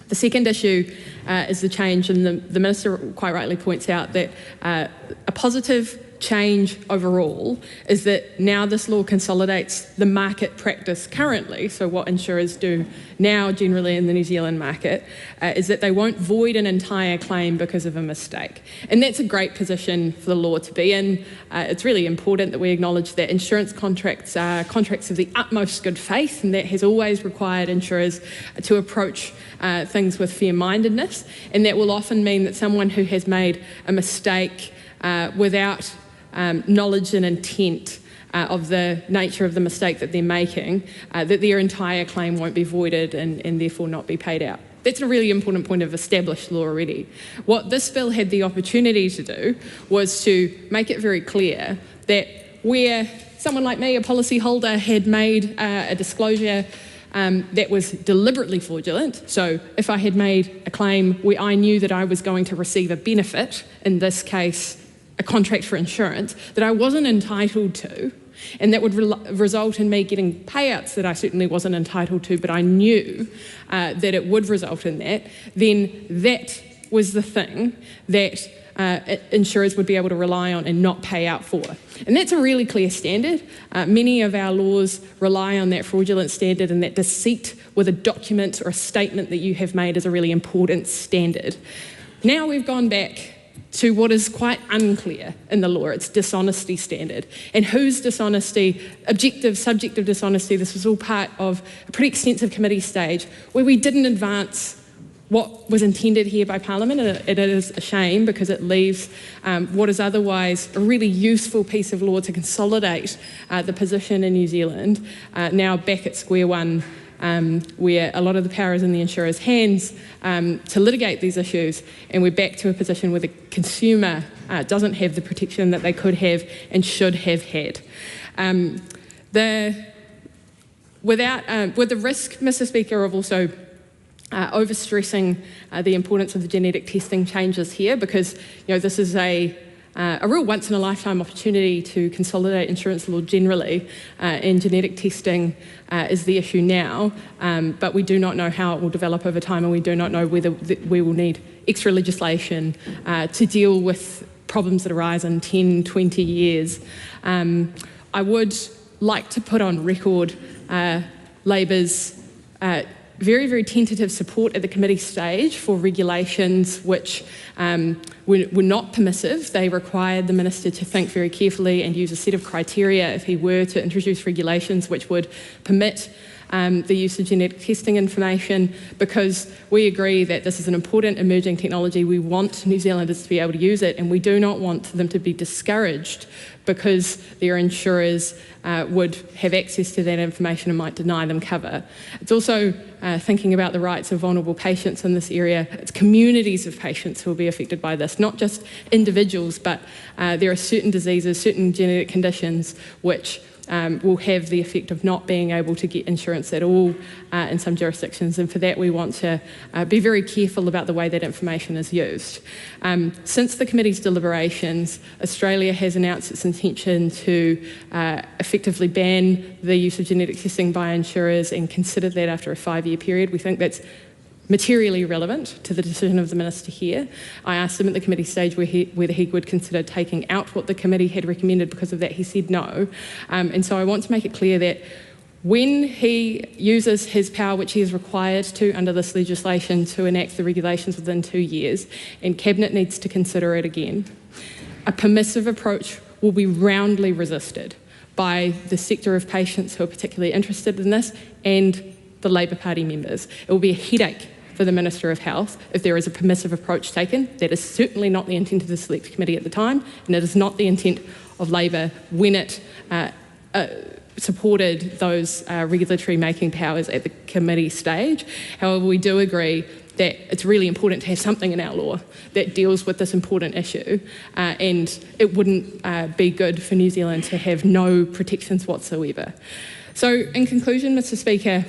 The second issue is the change, and the Minister quite rightly points out that a positive change overall is that now this law consolidates the market practice currently. So what insurers do now generally in the New Zealand market is that they won't void an entire claim because of a mistake. And that's a great position for the law to be in. It's really important that we acknowledge that insurance contracts are contracts of the utmost good faith, and that has always required insurers to approach things with fair-mindedness, and that will often mean that someone who has made a mistake without knowledge and intent of the nature of the mistake that they're making, that their entire claim won't be voided and therefore not be paid out. That's a really important point of established law already. What this bill had the opportunity to do was to make it very clear that where someone like me, a policyholder, had made a disclosure that was deliberately fraudulent. So if I had made a claim where I knew that I was going to receive a benefit, in this case a contract for insurance, that I wasn't entitled to, and that would result in me getting payouts that I certainly wasn't entitled to, but I knew that it would result in that, then that was the thing that insurers would be able to rely on and not pay out for. And that's a really clear standard. Many of our laws rely on that fraudulent standard, and that deceit with a document or a statement that you have made is a really important standard. Now we've gone back to what is quite unclear in the law. It's dishonesty standard. And whose dishonesty, objective, subjective dishonesty, this was all part of a pretty extensive committee stage where we didn't advance what was intended here by Parliament, and it is a shame because it leaves what is otherwise a really useful piece of law to consolidate the position in New Zealand now back at square one, where a lot of the power is in the insurer's hands to litigate these issues, and we're back to a position where the consumer doesn't have the protection that they could have and should have had. With the risk, Mr. Speaker, of also overstressing the importance of the genetic testing changes here, because this is a real once-in-a-lifetime opportunity to consolidate insurance law generally, and genetic testing is the issue now, but we do not know how it will develop over time, and we do not know whether we will need extra legislation to deal with problems that arise in 10, 20 years. I would like to put on record Labor's very, very tentative support at the committee stage for regulations which were not permissive. They required the Minister to think very carefully and use a set of criteria if he were to introduce regulations which would permit the use of genetic testing information, because we agree that this is an important emerging technology. We want New Zealanders to be able to use it, and we do not want them to be discouraged because their insurers would have access to that information and might deny them cover. It's also thinking about the rights of vulnerable patients in this area. It's communities of patients who will be affected by this, not just individuals, but there are certain diseases, certain genetic conditions which will have the effect of not being able to get insurance at all in some jurisdictions, and for that we want to be very careful about the way that information is used. Since the committee's deliberations, Australia has announced its intention to effectively ban the use of genetic testing by insurers and consider that after a 5-year period. We think that's materially relevant to the decision of the Minister here. I asked him at the committee stage whether he would consider taking out what the committee had recommended. Because of that, he said no. And so I want to make it clear that when he uses his power, which he is required to under this legislation, to enact the regulations within 2 years, and Cabinet needs to consider it again, a permissive approach will be roundly resisted by the sector of patients who are particularly interested in this and the Labour Party members. It will be a headache for the Minister of Health if there is a permissive approach taken. That is certainly not the intent of the Select Committee at the time, and it is not the intent of Labour when it supported those regulatory making powers at the committee stage. However, we do agree that it's really important to have something in our law that deals with this important issue, and it wouldn't be good for New Zealand to have no protections whatsoever. So in conclusion, Mr. Speaker,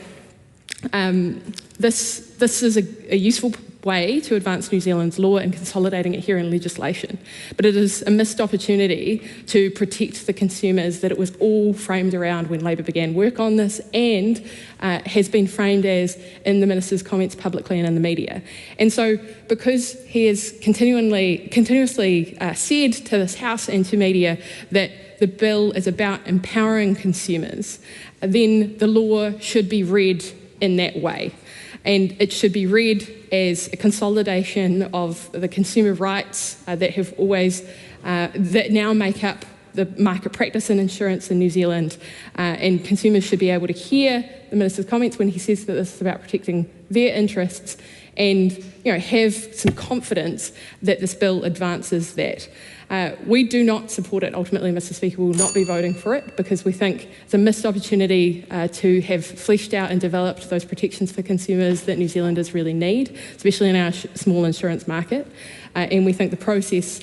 this is a useful way to advance New Zealand's law and consolidating it here in legislation. But it is a missed opportunity to protect the consumers that it was all framed around when Labor began work on this, and has been framed as in the Minister's comments publicly and in the media. And so because he has continuously said to this House and to media that the bill is about empowering consumers, then the law should be read in that way. And it should be read as a consolidation of the consumer rights that have always, that now make up the market practice in insurance in New Zealand. And consumers should be able to hear the Minister's comments when he says that this is about protecting their interests, and have some confidence that this bill advances that. We do not support it. Ultimately, Mr. Speaker, we will not be voting for it because we think it's a missed opportunity to have fleshed out and developed those protections for consumers that New Zealanders really need, especially in our small insurance market. And we think the process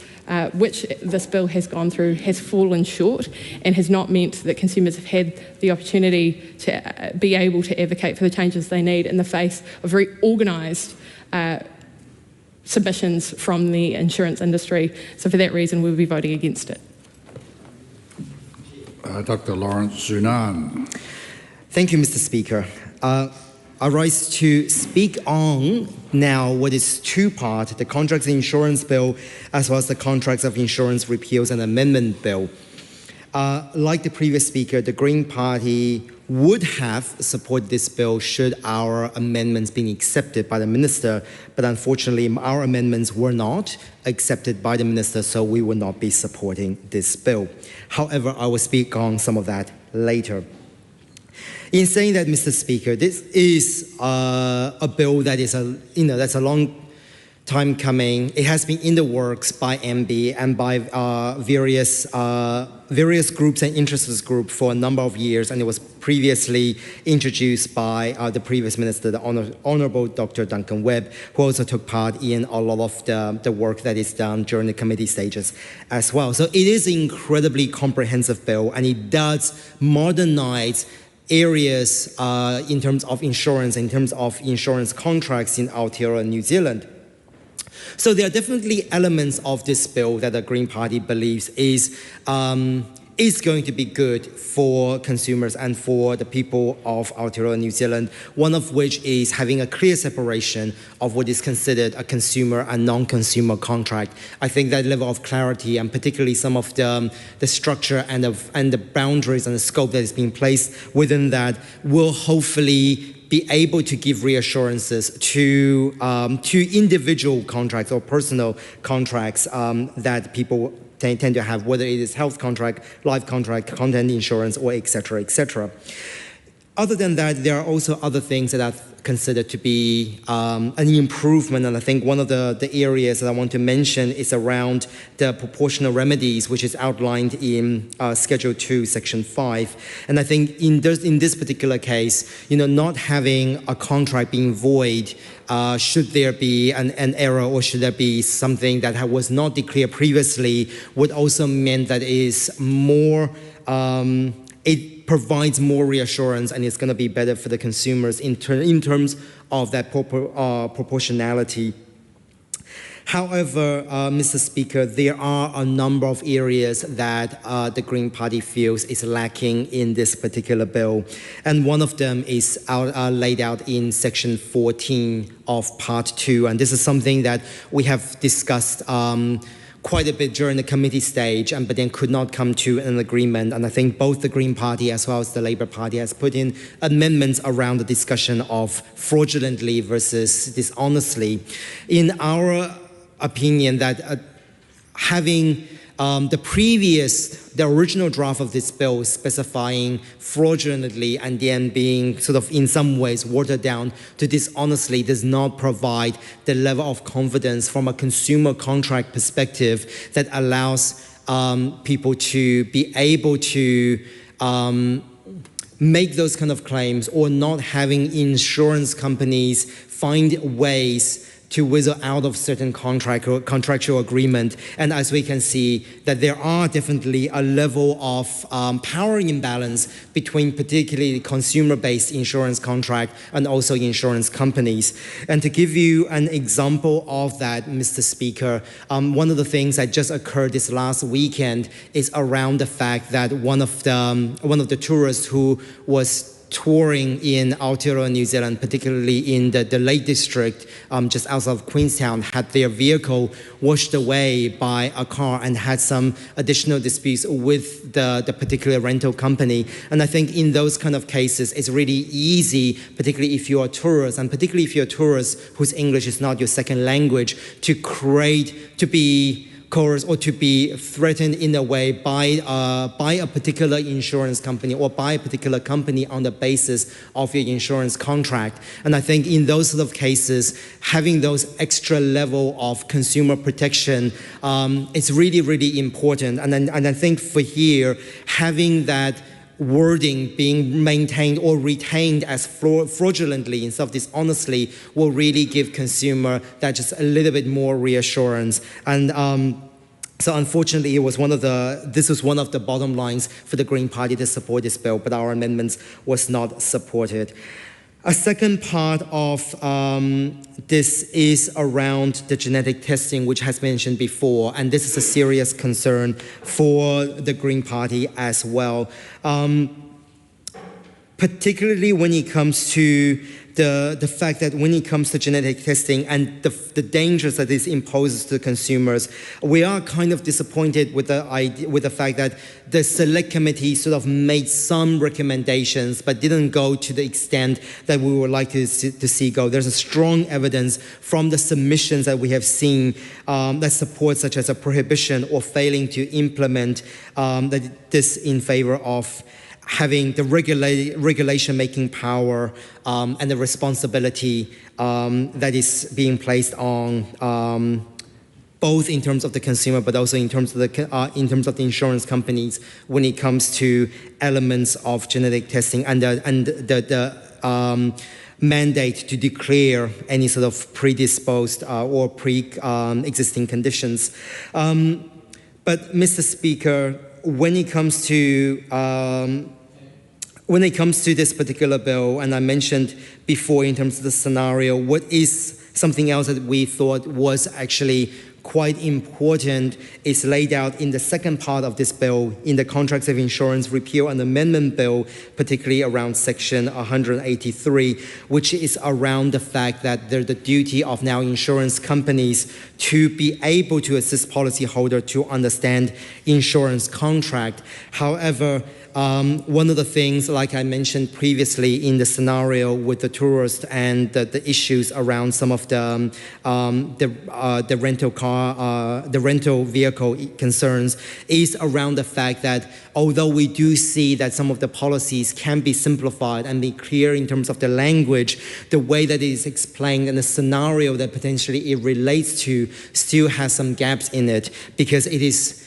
which this bill has gone through has fallen short and has not meant that consumers have had the opportunity to be able to advocate for the changes they need in the face of very organised submissions from the insurance industry. So for that reason, we'll be voting against it. Dr. Lawrence Zunan. Thank you, Mr. Speaker. I rise to speak on now what is two-part, the Contracts and Insurance Bill, as well as the Contracts of Insurance Repeals and Amendment Bill. Like the previous speaker, the Green Party would have supported this bill should our amendments be accepted by the Minister, but unfortunately our amendments were not accepted by the Minister, so we will not be supporting this bill. However, I will speak on some of that later. In saying that, Mr. Speaker, this is a bill that is that's a long time coming. It has been in the works by MB and by various groups and interest groups for a number of years, and it was previously introduced by the previous minister, the Honourable Dr. Duncan Webb, who also took part in a lot of the work that is done during the committee stages as well. So it is an incredibly comprehensive bill, and it does modernize areas in terms of insurance, in terms of insurance contracts in Aotearoa, New Zealand. So there are definitely elements of this bill that the Green Party believes is going to be good for consumers and for the people of Aotearoa, New Zealand, one of which is having a clear separation of what is considered a consumer and non-consumer contract. I think that level of clarity, and particularly some of the structure and the boundaries and the scope that is being placed within that, will hopefully be able to give reassurances to individual contracts or personal contracts that people tend to have, whether it is health contract, life contract, content insurance, or et cetera, et cetera. Other than that, there are also other things that I've considered to be an improvement, and I think one of the areas that I want to mention is around the proportional remedies, which is outlined in Schedule 2, Section 5. And I think in this particular case, not having a contract being void, should there be an error or should there be something that was not declared previously, would also mean that it is more, it provides more reassurance, and it's going to be better for the consumers in terms of that proportionality. However, Mr. Speaker, there are a number of areas that the Green Party feels is lacking in this particular bill, and one of them is laid out in Section 14 of Part 2, and this is something that we have discussed quite a bit during the committee stage, but then could not come to an agreement. And I think both the Green Party as well as the Labour Party has put in amendments around the discussion of fraudulently versus dishonestly. In our opinion, that having the original draft of this bill specifying fraudulently and then being sort of in some ways watered down to dishonestly does not provide the level of confidence from a consumer contract perspective that allows people to be able to make those kind of claims, or not having insurance companies find ways to wither out of certain contractual agreement. And as we can see, that there are definitely a level of power imbalance between particularly consumer-based insurance contract and also insurance companies. And to give you an example of that, Mr. Speaker, one of the things that just occurred this last weekend is around the fact that one of the tourists who was touring in Aotearoa, New Zealand, particularly in the Lake District, just outside of Queenstown, had their vehicle washed away by a car and had some additional disputes with the particular rental company. And I think in those kind of cases, it's really easy, particularly if you're a tourist, and particularly if you're a tourist whose English is not your second language, to be coerced or to be threatened in a way by a particular insurance company or by a particular company on the basis of your insurance contract. And I think in those sort of cases, having those extra level of consumer protection is really, really important. And I think for here, having that wording being maintained or retained as fraudulently instead of dishonestly will really give consumer that just a little bit more reassurance. And so unfortunately, this was one of the bottom lines for the Green Party to support this bill, but our amendments was not supported. A second part of this is around the genetic testing, which has been mentioned before, and this is a serious concern for the Green Party as well, particularly when it comes to the fact that when it comes to genetic testing and the dangers that this imposes to consumers, we are kind of disappointed with the fact that the Select Committee sort of made some recommendations but didn't go to the extent that we would like to see go. There's a strong evidence from the submissions that we have seen that supports such as a prohibition or failing to implement this in favor of having the regulation-making power and the responsibility that is being placed on both in terms of the consumer, but also in terms of the insurance companies when it comes to elements of genetic testing and the mandate to declare any sort of predisposed or pre-existing conditions. But, Mr. Speaker, when it comes to this particular bill, and I mentioned before in terms of the scenario, what is something else that we thought was actually quite important is laid out in the second part of this bill in the Contracts of Insurance Repeal and Amendment Bill, particularly around section 183, which is around the fact that there's the duty of now insurance companies to be able to assist policyholder to understand insurance contract. However, one of the things, like I mentioned previously in the scenario with the tourist and the issues around some of the rental car, the rental vehicle concerns, is around the fact that although we do see that some of the policies can be simplified and be clear in terms of the language, the way that it is explained and the scenario that potentially it relates to still has some gaps in it, because it is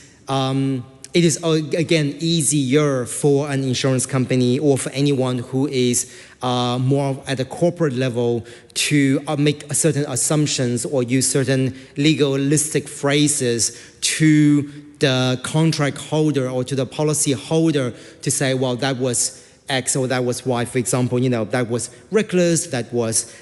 again easier for an insurance company or for anyone who is more at a corporate level to make certain assumptions or use certain legalistic phrases to the contract holder or to the policy holder to say, well, that was X or that was Y, for example, that was reckless, that was,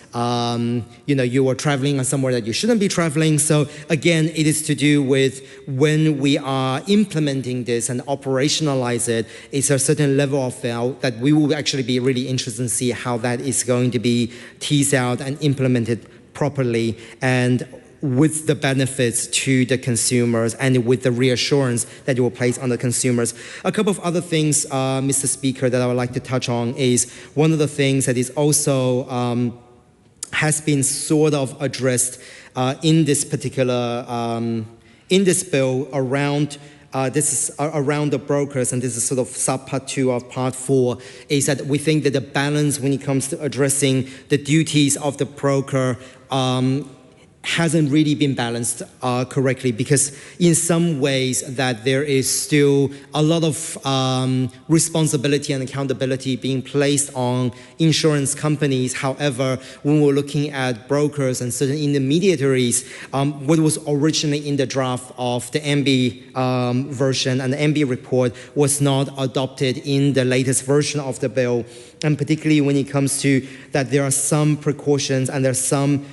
you were traveling on somewhere that you shouldn't be traveling. So again, it is to do with when we are implementing this and operationalize it, it's a certain level of that we will actually be really interested in see how that is going to be teased out and implemented properly and with the benefits to the consumers and with the reassurance that it will place on the consumers. A couple of other things, Mr. Speaker, that I would like to touch on is one of the things that is also has been sort of addressed in this particular, in this bill around this is around the brokers, and this is sort of sub-part 2 of part 4, is that we think that the balance when it comes to addressing the duties of the broker hasn't really been balanced correctly, because in some ways that there is still a lot of responsibility and accountability being placed on insurance companies. However, when we're looking at brokers and certain intermediaries, what was originally in the draft of the MB version and the MB report was not adopted in the latest version of the bill. And particularly when it comes to that, there are some precautions and there's some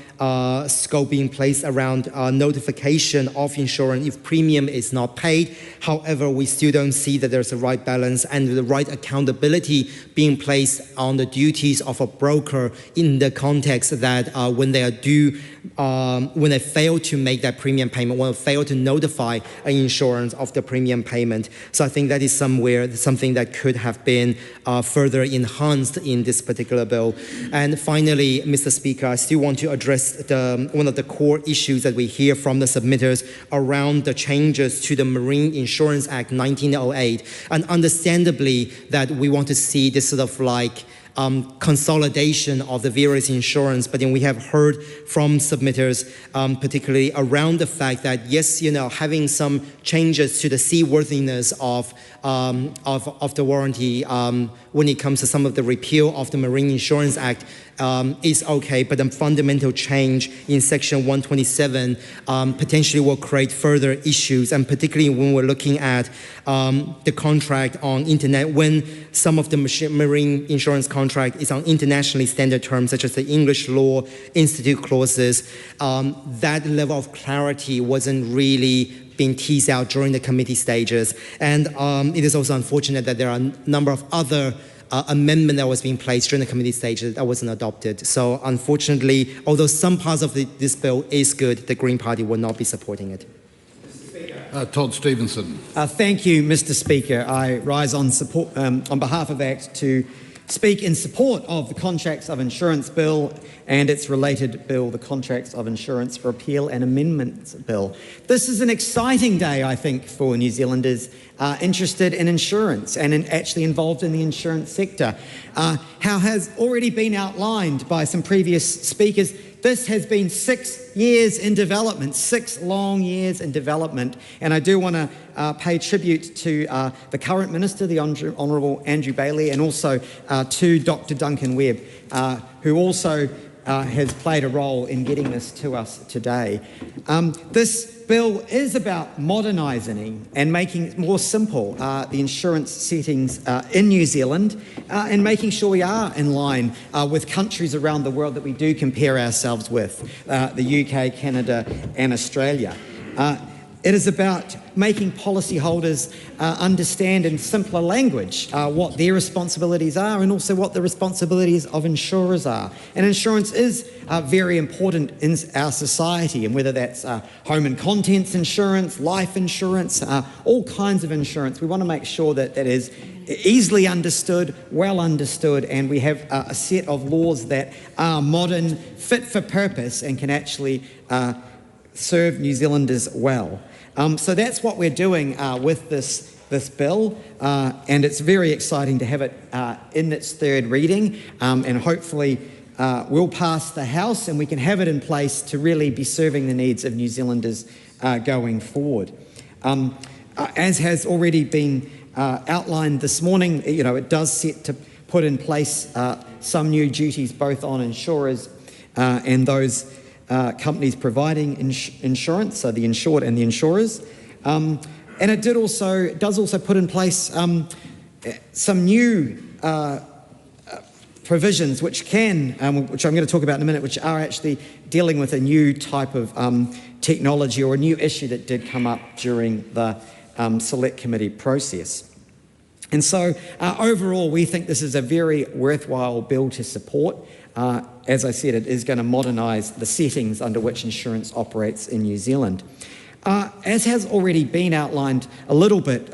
scope being placed around notification of insurance if premium is not paid. However, we still don't see that there's a right balance and the right accountability being placed on the duties of a broker in the context that when they fail to make that premium payment, when they fail to notify an insurance of the premium payment. So I think that is something that could have been further enhanced in this particular bill. And finally, Mr. Speaker, I still want to address one of the core issues that we hear from the submitters around the changes to the Marine Insurance Act 1908. And understandably that we want to see this sort of like consolidation of the various insurance, but then we have heard from submitters, particularly around the fact that yes, having some changes to the seaworthiness of the warranty when it comes to some of the repeal of the Marine Insurance Act is okay, but a fundamental change in Section 127 potentially will create further issues, and particularly when we're looking at the contract on internet, when some of the marine insurance contract is on internationally standard terms, such as the English Law Institute clauses, that level of clarity wasn't really being teased out during the committee stages. And it is also unfortunate that there are a number of other amendment that was being placed during the committee stages that wasn't adopted. So unfortunately, although some parts of this bill is good, the Green Party will not be supporting it. Todd Stevenson. Thank you, Mr. Speaker. I rise on behalf of ACT to speak in support of the Contracts of Insurance Bill and its related bill, the Contracts of Insurance Repeal and Amendments Bill. This is an exciting day, I think, for New Zealanders interested in insurance and actually involved in the insurance sector. How has already been outlined by some previous speakers, this has been 6 years in development, 6 long years in development. And I do want to pay tribute to the current Minister, the Honourable Andrew Bailey, and also to Dr. Duncan Webb, who also has played a role in getting this to us today. This bill is about modernising and making it more simple, the insurance settings in New Zealand, and making sure we are in line with countries around the world that we do compare ourselves with, the UK, Canada and Australia. It is about making policyholders understand in simpler language what their responsibilities are and also what the responsibilities of insurers are. And insurance is very important in our society, and whether that's home and contents insurance, life insurance, all kinds of insurance, we want to make sure that that is easily understood, well understood, and we have a set of laws that are modern, fit for purpose, and can actually serve New Zealanders well. So that's what we're doing with this bill, and it's very exciting to have it in its third reading, and hopefully we'll pass the House and we can have it in place to really be serving the needs of New Zealanders going forward. As has already been outlined this morning, it does set to put in place some new duties both on insurers and those companies providing insurance, so the insured and the insurers. And it does also put in place some new provisions which I'm going to talk about in a minute, which are actually dealing with a new type of technology or a new issue that did come up during the select committee process. And so overall, we think this is a very worthwhile bill to support. As I said, it is going to modernise the settings under which insurance operates in New Zealand. As has already been outlined a little bit,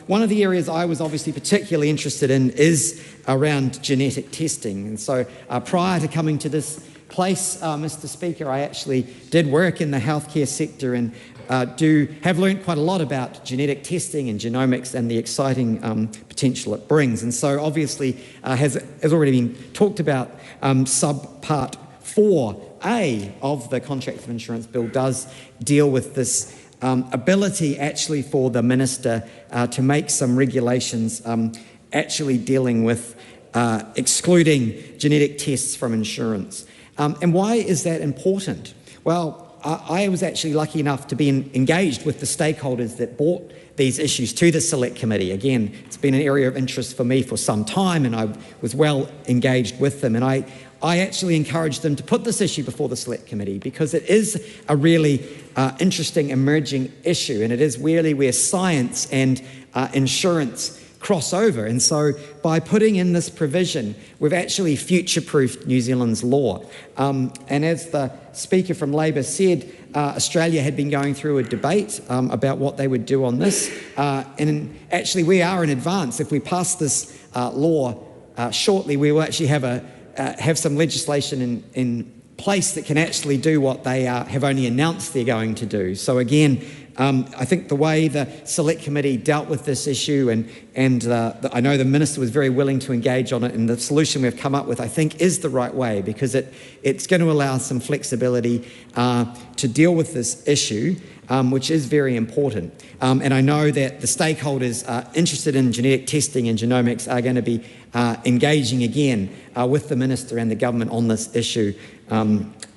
one of the areas I was obviously particularly interested in is around genetic testing. And so prior to coming to this place, Mr. Speaker, I actually did work in the healthcare sector and have learned quite a lot about genetic testing and genomics and the exciting potential it brings. And so obviously, has already been talked about, subpart 4A of the Contracts of Insurance Bill does deal with this ability actually for the Minister to make some regulations actually dealing with excluding genetic tests from insurance. And why is that important? Well, I was actually lucky enough to be engaged with the stakeholders that brought these issues to the Select Committee. Again, it's been an area of interest for me for some time, and I was well engaged with them. And I actually encouraged them to put this issue before the Select Committee because it is a really interesting emerging issue, and it is really where science and insurance cross over. And so by putting in this provision, we've actually future-proofed New Zealand's law. And as the Speaker from Labour said, Australia had been going through a debate about what they would do on this. And actually we are in advance. If we pass this law shortly, we will actually have some legislation in place that can actually do what they have only announced they're going to do. So again, I think the way the Select Committee dealt with this issue, and I know the Minister was very willing to engage on it, and the solution we've come up with, I think, is the right way, because it's going to allow some flexibility to deal with this issue, which is very important. And I know that the stakeholders interested in genetic testing and genomics are going to be engaging again with the Minister and the Government on this issue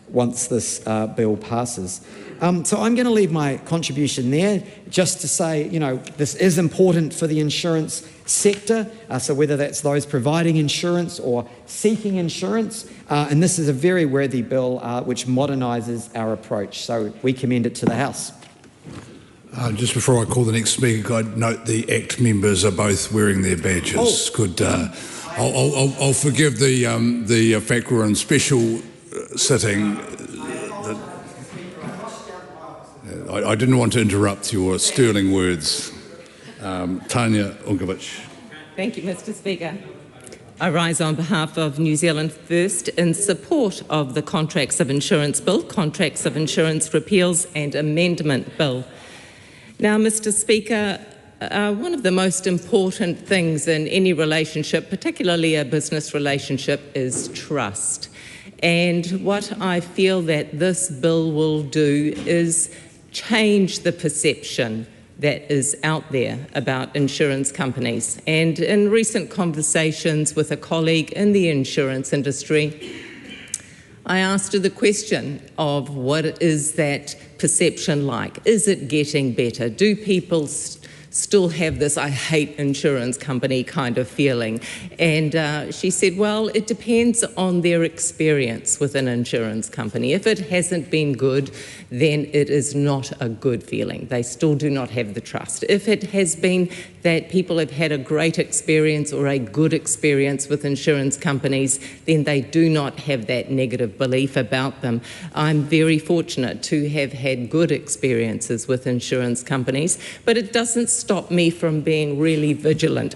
once this bill passes. So I'm going to leave my contribution there just to say, you know, this is important for the insurance sector, so whether that's those providing insurance or seeking insurance, and this is a very worthy bill which modernises our approach, so we commend it to the House. Just before I call the next speaker, I'd note the ACT members are both wearing their badges. I'll forgive the fact we're in special sitting. I didn't want to interrupt your sterling words. Tanya Unkovic. Thank you, Mr. Speaker. I rise on behalf of New Zealand First in support of the Contracts of Insurance Bill, Contracts of Insurance Repeals and Amendment Bill. Now, Mr. Speaker, one of the most important things in any relationship, particularly a business relationship, is trust. And what I feel that this bill will do is change the perception that is out there about insurance companies. And in recent conversations with a colleague in the insurance industry, I asked her the question of what is that perception like? Is it getting better? Do people still have this I hate insurance company kind of feeling? And she said, well, it depends on their experience with an insurance company. If it hasn't been good, then it is not a good feeling. They still do not have the trust. If it has been that people have had a great experience or a good experience with insurance companies, then they do not have that negative belief about them. I'm very fortunate to have had good experiences with insurance companies, but it doesn't stop me from being really vigilant,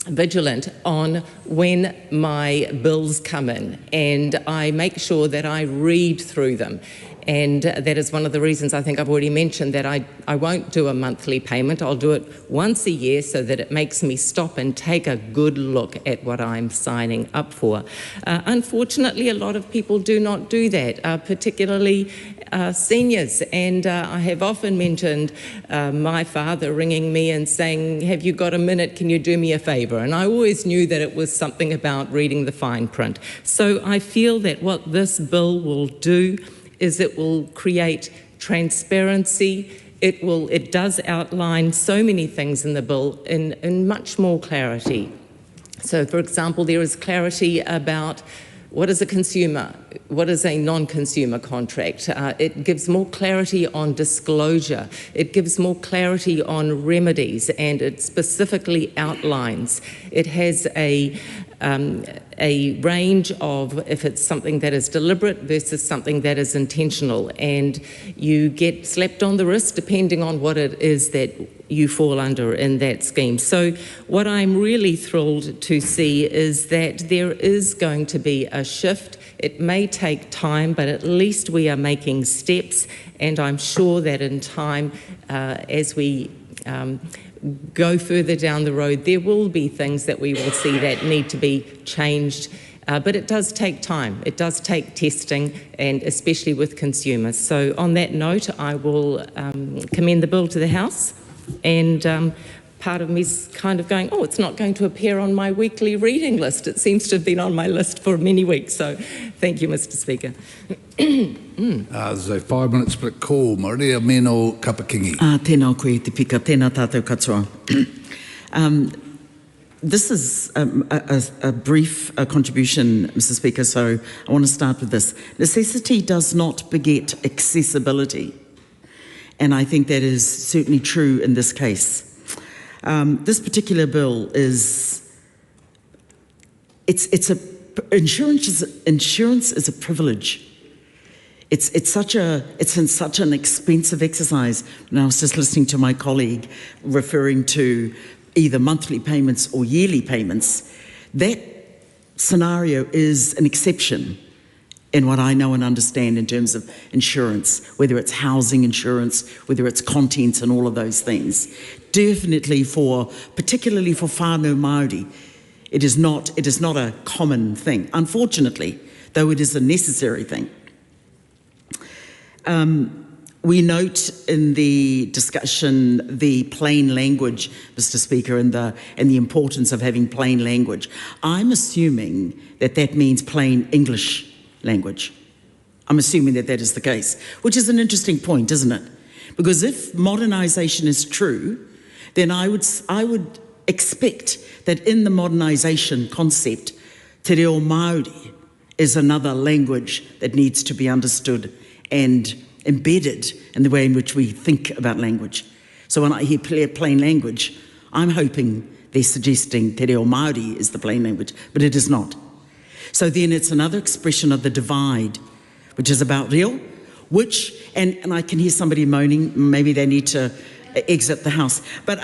vigilant on when my bills come in, and I make sure that I read through them. And that is one of the reasons I think I've already mentioned that I won't do a monthly payment. I'll do it once a year so that it makes me stop and take a good look at what I'm signing up for. Unfortunately, a lot of people do not do that, particularly seniors. And I have often mentioned my father ringing me and saying, have you got a minute, can you do me a favour? And I always knew that it was something about reading the fine print. So I feel that what this bill will do is it will create transparency. It does outline so many things in the bill in much more clarity. So, for example, there is clarity about what is a consumer, what is a non-consumer contract. It gives more clarity on disclosure. It gives more clarity on remedies, and it specifically outlines. It has a range of if it's something that is deliberate versus something that is intentional, and you get slapped on the wrist depending on what it is that you fall under in that scheme. So what I'm really thrilled to see is that there is going to be a shift. It may take time, but at least we are making steps, and I'm sure that in time, as we go further down the road, there will be things that we will see that need to be changed But it does take time. It does take testing, and especially with consumers. So on that note, I will commend the bill to the House, and part of me's kind of going, oh, it's not going to appear on my weekly reading list. It seems to have been on my list for many weeks. So thank you, Mr. Speaker. There's a 5-minute split call. Maria Meno Kapakingi. Tēnā koe te pika, tēnā tātou katoa. This is a brief contribution, Mr. Speaker, so I want to start with this. Necessity does not beget accessibility, and I think that is certainly true in this case. This particular bill insurance is a privilege. It's in such an expensive exercise. And I was just listening to my colleague referring to either monthly payments or yearly payments. That scenario is an exception in what I know and understand in terms of insurance, whether it's housing insurance, whether it's contents and all of those things. Definitely particularly for whānau Māori, it is not a common thing, unfortunately, though it is a necessary thing. We note in the discussion the plain language, Mr. Speaker, and the importance of having plain language. I'm assuming that means plain English language. I'm assuming that is the case, which is an interesting point, isn't it? Because if modernisation is true, then I would expect that in the modernisation concept, te reo Māori is another language that needs to be understood and embedded in the way in which we think about language. So when I hear plain language, I'm hoping they're suggesting te reo Māori is the plain language, but it is not. So then it's another expression of the divide, which is about reo, and I can hear somebody moaning, maybe they need to exit the House. But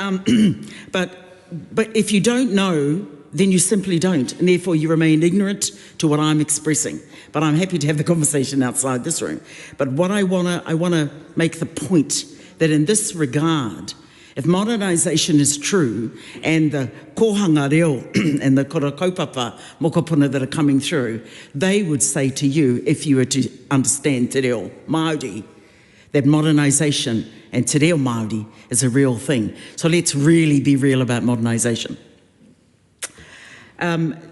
if you don't know, then you simply don't, and therefore you remain ignorant to what I'm expressing. But I'm happy to have the conversation outside this room. But what I wanna make the point that in this regard, if modernisation is true and the kohanga reo and the kora kaupapa mokopuna that are coming through, they would say to you, if you were to understand te reo Māori, that modernisation and te reo Māori is a real thing. So let's really be real about modernisation.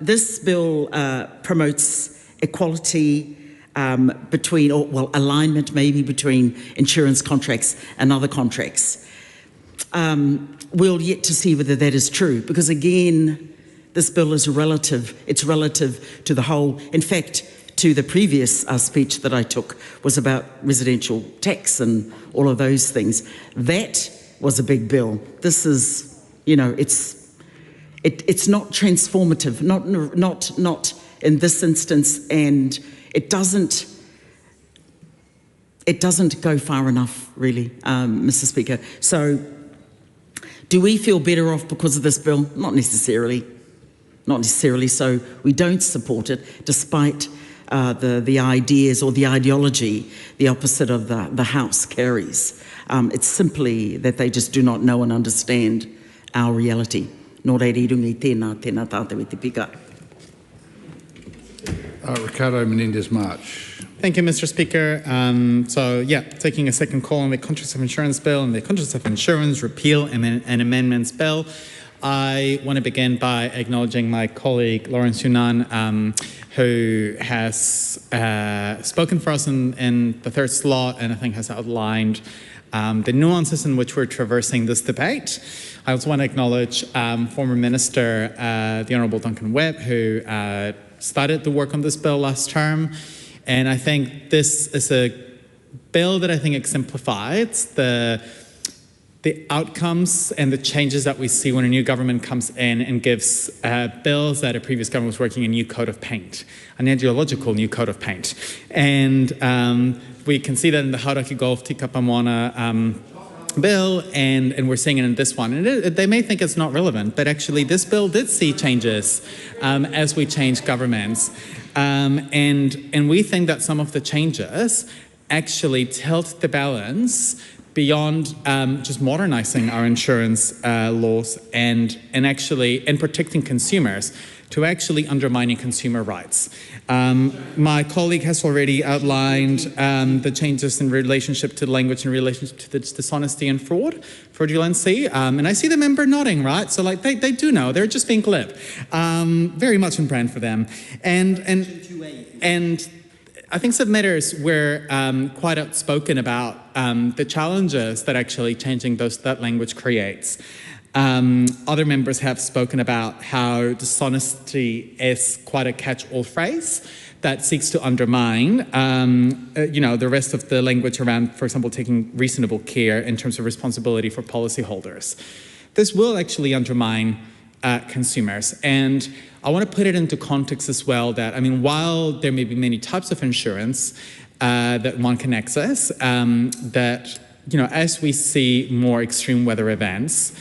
This bill promotes equality alignment maybe between insurance contracts and other contracts. We'll yet to see whether that is true, because again, this bill is relative. It's relative to the whole. In fact, to the previous speech that I took was about residential tax and all of those things. That was a big bill. This is, it's not transformative, not in this instance, and it doesn't go far enough, really, Mr. Speaker. So, do we feel better off because of this bill? Not necessarily. Not necessarily. So we don't support it, despite the ideas or the ideology the opposite of the House carries. It's simply that they just do not know and understand our reality. Nō reira irungi tēnā tātou e te pika. Ricardo Menendez-March. Thank you, Mr. Speaker. Taking a second call on the Contracts of Insurance Bill and the Contracts of Insurance Repeal and Amendments Bill. I want to begin by acknowledging my colleague Lawrence Yunnan, who has spoken for us in the third slot and I think has outlined the nuances in which we're traversing this debate. I also want to acknowledge former Minister, the Honourable Duncan Webb, who started the work on this bill last term. And I think this is a bill that I think exemplifies the outcomes and the changes that we see when a new government comes in and gives bills that a previous government was working a new coat of paint, an ideological new coat of paint. And we can see that in the Hauraki Gulf Tika Pamoana bill, and we're seeing it in this one. And they may think it's not relevant, but actually this bill did see changes as we changed governments. And we think that some of the changes actually tilt the balance beyond just modernising our insurance laws and protecting consumers to actually undermining consumer rights. My colleague has already outlined the changes in relationship to the language in relation to the dishonesty and fraudulency, and I see the member nodding, right? So like they do know, they're just being glib. Very much in brand for them. And I think submitters were quite outspoken about the challenges that actually changing that language creates. Other members have spoken about how dishonesty is quite a catch-all phrase that seeks to undermine, the rest of the language around, for example, taking reasonable care in terms of responsibility for policyholders. This will actually undermine consumers, and I want to put it into context as well that, while there may be many types of insurance that one can access, as we see more extreme weather events,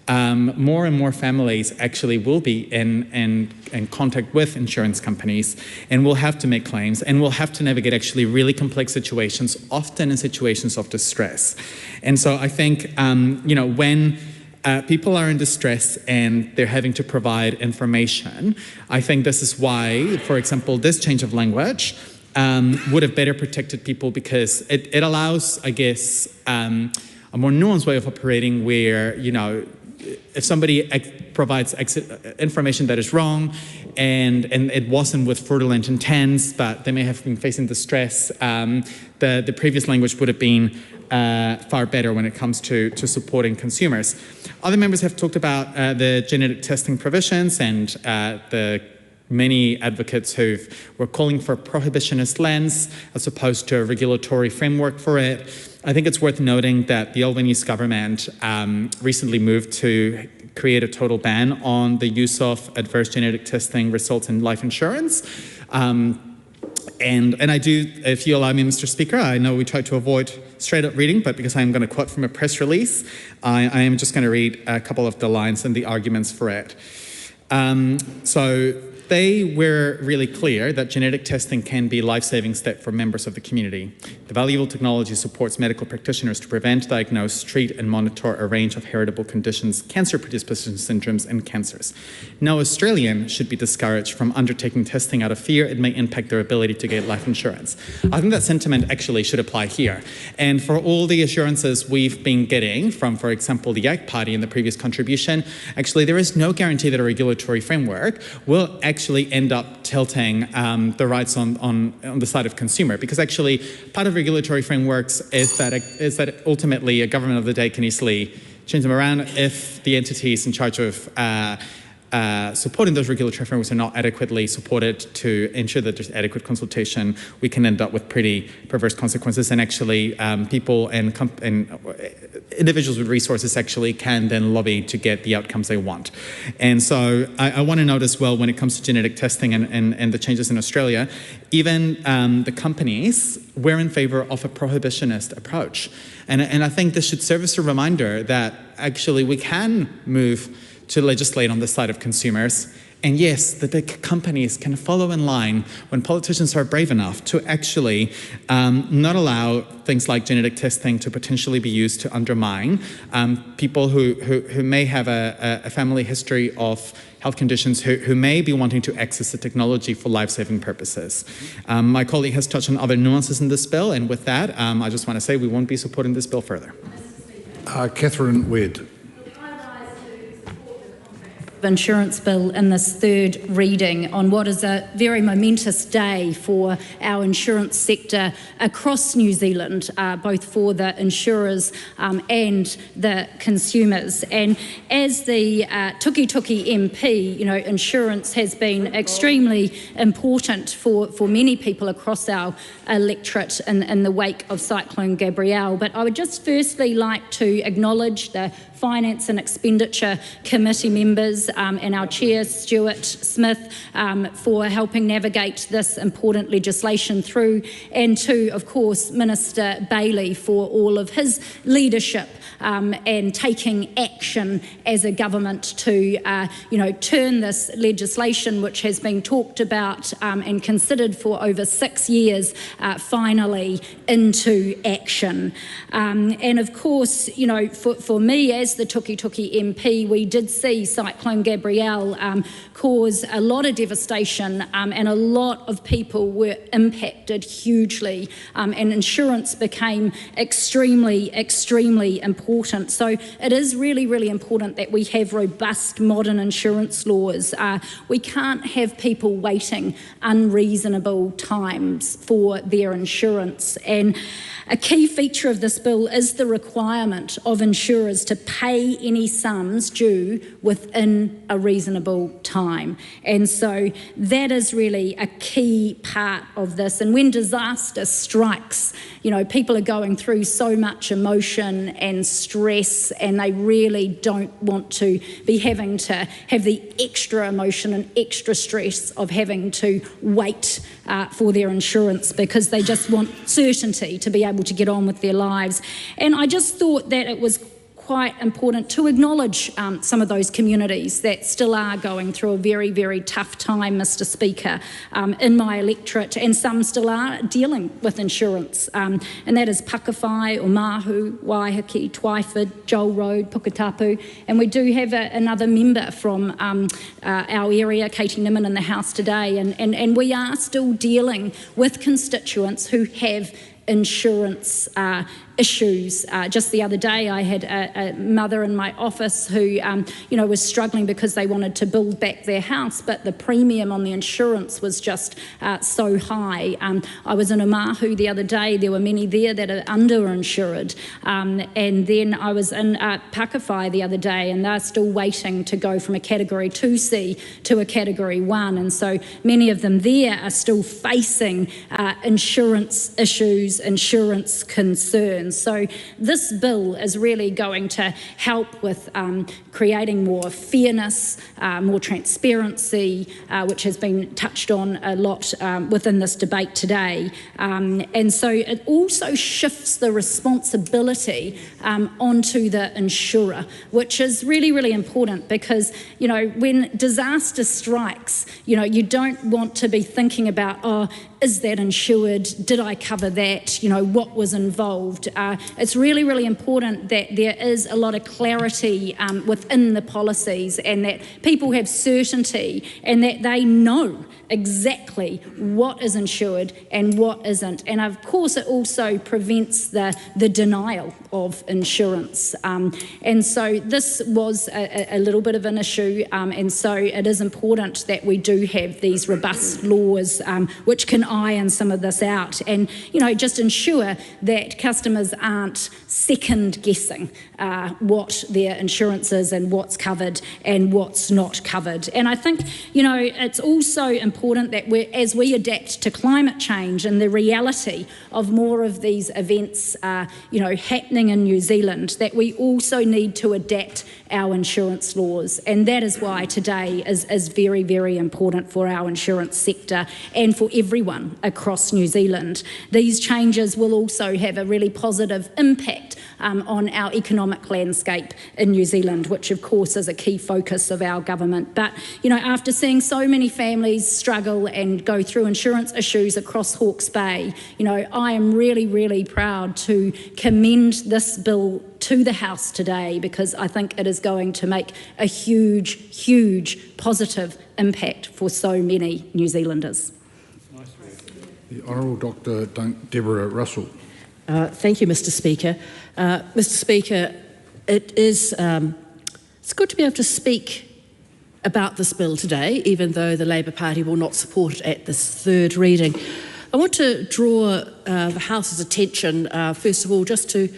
more and more families actually will be in contact with insurance companies and will have to make claims and will have to navigate actually really complex situations, often in situations of distress. And so I think, when people are in distress and they're having to provide information, I think this is why, for example, this change of language would have better protected people, because it allows, I guess, a more nuanced way of operating where, if somebody provides information that is wrong and it wasn't with fraudulent intents, but they may have been facing distress, the previous language would have been far better when it comes to supporting consumers. Other members have talked about the genetic testing provisions and the many advocates who were calling for a prohibitionist lens as opposed to a regulatory framework for it. I think it's worth noting that the Albanese government recently moved to create a total ban on the use of adverse genetic testing results in life insurance. And I do, if you allow me, Mr. Speaker, I know we try to avoid straight up reading, but because I'm going to quote from a press release, I am just going to read a couple of the lines and the arguments for it. So they were really clear that genetic testing can be a life-saving step for members of the community. The valuable technology supports medical practitioners to prevent, diagnose, treat, and monitor a range of heritable conditions, cancer predisposition syndromes, and cancers. No Australian should be discouraged from undertaking testing out of fear it may impact their ability to get life insurance. I think that sentiment actually should apply here. And for all the assurances we've been getting from, for example, the ACT Party in the previous contribution, actually there is no guarantee that a regulatory framework will actually end up tilting the rights on the side of consumer, because actually part of regulatory frameworks is that ultimately a government of the day can easily change them around if the entities in charge of supporting those regulatory frameworks are not adequately supported to ensure that there's adequate consultation. We can end up with pretty perverse consequences, and actually people and individuals with resources actually can then lobby to get the outcomes they want. And so I want to note as well, when it comes to genetic testing and the changes in Australia, even the companies were in favour of a prohibitionist approach. And I think this should serve as a reminder that actually we can move to legislate on the side of consumers. And yes, the big companies can follow in line when politicians are brave enough to actually not allow things like genetic testing to potentially be used to undermine people who may have a family history of health conditions, who may be wanting to access the technology for life-saving purposes. My colleague has touched on other nuances in this bill, and with that, I just want to say we won't be supporting this bill further. Catherine Wedd. Insurance bill in this third reading on what is a very momentous day for our insurance sector across New Zealand, both for the insurers and the consumers. And as the Tuki MP, insurance has been extremely important for many people across our electorate in the wake of Cyclone Gabrielle. But I would just firstly like to acknowledge the Finance and Expenditure Committee members members and our chair, Stuart Smith, for helping navigate this important legislation through, and to, of course, Minister Bailey for all of his leadership and taking action as a government to, turn this legislation, which has been talked about and considered for over 6 years, finally into action. And of course, for me as the Tukituki MP, we did see Cyclone Gabrielle cause a lot of devastation and a lot of people were impacted hugely, and insurance became extremely, extremely important. So it is really, really important that we have robust modern insurance laws. We can't have people waiting unreasonable times for their insurance. And a key feature of this bill is the requirement of insurers to pay any sums due within a reasonable time. And so that is really a key part of this. And when disaster strikes, people are going through so much emotion and stress, and they really don't want to be having to have the extra emotion and extra stress of having to wait for their insurance, because they just want certainty to be able to get on with their lives. And I just thought that it was quite important to acknowledge some of those communities that still are going through a very, very tough time, Mr. Speaker, in my electorate, and some still are dealing with insurance, and that is Pakawhai, Omahu, Waiheke, Twyford, Joel Road, Puketapu, and we do have another member from our area, Katie Nimmin, in the House today, and we are still dealing with constituents who have insurance issues. Just the other day, I had a mother in my office who, was struggling because they wanted to build back their house, but the premium on the insurance was just so high. I was in Omahu the other day. There were many there that are underinsured. And then I was in Pakawhai the other day, and they're still waiting to go from a Category 2C to a Category 1. And so many of them there are still facing insurance issues, insurance concerns. So this bill is really going to help with creating more fairness, more transparency, which has been touched on a lot within this debate today. And so it also shifts the responsibility onto the insurer, which is really, really important, because, when disaster strikes, you don't want to be thinking about, is that insured? Did I cover that? What was involved? It's really, really important that there is a lot of clarity within the policies, and that people have certainty, and that they know exactly what is insured and what isn't. And of course, it also prevents the denial of insurance. And so this was a little bit of an issue, and so it is important that we do have these robust laws which can iron some of this out, and just ensure that customers aren't second guessing what their insurance is and what's covered and what's not covered. And I think it's also important that as we adapt to climate change and the reality of more of these events happening in New Zealand, that we also need to adapt our insurance laws. And that is why today is very, very important for our insurance sector and for everyone across New Zealand. These changes will also have a really positive impact on our economic landscape in New Zealand, which of course is a key focus of our government. But, after seeing so many families struggle and go through insurance issues across Hawke's Bay, I am really, really proud to commend this bill to the House today, because I think it is going to make a huge, huge positive impact for so many New Zealanders. The Honourable Dr. Deborah Russell. Thank you, Mr. Speaker. Mr. Speaker, it's good to be able to speak about this bill today, even though the Labour Party will not support it at this third reading. I want to draw the House's attention, first of all, just to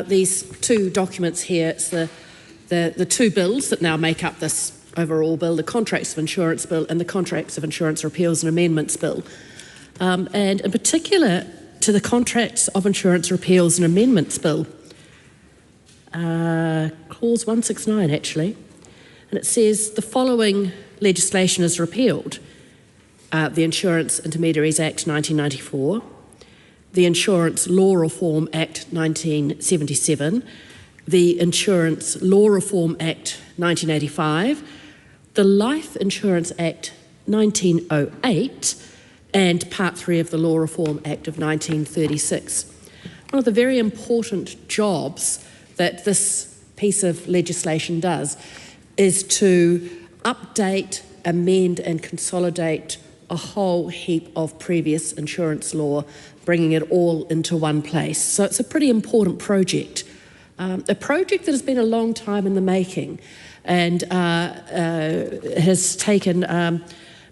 these two documents here. It's the two bills that now make up this overall bill, the Contracts of Insurance Bill and the Contracts of Insurance Repeals and Amendments Bill. And in particular, to the Contracts of Insurance Repeals and Amendments Bill, Clause 169 actually. And it says the following legislation is repealed. The Insurance Intermediaries Act 1994, the Insurance Law Reform Act 1977, the Insurance Law Reform Act 1985, the Life Insurance Act 1908, and Part 3 of the Law Reform Act of 1936. One of the very important jobs that this piece of legislation does is to update, amend and consolidate a whole heap of previous insurance law, bringing it all into one place. So it's a pretty important project. A project that has been a long time in the making and has taken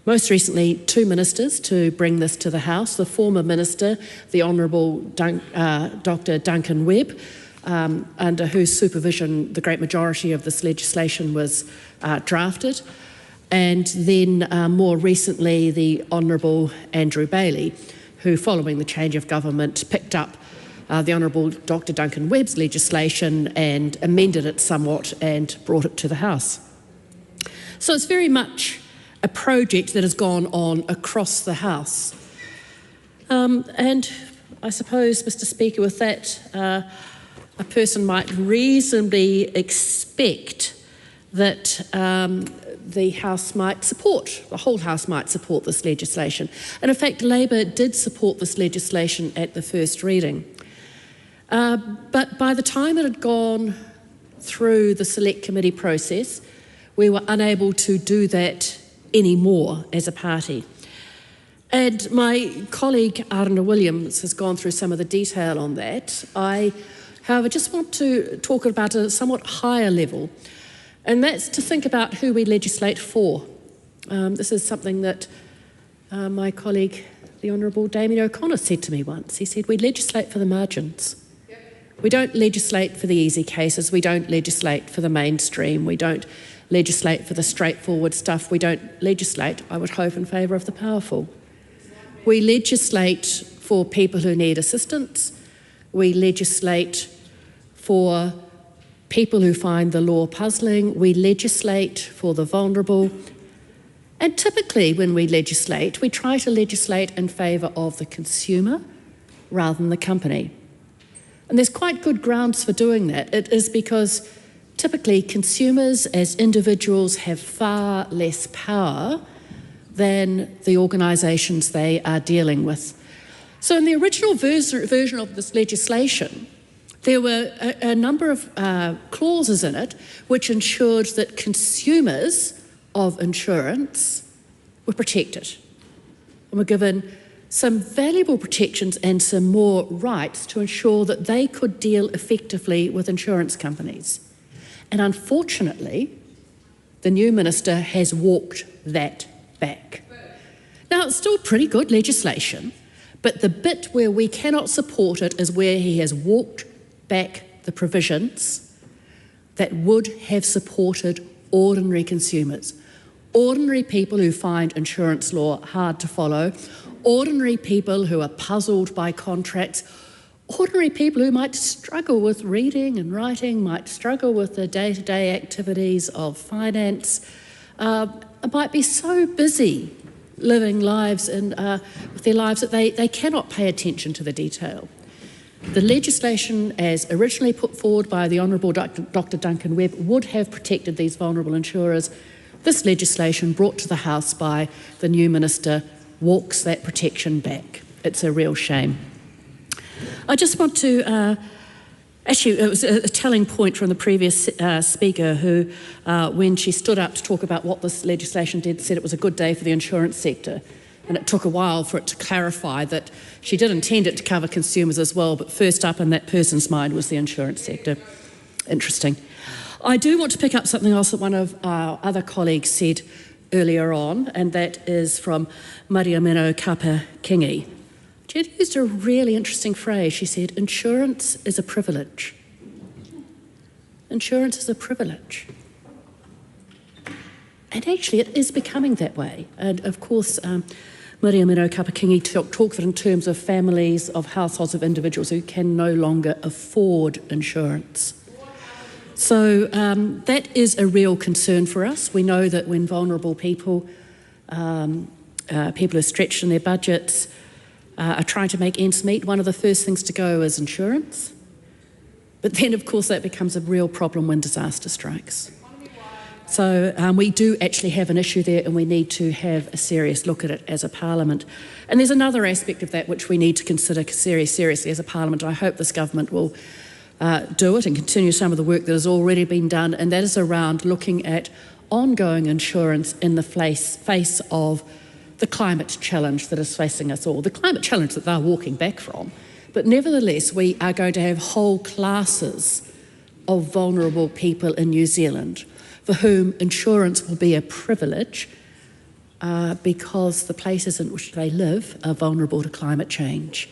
most recently 2 ministers to bring this to the House. The former minister, the Honourable Dr. Duncan Webb, under whose supervision the great majority of this legislation was drafted, and then more recently the Honourable Andrew Bailey, who, following the change of government, picked up the Honourable Dr. Duncan Webb's legislation and amended it somewhat and brought it to the House. So it's very much a project that has gone on across the House. And I suppose, Mr. Speaker, with that, a person might reasonably expect that the House might support, the whole House might support this legislation. And in fact, Labor did support this legislation at the first reading. But by the time it had gone through the Select Committee process, we were unable to do that anymore as a party. And my colleague Arna Williams has gone through some of the detail on that. I, however, just want to talk about a somewhat higher level, and that's to think about who we legislate for. This is something that my colleague, the Honourable Damien O'Connor, said to me once. He said, we legislate for the margins. We don't legislate for the easy cases. We don't legislate for the mainstream. We don't legislate for the straightforward stuff. We don't legislate, I would hope, in favour of the powerful. We legislate for people who need assistance. We legislate for people who find the law puzzling. We legislate for the vulnerable. And typically when we legislate, we try to legislate in favour of the consumer rather than the company. And there's quite good grounds for doing that. It is because typically consumers as individuals have far less power than the organisations they are dealing with. So in the original version of this legislation, there were a number of clauses in it which ensured that consumers of insurance were protected and were given some valuable protections and some more rights to ensure that they could deal effectively with insurance companies. And unfortunately, the new minister has walked that back. Now, it's still pretty good legislation, but the bit where we cannot support it is where he has walked back the provisions that would have supported ordinary consumers, ordinary people who find insurance law hard to follow, ordinary people who are puzzled by contracts, ordinary people who might struggle with reading and writing, might struggle with the day-to-day activities of finance, might be so busy living lives and with their lives that they cannot pay attention to the detail. The legislation as originally put forward by the Honourable Dr. Duncan Webb would have protected these vulnerable insurers. This legislation brought to the House by the new minister walks that protection back. It's a real shame. I just want to, actually it was a telling point from the previous speaker who, when she stood up to talk about what this legislation did, said it was a good day for the insurance sector. And it took a while for it to clarify that she did intend it to cover consumers as well, but first up in that person's mind was the insurance sector. Interesting. I do want to pick up something else that one of our other colleagues said earlier on, and that is from Mariamino Kapa-Kingi. She had used a really interesting phrase. She said, insurance is a privilege. Insurance is a privilege. And actually it is becoming that way. And of course, Mariamino Kapa-Kingi talks in terms of families, of households of individuals who can no longer afford insurance. So that is a real concern for us. We know that when vulnerable people are stretched in their budgets, are trying to make ends meet, one of the first things to go is insurance. But then, of course, that becomes a real problem when disaster strikes. So we do actually have an issue there, and we need to have a serious look at it as a parliament. And there's another aspect of that which we need to consider seriously as a parliament. I hope this government will do it and continue some of the work that has already been done, and that is around looking at ongoing insurance in the face of the climate challenge that is facing us all, the climate challenge that they're walking back from. But nevertheless, we are going to have whole classes of vulnerable people in New Zealand for whom insurance will be a privilege because the places in which they live are vulnerable to climate change.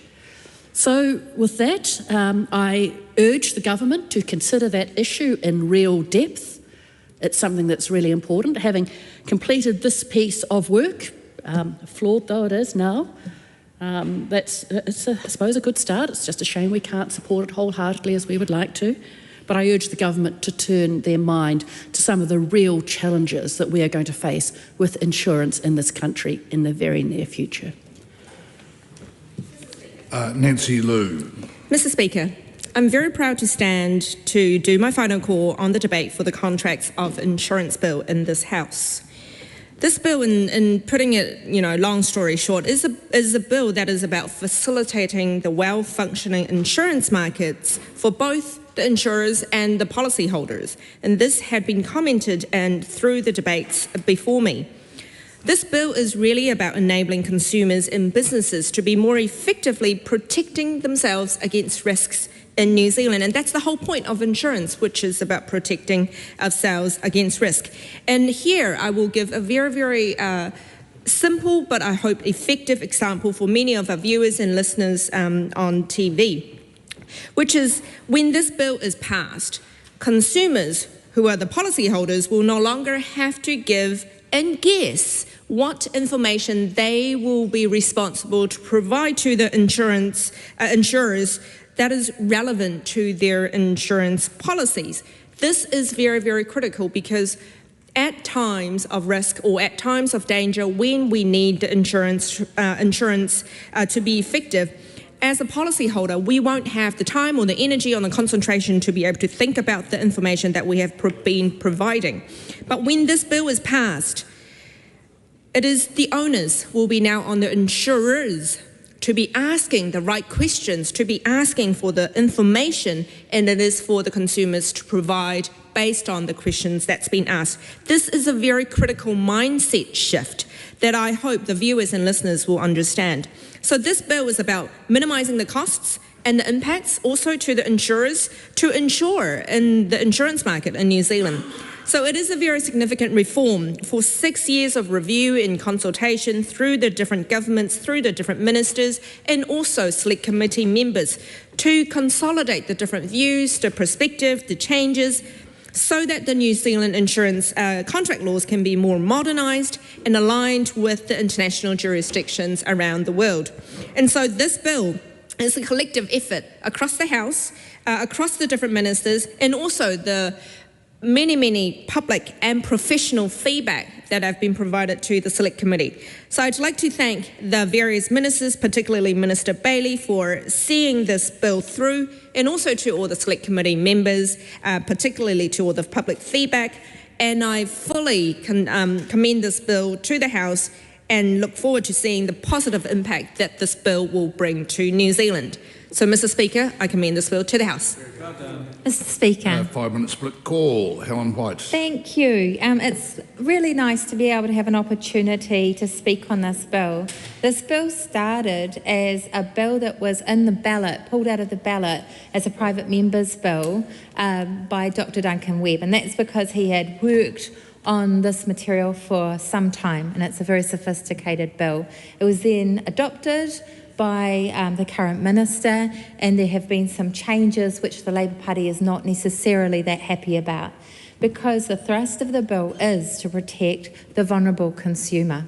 So with that, I urge the government to consider that issue in real depth. It's something that's really important. Having completed this piece of work, flawed though it is now, it's I suppose a good start. It's just a shame we can't support it wholeheartedly as we would like to. But I urge the government to turn their mind to some of the real challenges that we are going to face with insurance in this country in the very near future. Nancy Liu. Mr Speaker, I'm very proud to stand to do my final call on the debate for the Contracts of Insurance Bill in this House. This bill, in putting it, long story short, is a bill that is about facilitating the well-functioning insurance markets for both the insurers and the policyholders. And this had been commented and through the debates before me. This bill is really about enabling consumers and businesses to be more effectively protecting themselves against risks in New Zealand. And that's the whole point of insurance, which is about protecting ourselves against risk. And here I will give a very, very simple, but I hope effective example for many of our viewers and listeners on TV, which is when this bill is passed, consumers who are the policyholders will no longer have to give and guess what information they will be responsible to provide to the insurers that is relevant to their insurance policies. This is very, very critical because at times of risk or at times of danger, when we need the insurance to be effective, as a policyholder, we won't have the time or the energy or the concentration to be able to think about the information that we have been providing. But when this bill is passed, it is the onus will be now on the insurers to be asking the right questions, to be asking for the information, and it is for the consumers to provide based on the questions that's been asked. This is a very critical mindset shift that I hope the viewers and listeners will understand. So this bill is about minimising the costs and the impacts also to the insurers to insure in the insurance market in New Zealand. So it is a very significant reform for 6 years of review and consultation through the different governments, through the different ministers, and also select committee members to consolidate the different views, the perspective, the changes, so that the New Zealand insurance contract laws can be more modernised and aligned with the international jurisdictions around the world. And so this bill is a collective effort across the House, across the different ministers, and also the many public and professional feedback that have been provided to the Select Committee. So I'd like to thank the various ministers, particularly Minister Bailey, for seeing this bill through, and also to all the Select Committee members, particularly to all the public feedback. And I fully commend this bill to the House and look forward to seeing the positive impact that this bill will bring to New Zealand. So, Mr Speaker, I commend this bill to the House. Mr Speaker. 5 minute split call. Helen White. Thank you. It's really nice to be able to have an opportunity to speak on this bill. This bill started as a bill that was in the ballot, pulled out of the ballot as a private member's bill by Dr Duncan Webb, and that's because he had worked on this material for some time, and it's a very sophisticated bill. It was then adopted by the current minister, and there have been some changes which the Labour Party is not necessarily that happy about, because the thrust of the bill is to protect the vulnerable consumer.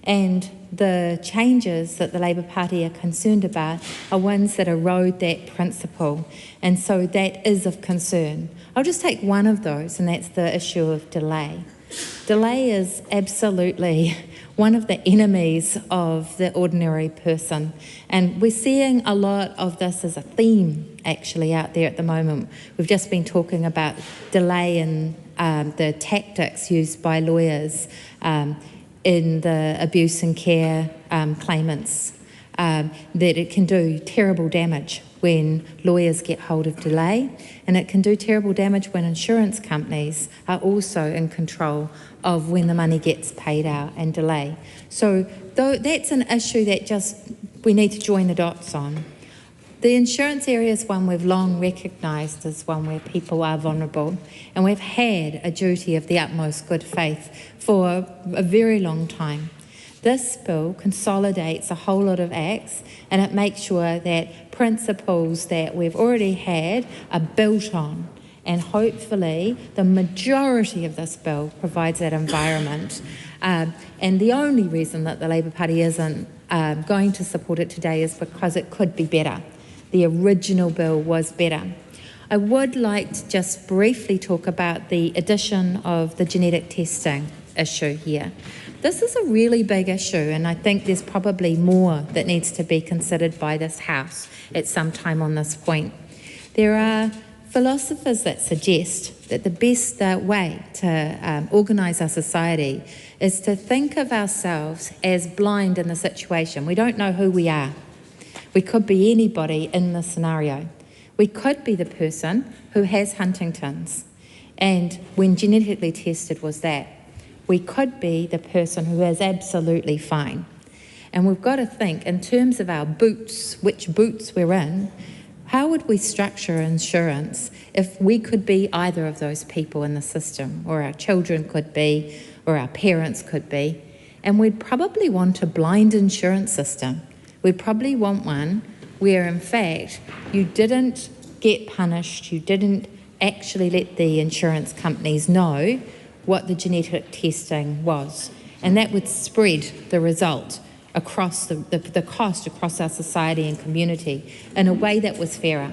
And the changes that the Labour Party are concerned about are ones that erode that principle. And so that is of concern. I'll just take one of those, and that's the issue of delay. Delay is absolutely one of the enemies of the ordinary person. And we're seeing a lot of this as a theme actually out there at the moment. We've just been talking about delay and the tactics used by lawyers in the abuse and care claimants, that it can do terrible damage when lawyers get hold of delay, and it can do terrible damage when insurance companies are also in control of when the money gets paid out and delay. So that's an issue that we need to join the dots on. The insurance area is one we've long recognised as one where people are vulnerable, and we've had a duty of the utmost good faith for a very long time. This bill consolidates a whole lot of acts, and it makes sure that principles that we've already had are built on. And hopefully the majority of this bill provides that environment. And the only reason that the Labour Party isn't going to support it today is because it could be better. The original bill was better. I would like to just briefly talk about the addition of the genetic testing issue here. This is a really big issue, and I think there's probably more that needs to be considered by this House at some time on this point. There are philosophers that suggest that the best way to organise our society is to think of ourselves as blind in the situation. We don't know who we are. We could be anybody in this scenario. We could be the person who has Huntington's, and when genetically tested was that. We could be the person who is absolutely fine. And we've got to think in terms of our boots, which boots we're in, how would we structure insurance if we could be either of those people in the system, or our children could be, or our parents could be? And we'd probably want a blind insurance system. We'd probably want one where, in fact, you didn't get punished, you didn't actually let the insurance companies know what the genetic testing was. And that would spread the result across the cost across our society and community in a way that was fairer.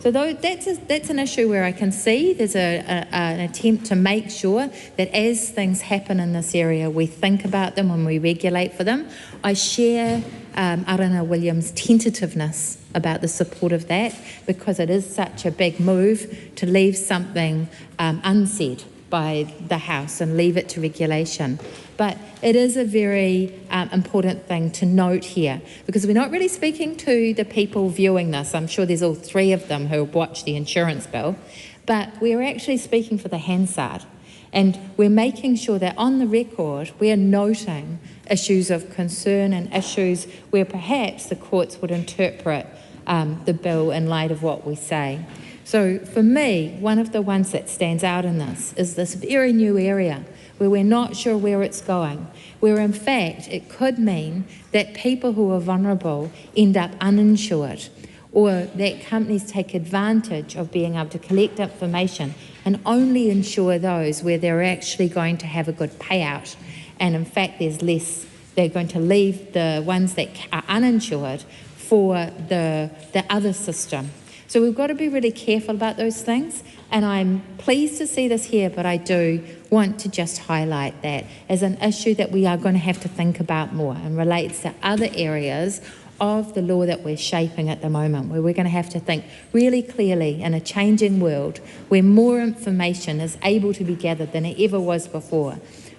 So that's an issue where I can see there's an attempt to make sure that as things happen in this area, we think about them and we regulate for them. I share Arana Williams' tentativeness about the support of that, because it is such a big move to leave something unsaid by the House and leave it to regulation. But it is a very important thing to note here, because we're not really speaking to the people viewing this. I'm sure there's all three of them who watch the insurance bill, but we're actually speaking for the Hansard. And we're making sure that on the record, we're noting issues of concern and issues where perhaps the courts would interpret the bill in light of what we say. So for me, one of the ones that stands out in this is this very new area where we're not sure where it's going, where in fact it could mean that people who are vulnerable end up uninsured, or that companies take advantage of being able to collect information and only insure those where they're actually going to have a good payout. And in fact, there's less, they're going to leave the ones that are uninsured for the other system. So we've got to be really careful about those things, and I'm pleased to see this here, but I do want to just highlight that as an issue that we are going to have to think about more, and relates to other areas of the law that we're shaping at the moment, where we're going to have to think really clearly in a changing world where more information is able to be gathered than it ever was before.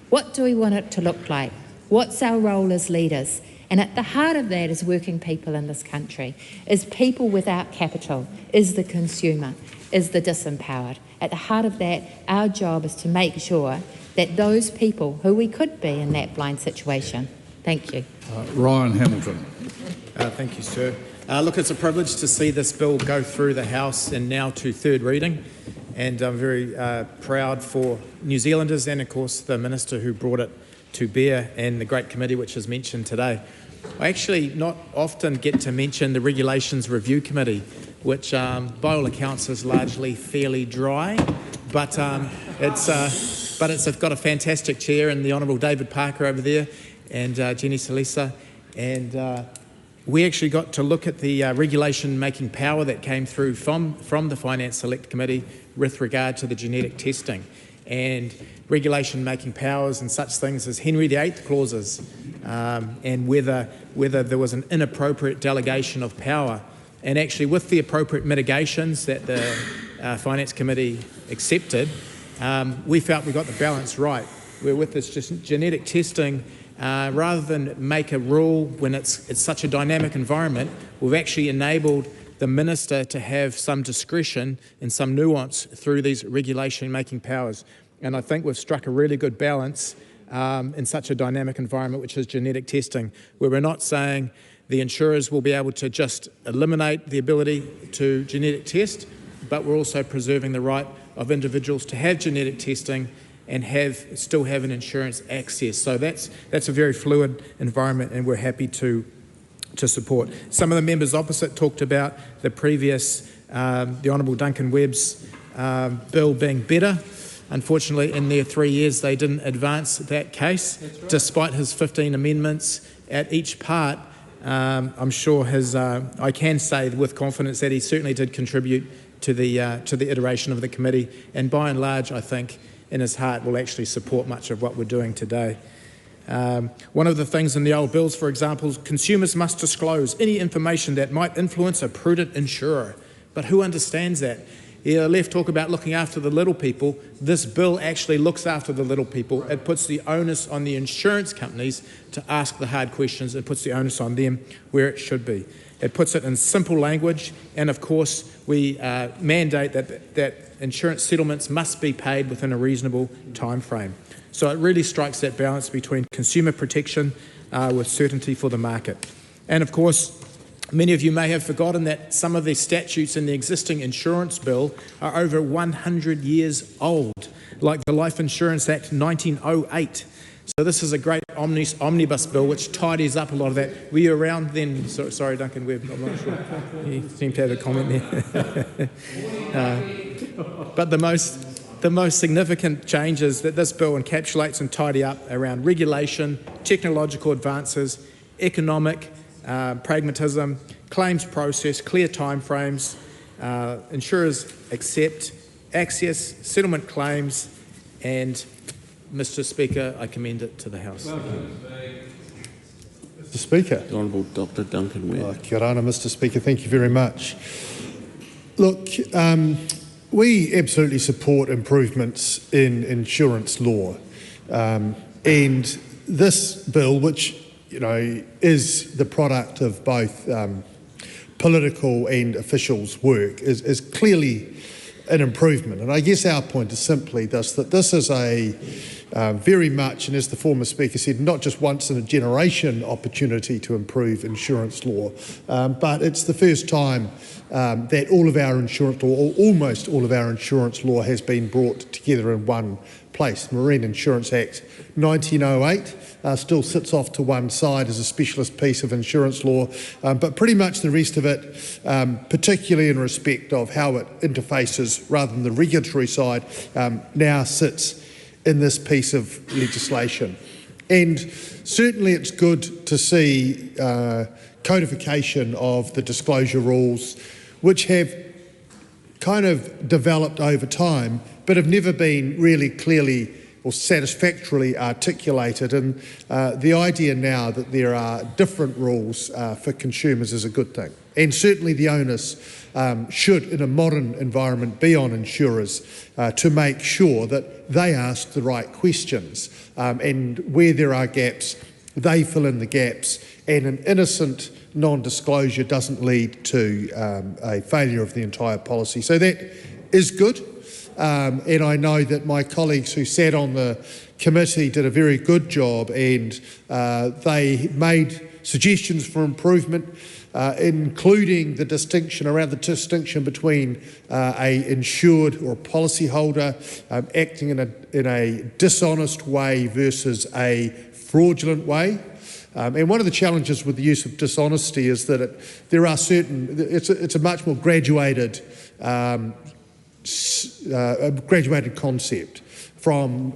What do we want it to look like? What's our role as leaders? And at the heart of that is working people in this country, is people without capital, is the consumer, is the disempowered. At the heart of that, our job is to make sure that those people who we could be in that blind situation. Thank you. Ryan Hamilton. Thank you, sir. Look, it's a privilege to see this bill go through the House and now to third reading. And I'm very proud for New Zealanders and, of course, the Minister who brought it to bear, and the great committee which is mentioned today. I actually not often get to mention the Regulations Review Committee, which by all accounts is largely fairly dry, but it's got a fantastic chair, and the Honourable David Parker over there, and Jenny Salisa, and we actually got to look at the regulation-making power that came through from the Finance Select Committee with regard to the genetic testing and regulation-making powers and such things as Henry VIII clauses, and whether there was an inappropriate delegation of power. And actually, with the appropriate mitigations that the Finance Committee accepted, we felt we got the balance right. Where with this just genetic testing, rather than make a rule when it's such a dynamic environment, we've actually enabled the Minister to have some discretion and some nuance through these regulation-making powers. And I think we've struck a really good balance in such a dynamic environment, which is genetic testing, where we're not saying the insurers will be able to just eliminate the ability to genetic test, but we're also preserving the right of individuals to have genetic testing and still have an insurance access. So that's a very fluid environment, and we're happy to support. Some of the members opposite talked about the previous, the Honourable Duncan Webb's bill being better. Unfortunately, in their 3 years, they didn't advance that case, right, despite his 15 amendments at each part. I'm sure I can say with confidence that he certainly did contribute to the iteration of the committee, and by and large, I think, in his heart, will actually support much of what we're doing today. One of the things in the old bills, for example, is consumers must disclose any information that might influence a prudent insurer. But who understands that? The left talk about looking after the little people. This bill actually looks after the little people. It puts the onus on the insurance companies to ask the hard questions. It puts the onus on them where it should be. It puts it in simple language, and of course we mandate that insurance settlements must be paid within a reasonable time frame. So it really strikes that balance between consumer protection with certainty for the market. And of course, many of you may have forgotten that some of the statutes in the existing insurance bill are over 100 years old, like the Life Insurance Act 1908. So this is a great omnibus bill which tidies up a lot of that. Were you around then? Sorry, Duncan Webb, I'm not sure. You seem to have a comment there. But the most significant changes that this bill encapsulates and tidy up around regulation, technological advances, economic pragmatism, claims process, clear timeframes, insurers accept access, settlement claims, and Mr. Speaker, I commend it to the House. Mr. Speaker. The Honourable Dr. Duncan Webb. Kia ora, Mr. Speaker. Thank you very much. Look, we absolutely support improvements in insurance law, and this bill, which is the product of both political and officials' work, is clearly an improvement. And I guess our point is simply this, that this is a very much, and as the former speaker said, not just once in a generation opportunity to improve insurance law, but it's the first time that all of our insurance law, or almost all of our insurance law, has been brought together in one place. Marine Insurance Act 1908 still sits off to one side as a specialist piece of insurance law, but pretty much the rest of it, particularly in respect of how it interfaces rather than the regulatory side, now sits in this piece of legislation. And certainly it's good to see codification of the disclosure rules, which have kind of developed over time, but have never been really clearly or satisfactorily articulated. And the idea now that there are different rules for consumers is a good thing. And certainly the onus should, in a modern environment, be on insurers to make sure that they ask the right questions. And where there are gaps, they fill in the gaps, and an innocent non-disclosure doesn't lead to a failure of the entire policy. So that is good. And I know that my colleagues who sat on the committee did a very good job, and they made suggestions for improvement, including the distinction between a insured or a policyholder acting in a dishonest way versus a fraudulent way. And one of the challenges with the use of dishonesty is that it's a much more graduated concept from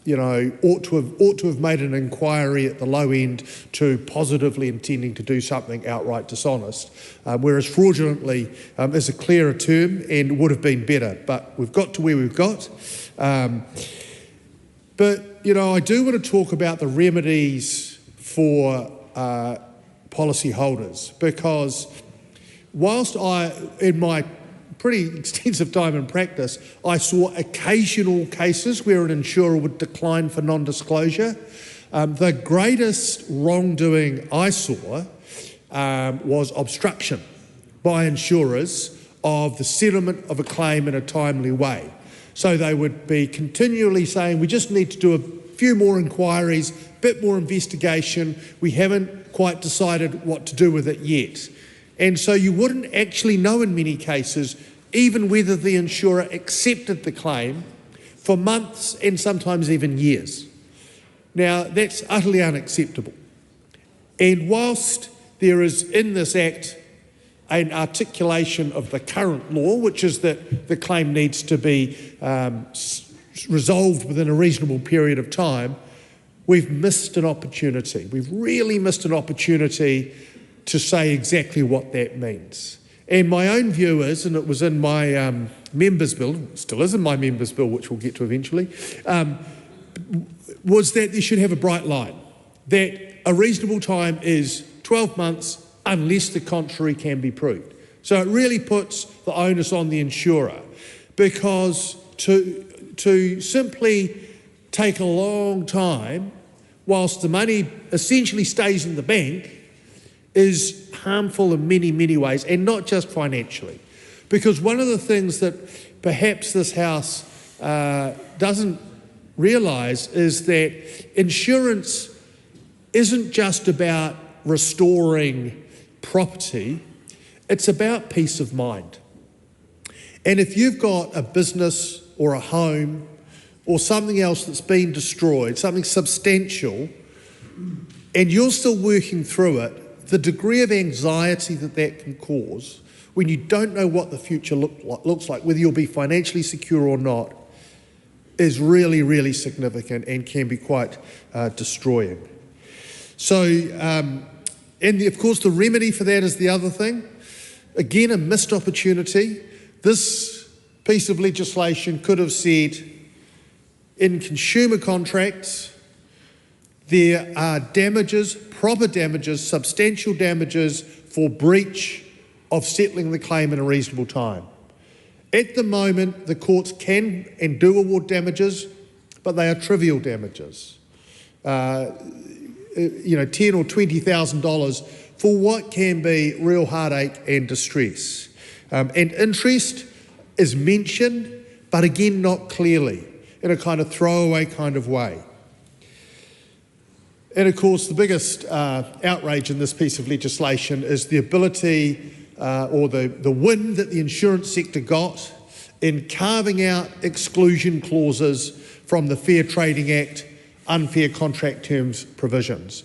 ought to have made an inquiry at the low end to positively intending to do something outright dishonest, whereas fraudulently is a clearer term and would have been better. But we've got to where we've got. But I do want to talk about the remedies for policyholders, because whilst in my pretty extensive time in practice, I saw occasional cases where an insurer would decline for non-disclosure. The greatest wrongdoing I saw was obstruction by insurers of the settlement of a claim in a timely way. So they would be continually saying, we just need to do a few more inquiries, a bit more investigation, we haven't quite decided what to do with it yet. And so you wouldn't actually know in many cases even whether the insurer accepted the claim for months and sometimes even years. Now, that's utterly unacceptable. And whilst there is in this Act an articulation of the current law, which is that the claim needs to be resolved within a reasonable period of time, we've missed an opportunity. We've really missed an opportunity to say exactly what that means. And my own view is, and it was in my members' bill, still is in my members' bill, which we'll get to eventually, was that they should have a bright line, that a reasonable time is 12 months unless the contrary can be proved. So it really puts the onus on the insurer, because to simply take a long time whilst the money essentially stays in the bank is harmful in many, many ways, and not just financially. Because one of the things that perhaps this House doesn't realise is that insurance isn't just about restoring property, it's about peace of mind. And if you've got a business or a home or something else that's been destroyed, something substantial, and you're still working through it, the degree of anxiety that can cause when you don't know what the future looks like, whether you'll be financially secure or not, is really, really significant and can be quite destroying. So, and of course the remedy for that is the other thing. Again, a missed opportunity. This piece of legislation could have said, in consumer contracts, there are damages, proper damages, substantial damages for breach of settling the claim in a reasonable time. At the moment, the courts can and do award damages, but they are trivial damages. $10,000 or $20,000 for what can be real heartache and distress. And interest is mentioned, but again, not clearly, in a kind of throwaway kind of way. And of course, the biggest outrage in this piece of legislation is the ability or the win that the insurance sector got in carving out exclusion clauses from the Fair Trading Act unfair contract terms provisions.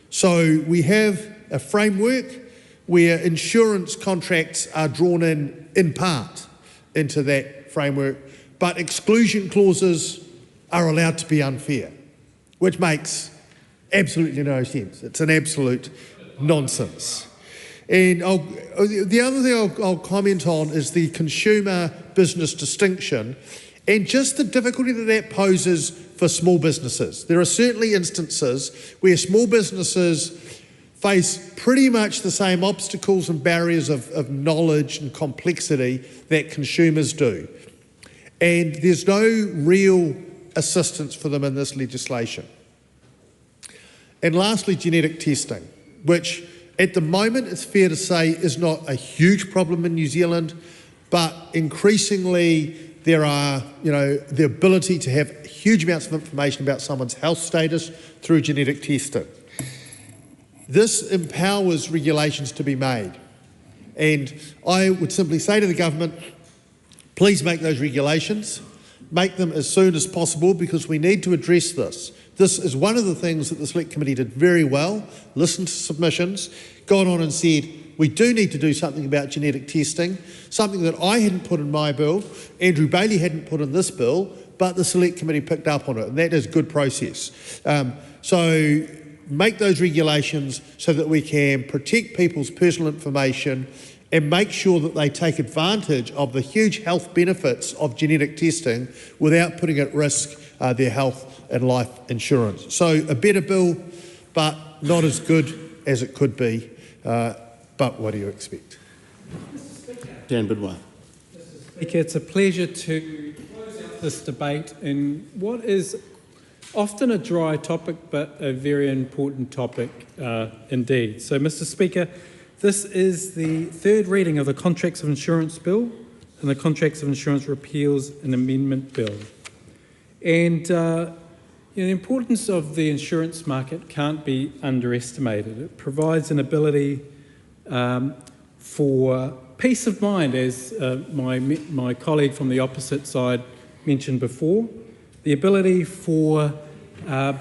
So we have a framework where insurance contracts are drawn in part into that framework, but exclusion clauses are allowed to be unfair, which makes absolutely no sense. It's an absolute nonsense. And the other thing I'll comment on is the consumer-business distinction and just the difficulty that poses for small businesses. There are certainly instances where small businesses face pretty much the same obstacles and barriers of knowledge and complexity that consumers do. And there's no real assistance for them in this legislation. And lastly, genetic testing, which at the moment it's fair to say is not a huge problem in New Zealand, but increasingly there are, the ability to have huge amounts of information about someone's health status through genetic testing. This empowers regulations to be made. And I would simply say to the government, please make those regulations, make them as soon as possible, because we need to address this. This is one of the things that the Select Committee did very well, listened to submissions, gone on and said, we do need to do something about genetic testing, something that I hadn't put in my bill, Andrew Bailey hadn't put in this bill, but the Select Committee picked up on it, and that is good process. So make those regulations so that we can protect people's personal information and make sure that they take advantage of the huge health benefits of genetic testing without putting at risk their health and life insurance. So a better bill, but not as good as it could be. But what do you expect? Dan Bidwell. Speaker, it's a pleasure to close out this debate in what is often a dry topic, but a very important topic indeed. So, Mr. Speaker, this is the third reading of the Contracts of Insurance Bill and the Contracts of Insurance Repeals and Amendment Bill. And the importance of the insurance market can't be underestimated. It provides an ability for peace of mind, as my colleague from the opposite side mentioned before, the ability for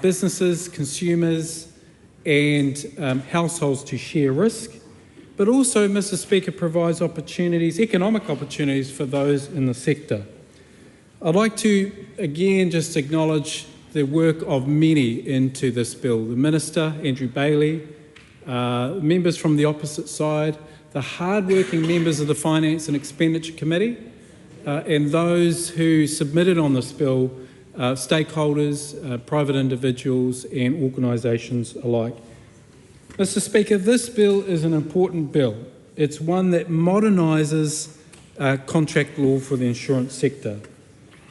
businesses, consumers and households to share risk, but also, Mr. Speaker, provides opportunities, economic opportunities for those in the sector. I'd like to again just acknowledge the work of many into this bill. The Minister, Andrew Bailey, members from the opposite side, the hard-working members of the Finance and Expenditure Committee, and those who submitted on this bill, stakeholders, private individuals and organisations alike. Mr. Speaker, this bill is an important bill. It's one that modernises contract law for the insurance sector.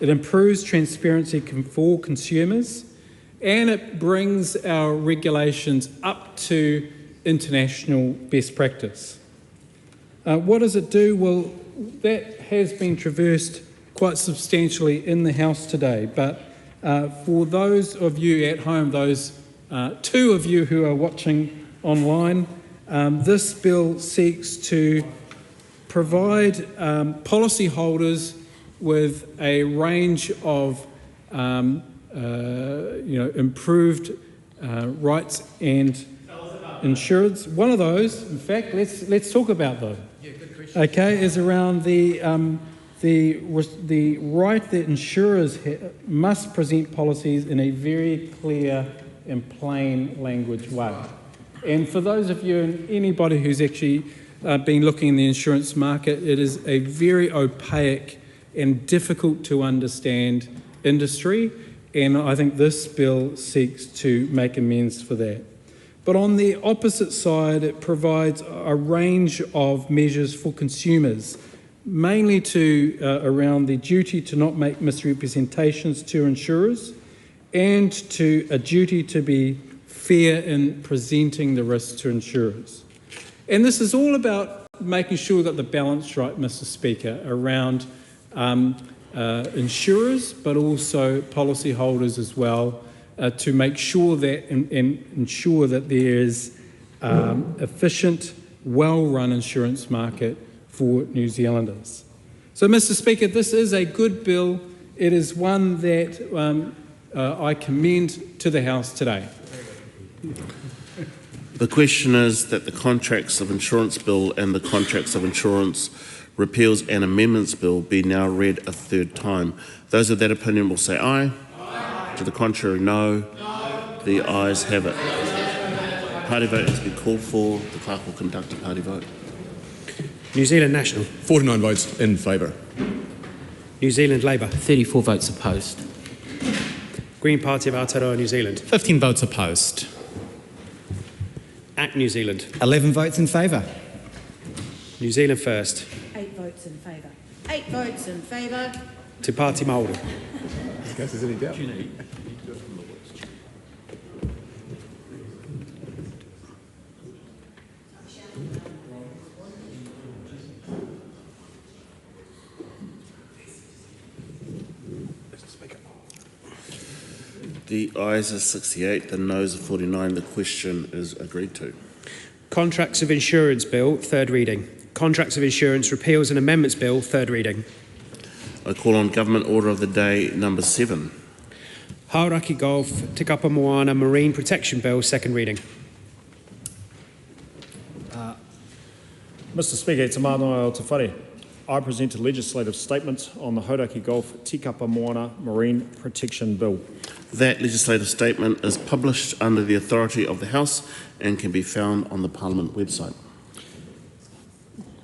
It improves transparency for consumers and it brings our regulations up to international best practice. What does it do? Well, that has been traversed quite substantially in the House today, but for those of you at home, those two of you who are watching online, this bill seeks to provide policyholders with a range of improved rights and insurance. One of those, in fact, let's talk about those. Yeah, good question. Okay, is around the right that insurers must present policies in a very clear and plain language way. And for those of you and anybody who's actually been looking in the insurance market, it is a very opaque and difficult to understand industry, and I think this bill seeks to make amends for that. But on the opposite side, it provides a range of measures for consumers, mainly around the duty to not make misrepresentations to insurers and to a duty to be fair in presenting the risk to insurers. And this is all about making sure that the balance right, Mr. Speaker, around insurers but also policyholders as well, to make sure that and ensure that there is efficient, well-run insurance market for New Zealanders. So, Mr. Speaker, this is a good bill. It is one that I commend to the House today. The question is that the Contracts of Insurance Bill and the Contracts of Insurance Repeals and Amendments Bill be now read a third time. Those of that opinion will say aye. Aye. To the contrary, no. No. The ayes have it. Party vote has been called for. The clerk will conduct a party vote. New Zealand National. 49 votes in favour. New Zealand Labour. 34 votes opposed. Green Party of Aotearoa, New Zealand. 15 votes opposed. ACT New Zealand. 11 votes in favour. New Zealand First. 8 votes in favour. 8 votes in favour. Te Pāti Māori. Is any doubt? The ayes are 68, the noes are 49. The question is agreed to. Contracts of Insurance Bill, third reading. Contracts of Insurance Repeals and Amendments Bill, third reading. I call on Government Order of the Day number 7. Hauraki Gulf, Te Kapa Moana Marine Protection Bill, second reading. Mr Speaker, it's Manoa o Te Whare. I present a legislative statement on the Hauraki Gulf Tikapa Moana Marine Protection Bill. That legislative statement is published under the authority of the House and can be found on the Parliament website.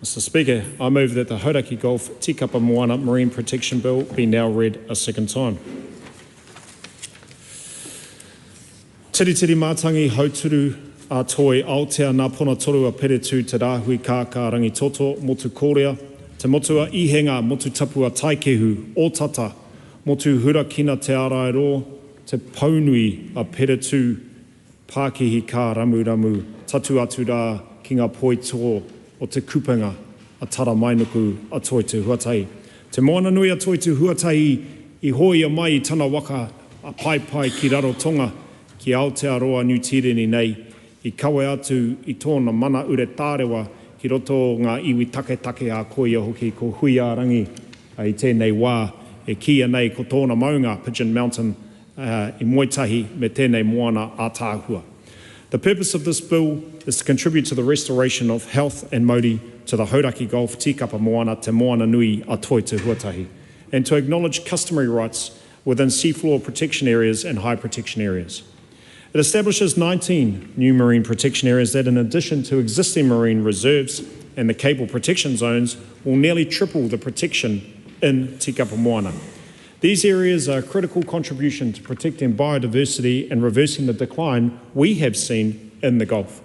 Mr Speaker, I move that the Hauraki Gulf Tikapa Moana Marine Protection Bill be now read a second time. Tiritiri mātangi hauturu a toi Aotea nā pona toru a peretu te rāhui kāka rangi toto motu kōrea, te motua ihenga motu tapua taikehu o tata, motu hurakina te araero, te paunui a peretu Pākihi kā ramuramu, tatu atu rā ki ngā poitō o te kupanga a tara mainuku a toi te huatai. Te moana nui a toi te huatai I hoi a mai I tana waka a pai ki Rarotonga ki Aotearoa New Tireni nei I kawe atu I tōna mana ure tārewa ki roto ngā iwi take a koia hoki ko hui a rangi I tēnei wā e kia nei ko tōna maunga Pigeon Mountain I Moitahi me tēnei moana a tāhua. The purpose of this bill is to contribute to the restoration of health and mauri to the Hauraki Gulf Tikapa Moana te moana nui a toi te huatahi, and to acknowledge customary rights within seafloor protection areas and high protection areas. It establishes 19 new marine protection areas that, in addition to existing marine reserves and the cable protection zones, will nearly triple the protection in Tikapa Moana. These areas are a critical contribution to protecting biodiversity and reversing the decline we have seen in the Gulf.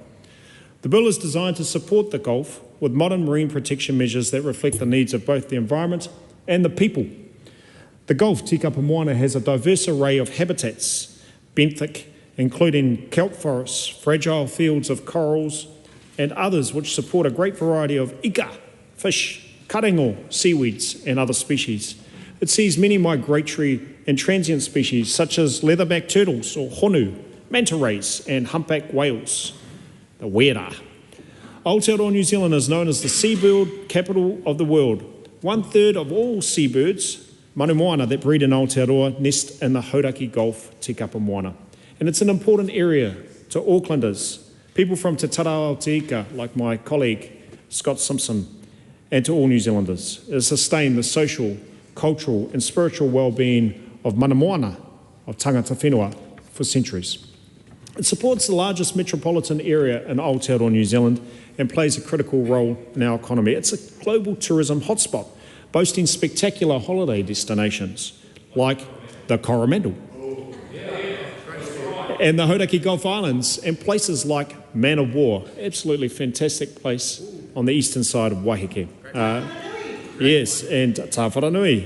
The bill is designed to support the Gulf with modern marine protection measures that reflect the needs of both the environment and the people. The Gulf Tikapa Moana has a diverse array of habitats, benthic, including kelp forests, fragile fields of corals, and others which support a great variety of ika, fish, karengo, seaweeds, and other species. It sees many migratory and transient species such as leatherback turtles or honu, manta rays, and humpback whales, the wera. Aotearoa, New Zealand is known as the seabird capital of the world. 1/3 of all seabirds, manu moana, that breed in Aotearoa nest in the Hauraki Gulf Tikapa Moana. And it's an important area to Aucklanders, people from Te Tarao Te like my colleague Scott Simpson, and to all New Zealanders. It has sustained the social, cultural and spiritual well-being of mana moana, of tangata whenua, for centuries. It supports the largest metropolitan area in Aotearoa, New Zealand, and plays a critical role in our economy. It's a global tourism hotspot, boasting spectacular holiday destinations like the Coromandel and the Hauraki Gulf Islands, and places like Man of War, absolutely fantastic place on the eastern side of Waiheke. Yes, and Tāwharanui,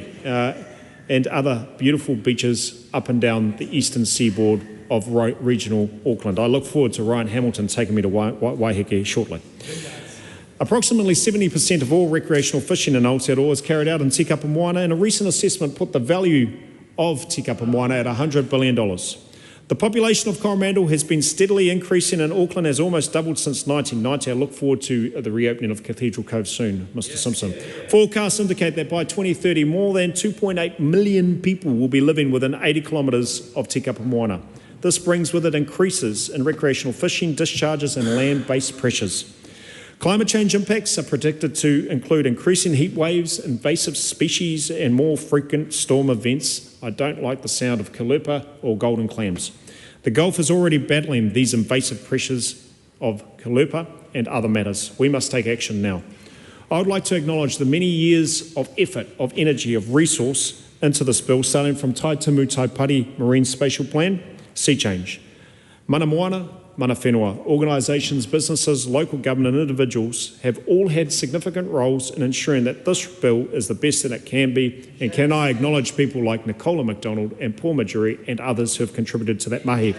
and other beautiful beaches up and down the eastern seaboard of regional Auckland. I look forward to Ryan Hamilton taking me to Waiheke shortly. Approximately 70% of all recreational fishing in Aotearoa is carried out in Tikapa Moana, and a recent assessment put the value of Tikapa Moana at $100 billion. The population of Coromandel has been steadily increasing, and Auckland has almost doubled since 1990. I look forward to the reopening of Cathedral Cove soon, Mr Simpson. Forecasts indicate that by 2030, more than 2.8 million people will be living within 80 kilometres of Tikapa Moana. This brings with it increases in recreational fishing, discharges and land-based pressures. Climate change impacts are predicted to include increasing heat waves, invasive species and more frequent storm events. I don't like the sound of kalupa or golden clams. The Gulf is already battling these invasive pressures of kalupa and other matters. We must take action now. I would like to acknowledge the many years of effort, of energy, of resource into this bill, starting from Tai Timu Taipari Marine Spatial Plan, Sea Change, Mana Moana, Mana Whenua. Organisations, businesses, local government and individuals have all had significant roles in ensuring that this bill is the best that it can be, and can I acknowledge people like Nicola MacDonald and Paul Majuri and others who have contributed to that mahi.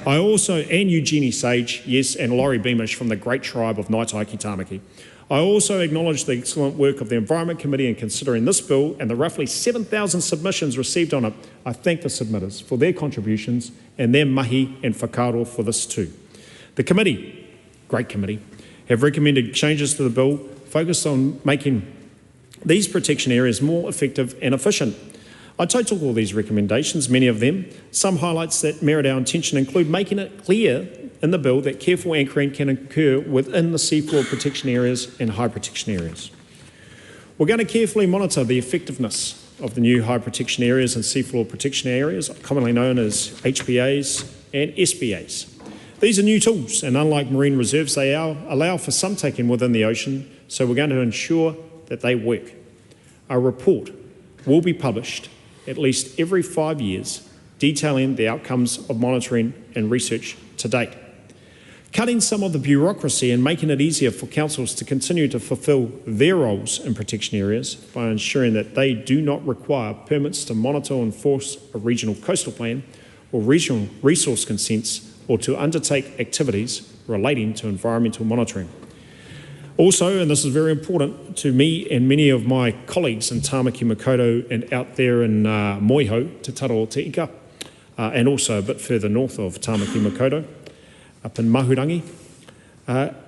I also, and Eugenie Sage, yes, and Laurie Beamish from the great tribe of Ngaitaiki Tāmaki. I also acknowledge the excellent work of the Environment Committee in considering this bill and the roughly 7,000 submissions received on it. I thank the submitters for their contributions and their mahi and whakaaro for this too. The committee, great committee, have recommended changes to the bill focused on making these protection areas more effective and efficient. I took all these recommendations, many of them. Some highlights that merit our attention include making it clear in the bill that careful anchoring can occur within the seafloor protection areas and high protection areas. We're going to carefully monitor the effectiveness of the new high protection areas and seafloor protection areas, commonly known as HPAs and SPAs. These are new tools, and unlike marine reserves, they allow for some taking within the ocean, so we're going to ensure that they work. A report will be published at least every 5 years, detailing the outcomes of monitoring and research to date. Cutting some of the bureaucracy and making it easier for councils to continue to fulfil their roles in protection areas by ensuring that they do not require permits to monitor or enforce a regional coastal plan or regional resource consents, or to undertake activities relating to environmental monitoring. Also, and this is very important to me and many of my colleagues in Tāmaki Makaurau and out there in Moiho, Te Aotearoa, and also a bit further north of Tāmaki Makaurau, up in Mahurangi,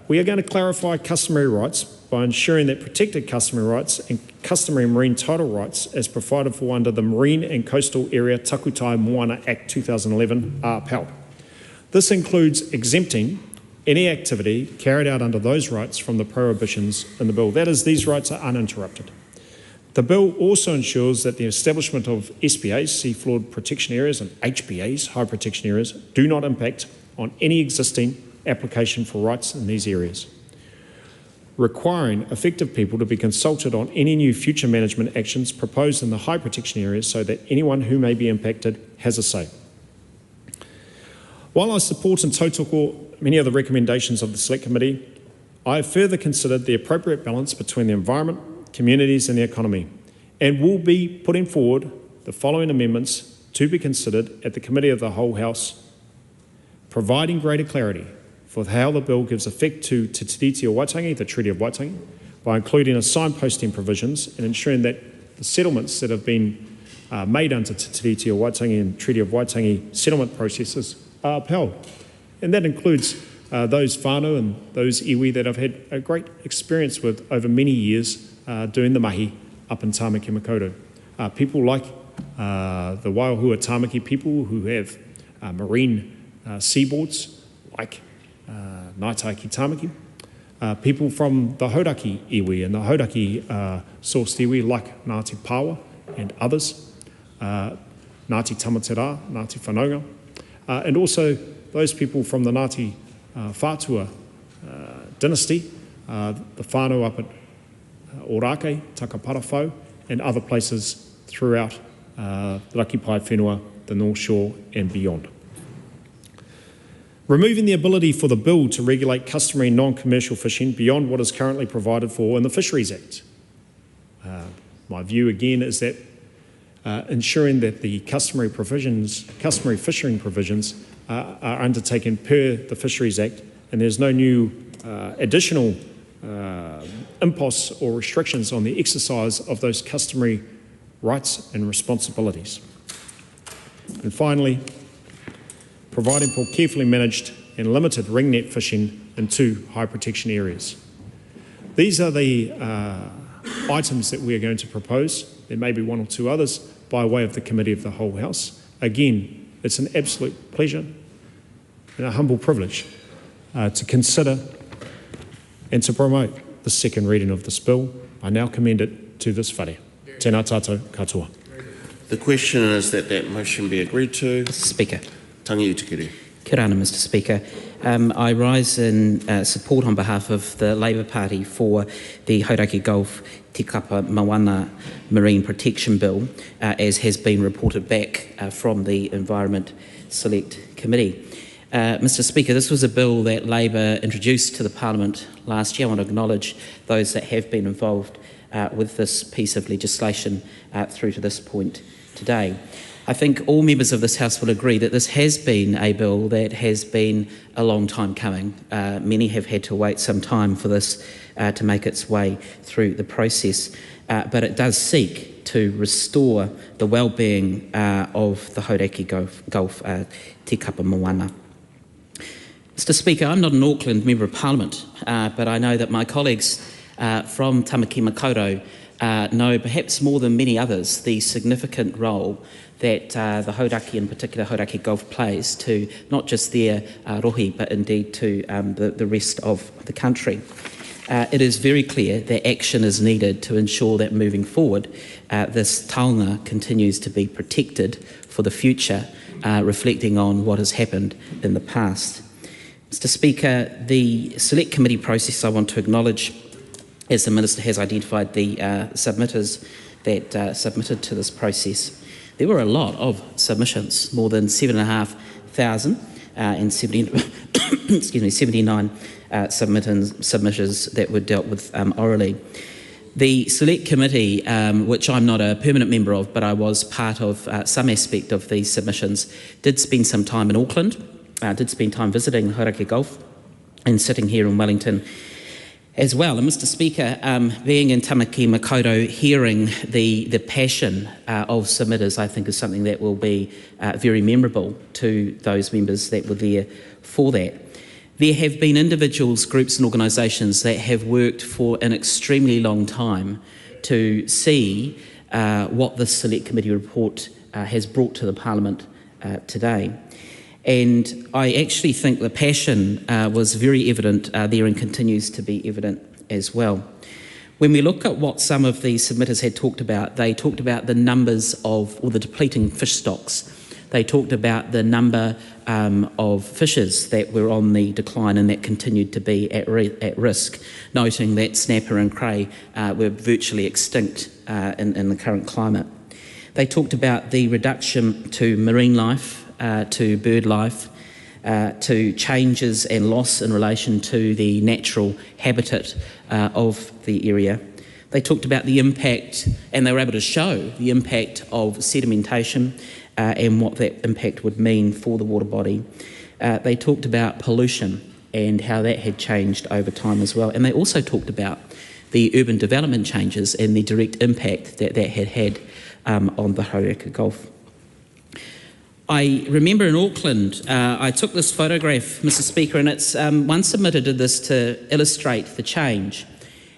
we are going to clarify customary rights by ensuring that protected customary rights and customary marine title rights as provided for under the Marine and Coastal Area Takutai Moana Act 2011 are upheld. This includes exempting any activity carried out under those rights from the prohibitions in the bill. That is, these rights are uninterrupted. The bill also ensures that the establishment of SPAs, seafloor protection areas, and HPAs, high protection areas, do not impact on any existing application for rights in these areas. Requiring affected people to be consulted on any new future management actions proposed in the high protection areas so that anyone who may be impacted has a say. While I support and tautoko many of the recommendations of the Select Committee, I have further considered the appropriate balance between the environment, communities and the economy, and will be putting forward the following amendments to be considered at the Committee of the Whole House, providing greater clarity for how the bill gives effect to Te Tiriti o Waitangi, the Treaty of Waitangi, by including a signposting provisions and ensuring that the settlements that have been made under Te Tiriti o Waitangi and Treaty of Waitangi settlement processes are upheld. And that includes those whānau and those iwi that I've had a great experience with over many years doing the mahi up in Tāmaki Makaurau. People like the Waiahua Tāmaki people who have marine seaboards like Ngātaiki Tāmaki, people from the Hauraki iwi and the Hauraki sourced iwi like Ngāti Pāwa and others, Ngāti Tamatera, Ngāti Whanaunga, and also those people from the Ngāti Whātua dynasty, the whānau up at Hauraki, Takaparawhau, and other places throughout the Rakipai Whenua, the North Shore and beyond. Removing the ability for the bill to regulate customary non-commercial fishing beyond what is currently provided for in the Fisheries Act. My view again is that ensuring that the customary fishing provisions are undertaken per the Fisheries Act, and there's no new additional imposts or restrictions on the exercise of those customary rights and responsibilities. And finally, providing for carefully managed and limited ringnet fishing in 2 high protection areas. These are the items that we are going to propose. There may be 1 or 2 others by way of the Committee of the Whole House. Again, it's an absolute pleasure and a humble privilege to consider and to promote the second reading of this bill. I now commend it to this whare. Tēnā tātou katoa. The question is that that motion be agreed to. Mr. Speaker. Tangi Utikere. Kia ora, Mr. Speaker. I rise in support on behalf of the Labour Party for the Hauraki Gulf Te Kapa Moana Marine Protection Bill, as has been reported back from the Environment Select Committee. Mr. Speaker, this was a bill that Labour introduced to the Parliament last year. I want to acknowledge those that have been involved with this piece of legislation through to this point today. I think all members of this House will agree that this has been a bill that has been a long time coming. Many have had to wait some time for this to make its way through the process, but it does seek to restore the well-being of the Hauraki Gulf Te Kapa Moana. Mr. Speaker, I'm not an Auckland Member of Parliament, but I know that my colleagues from Tāmaki Makaurau know perhaps more than many others the significant role that the Hauraki, in particular Hauraki Gulf, plays to not just their rohi, but indeed to the rest of the country. It is very clear that action is needed to ensure that moving forward, this taonga continues to be protected for the future, reflecting on what has happened in the past. Mr. Speaker, the Select Committee process, I want to acknowledge, as the Minister has identified the submitters that submitted to this process. There were a lot of submissions, more than 7,500 and 79 submissions that were dealt with orally. The Select Committee, which I'm not a permanent member of, but I was part of some aspect of these submissions, did spend some time in Auckland, did spend time visiting Hauraki Gulf and sitting here in Wellington as well. And Mr. Speaker, being in Tamaki Makaurau, hearing the passion of submitters, I think is something that will be very memorable to those members that were there for that. There have been individuals, groups and organisations that have worked for an extremely long time to see what this Select Committee report has brought to the Parliament today. And I actually think the passion was very evident there and continues to be evident as well. When we look at what some of the submitters had talked about, they talked about the numbers of, or the depleting fish stocks. They talked about the number of fishes that were on the decline and that continued to be at risk, noting that snapper and cray were virtually extinct in the current climate. They talked about the reduction to marine life, to bird life, to changes and loss in relation to the natural habitat of the area. They talked about the impact, and they were able to show the impact of sedimentation and what that impact would mean for the water body. They talked about pollution and how that had changed over time as well. And they also talked about the urban development changes and the direct impact that that had had on the Hauraki Gulf. I remember in Auckland, I took this photograph, Mr. Speaker, and it's one submitter did this to illustrate the change.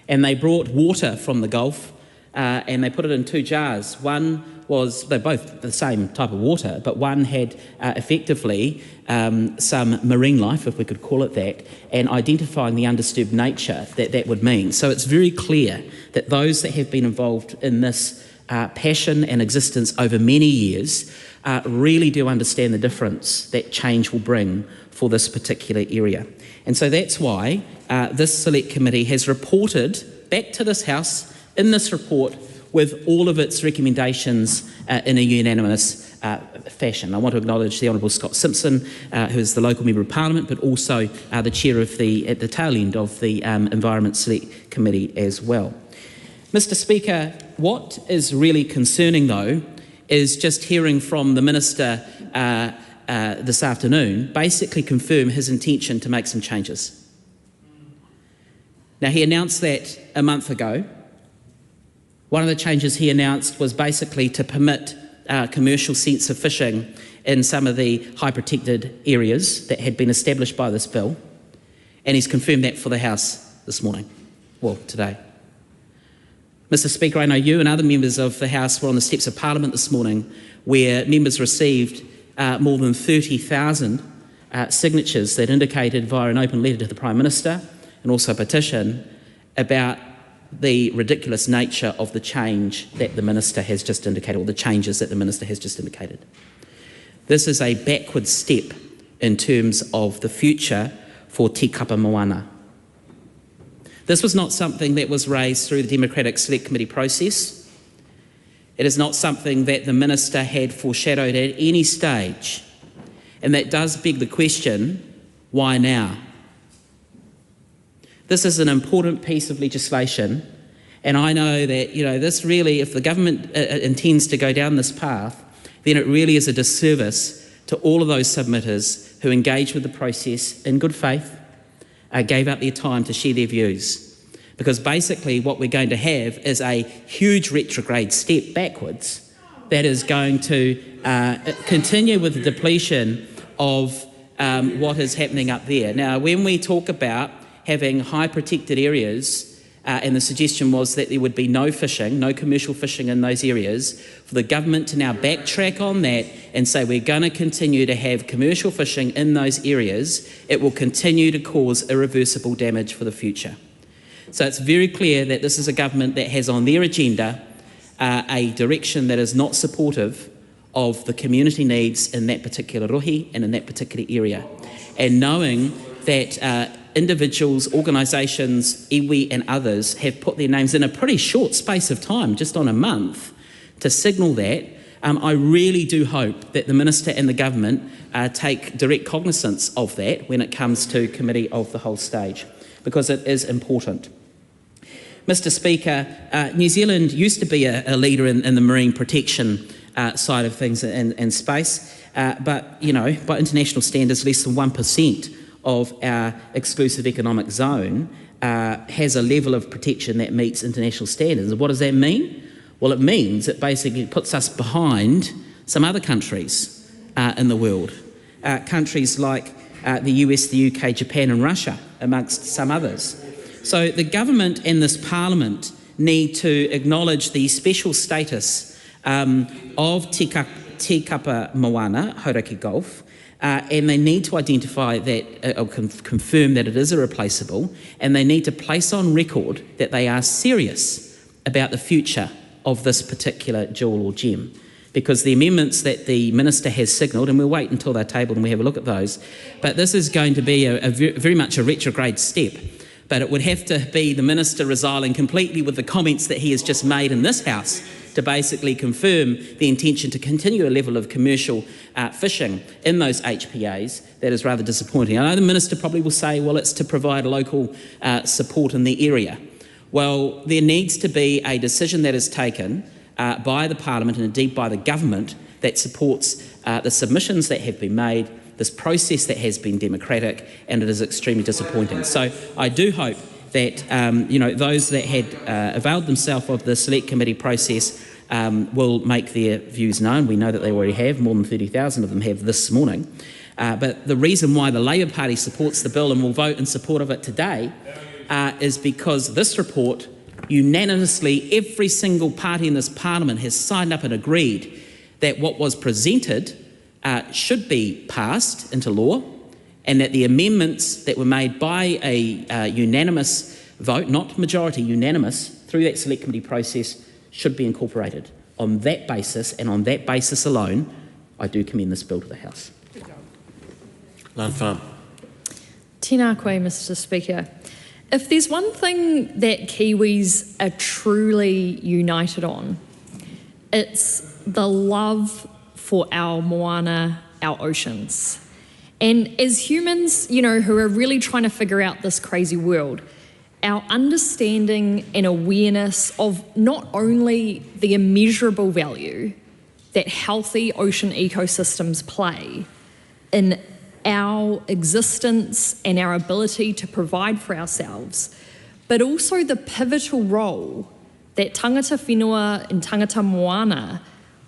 And they brought water from the Gulf and they put it in two jars. One was, they're both the same type of water, but one had effectively some marine life, if we could call it that, and identifying the undisturbed nature that that would mean. So it's very clear that those that have been involved in this passion and existence over many years really do understand the difference that change will bring for this particular area. And so that's why this Select Committee has reported back to this House in this report with all of its recommendations in a unanimous fashion. I want to acknowledge the Honourable Scott Simpson, who is the local Member of Parliament, but also the Chair of at the tail end of the Environment Select Committee as well. Mr. Speaker, what is really concerning though is just hearing from the Minister this afternoon basically confirm his intention to make some changes. Now, he announced that a month ago. One of the changes he announced was basically to permit commercial sense of fishing in some of the high protected areas that had been established by this bill, and he's confirmed that for the House this morning, well, today. Mr. Speaker, I know you and other members of the House were on the steps of Parliament this morning where members received more than 30,000 signatures that indicated via an open letter to the Prime Minister and also a petition about the ridiculous nature of the change that the Minister has just indicated, or the changes that the Minister has just indicated. This is a backward step in terms of the future for Te Kapa Moana. This was not something that was raised through the Democratic Select Committee process. It is not something that the Minister had foreshadowed at any stage. And that does beg the question, why now? This is an important piece of legislation, and I know that, this really, if the government intends to go down this path, then it really is a disservice to all of those submitters who engaged with the process in good faith, gave up their time to share their views. Because basically what we're going to have is a huge retrograde step backwards that is going to continue with the depletion of what is happening up there. Now, when we talk about having high protected areas and the suggestion was that there would be no fishing, no commercial fishing in those areas, for the government to now backtrack on that and say we're going to continue to have commercial fishing in those areas, it will continue to cause irreversible damage for the future. So it's very clear that this is a government that has on their agenda a direction that is not supportive of the community needs in that particular rohi and in that particular area. And knowing that individuals, organisations, iwi and others have put their names in a pretty short space of time, just on a month, to signal that, I really do hope that the Minister and the Government take direct cognizance of that when it comes to committee of the whole stage, because it is important. Mr Speaker, New Zealand used to be a leader in the marine protection side of things in space, but, you know, by international standards, less than 1% of our exclusive economic zone has a level of protection that meets international standards. And what does that mean? Well, it means it basically puts us behind some other countries in the world, countries like the US, the UK, Japan and Russia, amongst some others. So the government and this parliament need to acknowledge the special status of Te Kapa Moana, Hauraki Gulf, and they need to identify that, or confirm that it is irreplaceable, and they need to place on record that they are serious about the future of this particular jewel or gem. Because the amendments that the Minister has signalled, and we'll wait until they're tabled and we have a look at those, but this is going to be very much a retrograde step. But it would have to be the Minister resigning completely with the comments that he has just made in this House to basically confirm the intention to continue a level of commercial fishing in those HPAs. That is rather disappointing. I know the Minister probably will say, well, it's to provide local support in the area. Well, there needs to be a decision that is taken by the Parliament and indeed by the Government that supports the submissions that have been made, this process that has been democratic, and it is extremely disappointing. So I do hope that you know, those that had availed themselves of the Select Committee process will make their views known. We know that they already have, more than 30,000 of them have this morning. But the reason why the Labour Party supports the bill and will vote in support of it today is because this report, unanimously, every single party in this Parliament has signed up and agreed that what was presented should be passed into law, and that the amendments that were made by a unanimous vote, not majority, unanimous, through that Select Committee process should be incorporated. On that basis, and on that basis alone, I do commend this bill to the House. Landlord. Tēnā koe, Mr Speaker. If there's one thing that Kiwis are truly united on, it's the love for our moana, our oceans. And as humans, you know, who are really trying to figure out this crazy world, our understanding and awareness of not only the immeasurable value that healthy ocean ecosystems play in our existence and our ability to provide for ourselves, but also the pivotal role that tangata whenua and tangata moana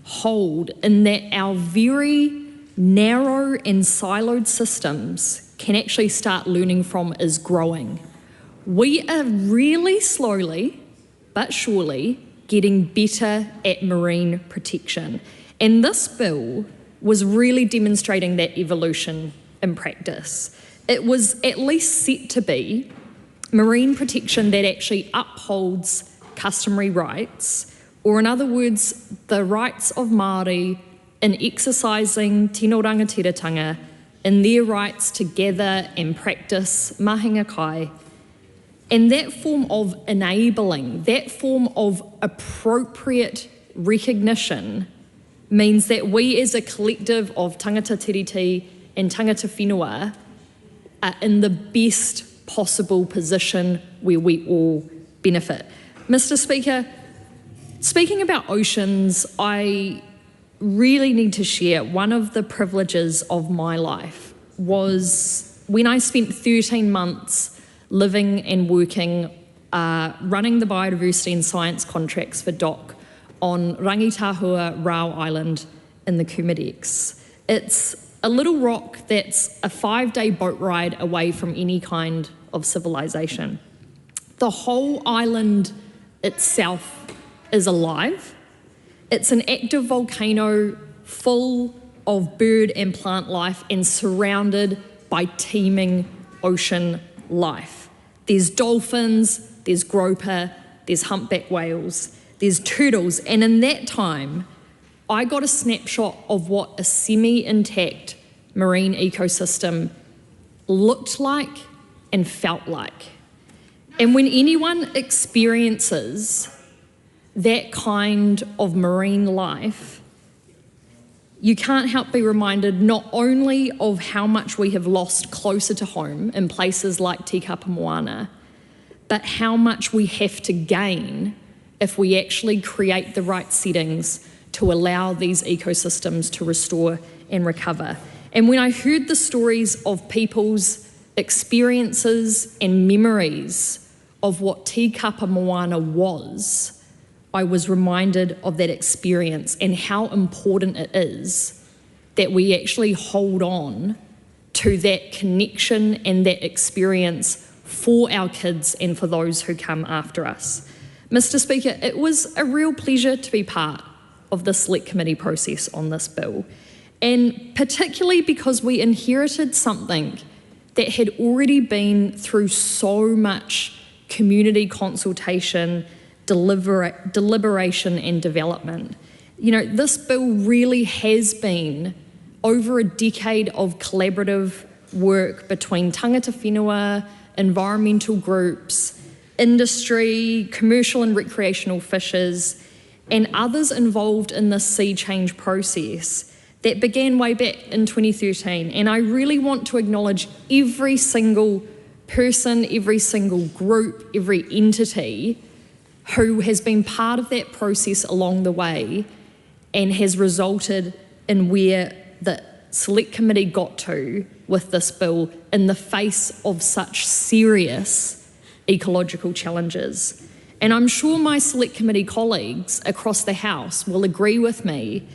hold in that our very narrow and siloed systems can actually start learning from is growing. We are really slowly but surely getting better at marine protection, and this bill was really demonstrating that evolution in practice. It was at least set to be marine protection that actually upholds customary rights, or in other words, the rights of Māori in exercising tino rangatiratanga in their rights to gather and practice mahinga kai. And that form of enabling, that form of appropriate recognition means that we as a collective of tangata tiriti and tangata whenua are in the best possible position where we all benefit. Mr Speaker, speaking about oceans, I really need to share one of the privileges of my life was when I spent 13 months living and working, running the biodiversity and science contracts for DOC on Rangitahua Rao Island in the Kumadex. It's a little rock that's a 5-day boat ride away from any kind of civilization. The whole island itself is alive. It's an active volcano full of bird and plant life and surrounded by teeming ocean life. There's dolphins, there's groper, there's humpback whales, there's turtles, and in that time, I got a snapshot of what a semi-intact marine ecosystem looked like and felt like. And when anyone experiences that kind of marine life, you can't help be reminded not only of how much we have lost closer to home in places like Te Kapa Moana, but how much we have to gain if we actually create the right settings to allow these ecosystems to restore and recover. And when I heard the stories of people's experiences and memories of what Te Kapa Moana was, I was reminded of that experience and how important it is that we actually hold on to that connection and that experience for our kids and for those who come after us. Mr. Speaker, it was a real pleasure to be part of the Select Committee process on this bill, and particularly because we inherited something that had already been through so much community consultation, deliberation and development. You know, this bill really has been over a decade of collaborative work between tangata whenua, environmental groups, industry, commercial and recreational fishers, and others involved in this sea change process that began way back in 2013. And I really want to acknowledge every single person, every single group, every entity who has been part of that process along the way and has resulted in where the Select Committee got to with this bill in the face of such serious ecological challenges. And I'm sure my Select Committee colleagues across the House will agree with me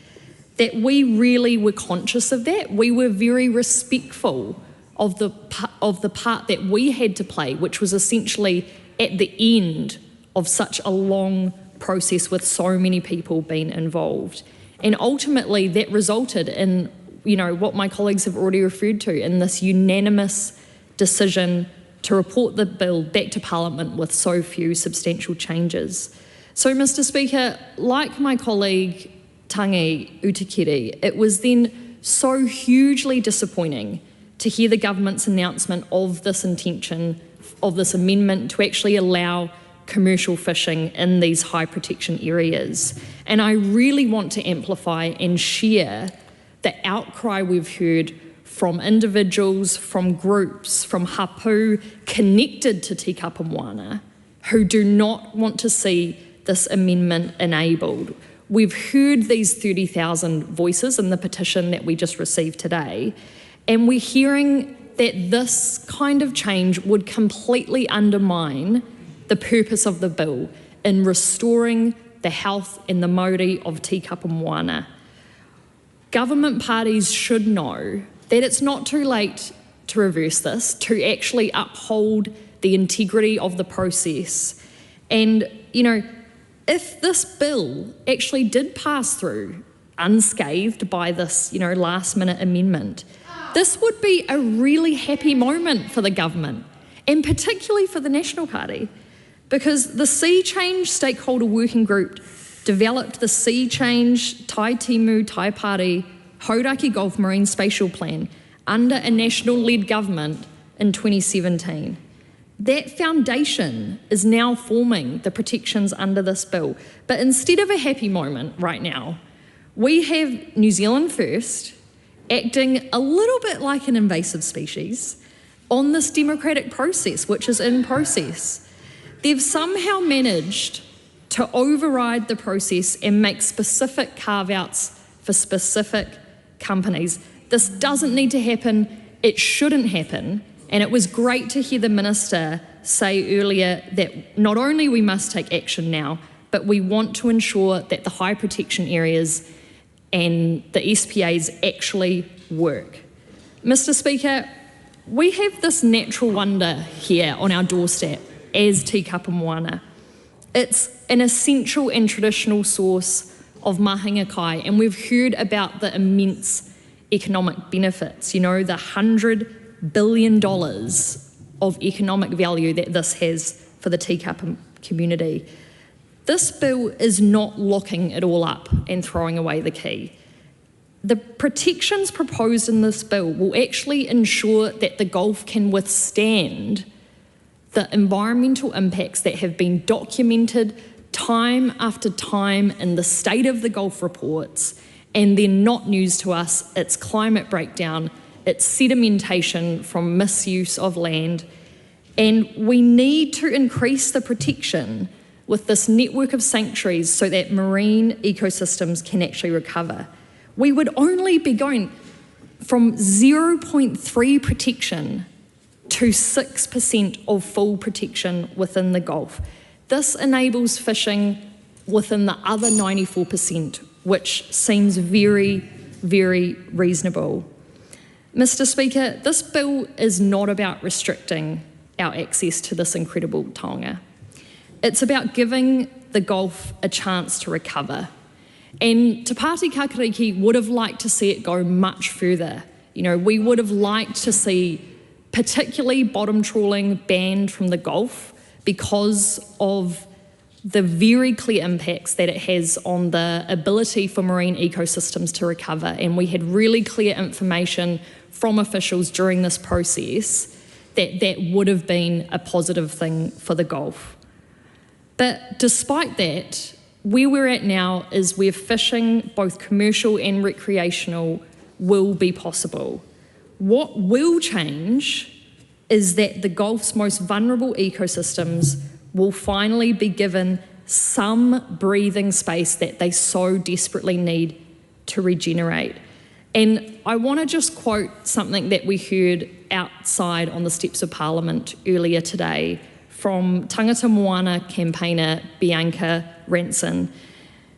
that we really were conscious of that. We were very respectful of the part that we had to play, which was essentially at the end of such a long process with so many people being involved. And ultimately that resulted in, you know, what my colleagues have already referred to, in this unanimous decision to report the bill back to Parliament with so few substantial changes. So, Mr. Speaker, like my colleague Tangi Utikere, it was then so hugely disappointing to hear the government's announcement of this intention, of this amendment to actually allow commercial fishing in these high protection areas. And I really want to amplify and share the outcry we've heard from individuals, from groups, from hapu connected to Te Kapa Moana who do not want to see this amendment enabled. We've heard these 30,000 voices in the petition that we just received today, and we're hearing that this kind of change would completely undermine the purpose of the bill in restoring the health and the mauri of Te Kapa Moana. Government parties should know that it's not too late to reverse this, to actually uphold the integrity of the process. And, you know, if this bill actually did pass through unscathed by this, you know, last-minute amendment, this would be a really happy moment for the government, and particularly for the National Party, because the Sea Change Stakeholder Working Group developed the Sea Change Tai Timu Tai Party Hauraki Gulf Marine Spatial Plan under a national-led government in 2017. That foundation is now forming the protections under this bill. But instead of a happy moment right now, we have New Zealand First acting a little bit like an invasive species on this democratic process, which is in process. They've somehow managed to override the process and make specific carve-outs for specific companies. This doesn't need to happen, it shouldn't happen, and it was great to hear the Minister say earlier that not only we must take action now, but we want to ensure that the high protection areas and the SPAs actually work. Mr. Speaker, we have this natural wonder here on our doorstep as tikapa moana. It's an essential and traditional source of mahinga kai, and we've heard about the immense economic benefits, you know, the $100 billion of economic value that this has for the tikapa community. This bill is not locking it all up and throwing away the key. The protections proposed in this bill will actually ensure that the Gulf can withstand the environmental impacts that have been documented time after time in the State of the Gulf reports, and they're not news to us. It's climate breakdown, it's sedimentation from misuse of land, and we need to increase the protection with this network of sanctuaries so that marine ecosystems can actually recover. We would only be going from 0.3 protection to 6% of full protection within the Gulf. This enables fishing within the other 94%, which seems very, very reasonable. Mr. Speaker, this bill is not about restricting our access to this incredible taonga. It's about giving the Gulf a chance to recover. And Te Pāti Kakariki would have liked to see it go much further. You know, we would have liked to see particularly bottom trawling banned from the Gulf because of the very clear impacts that it has on the ability for marine ecosystems to recover. And we had really clear information from officials during this process that that would have been a positive thing for the Gulf. But despite that, where we're at now is where fishing, both commercial and recreational, will be possible. What will change is that the Gulf's most vulnerable ecosystems will finally be given some breathing space that they so desperately need to regenerate. And I want to just quote something that we heard outside on the steps of Parliament earlier today from Tangata Moana campaigner Bianca Ranson.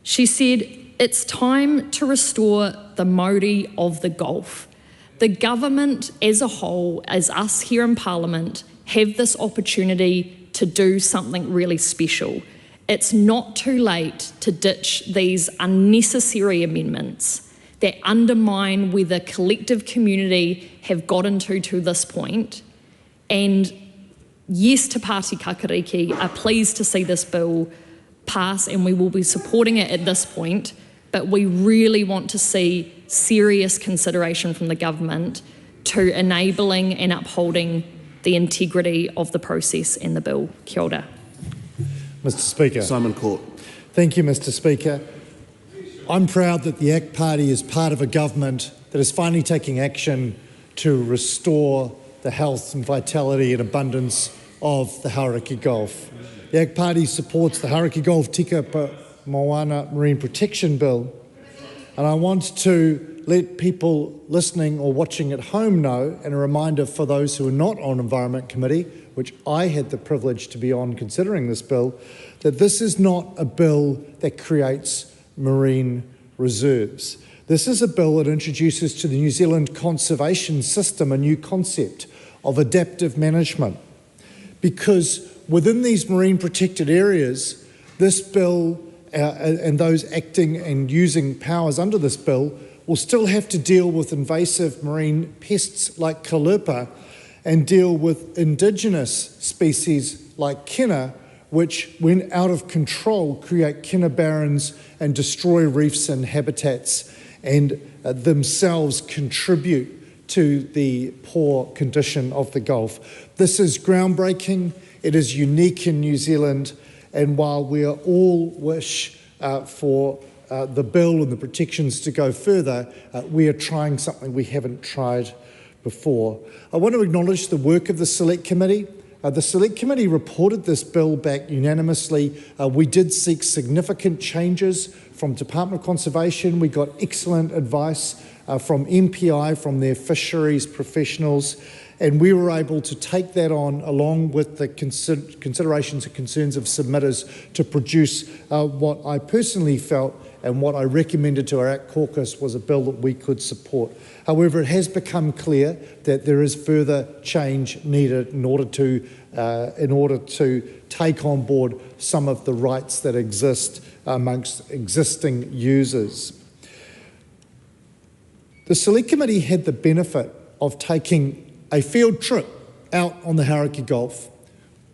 She said, "It's time to restore the Māori of the Gulf. The government as a whole, as us here in Parliament, have this opportunity to do something really special. It's not too late to ditch these unnecessary amendments that undermine where the collective community have gotten to this point. And yes, Te Pāti Kakariki are pleased to see this bill pass, and we will be supporting it at this point, but we really want to see serious consideration from the government to enabling and upholding the integrity of the process and the bill." Kia ora. Mr. Speaker. Simon Court. Thank you, Mr. Speaker. I'm proud that the ACT Party is part of a government that is finally taking action to restore the health and vitality and abundance of the Hauraki Gulf. The ACT Party supports the Hauraki Gulf Tikapa Moana Marine Protection Bill, and I want to let people listening or watching at home know, and a reminder for those who are not on Environment Committee, which I had the privilege to be on considering this bill, that this is not a bill that creates marine reserves. This is a bill that introduces to the New Zealand conservation system a new concept of adaptive management, because within these marine protected areas, this bill and those acting and using powers under this bill will still have to deal with invasive marine pests like caulerpa and deal with indigenous species like kinna, which, when out of control, create kinna barrens and destroy reefs and habitats, and themselves contribute to the poor condition of the Gulf. This is groundbreaking, it is unique in New Zealand, and while we are all wish for the bill and the protections to go further, we are trying something we haven't tried before. I want to acknowledge the work of the Select Committee. The Select Committee reported this bill back unanimously. We did seek significant changes from Department of Conservation. We got excellent advice from MPI, from their fisheries professionals, and we were able to take that on along with the considerations and concerns of submitters to produce what I personally felt and what I recommended to our ACT caucus was a bill that we could support. However, it has become clear that there is further change needed in order to take on board some of the rights that exist amongst existing users. The Select Committee had the benefit of taking a field trip out on the Hauraki Gulf,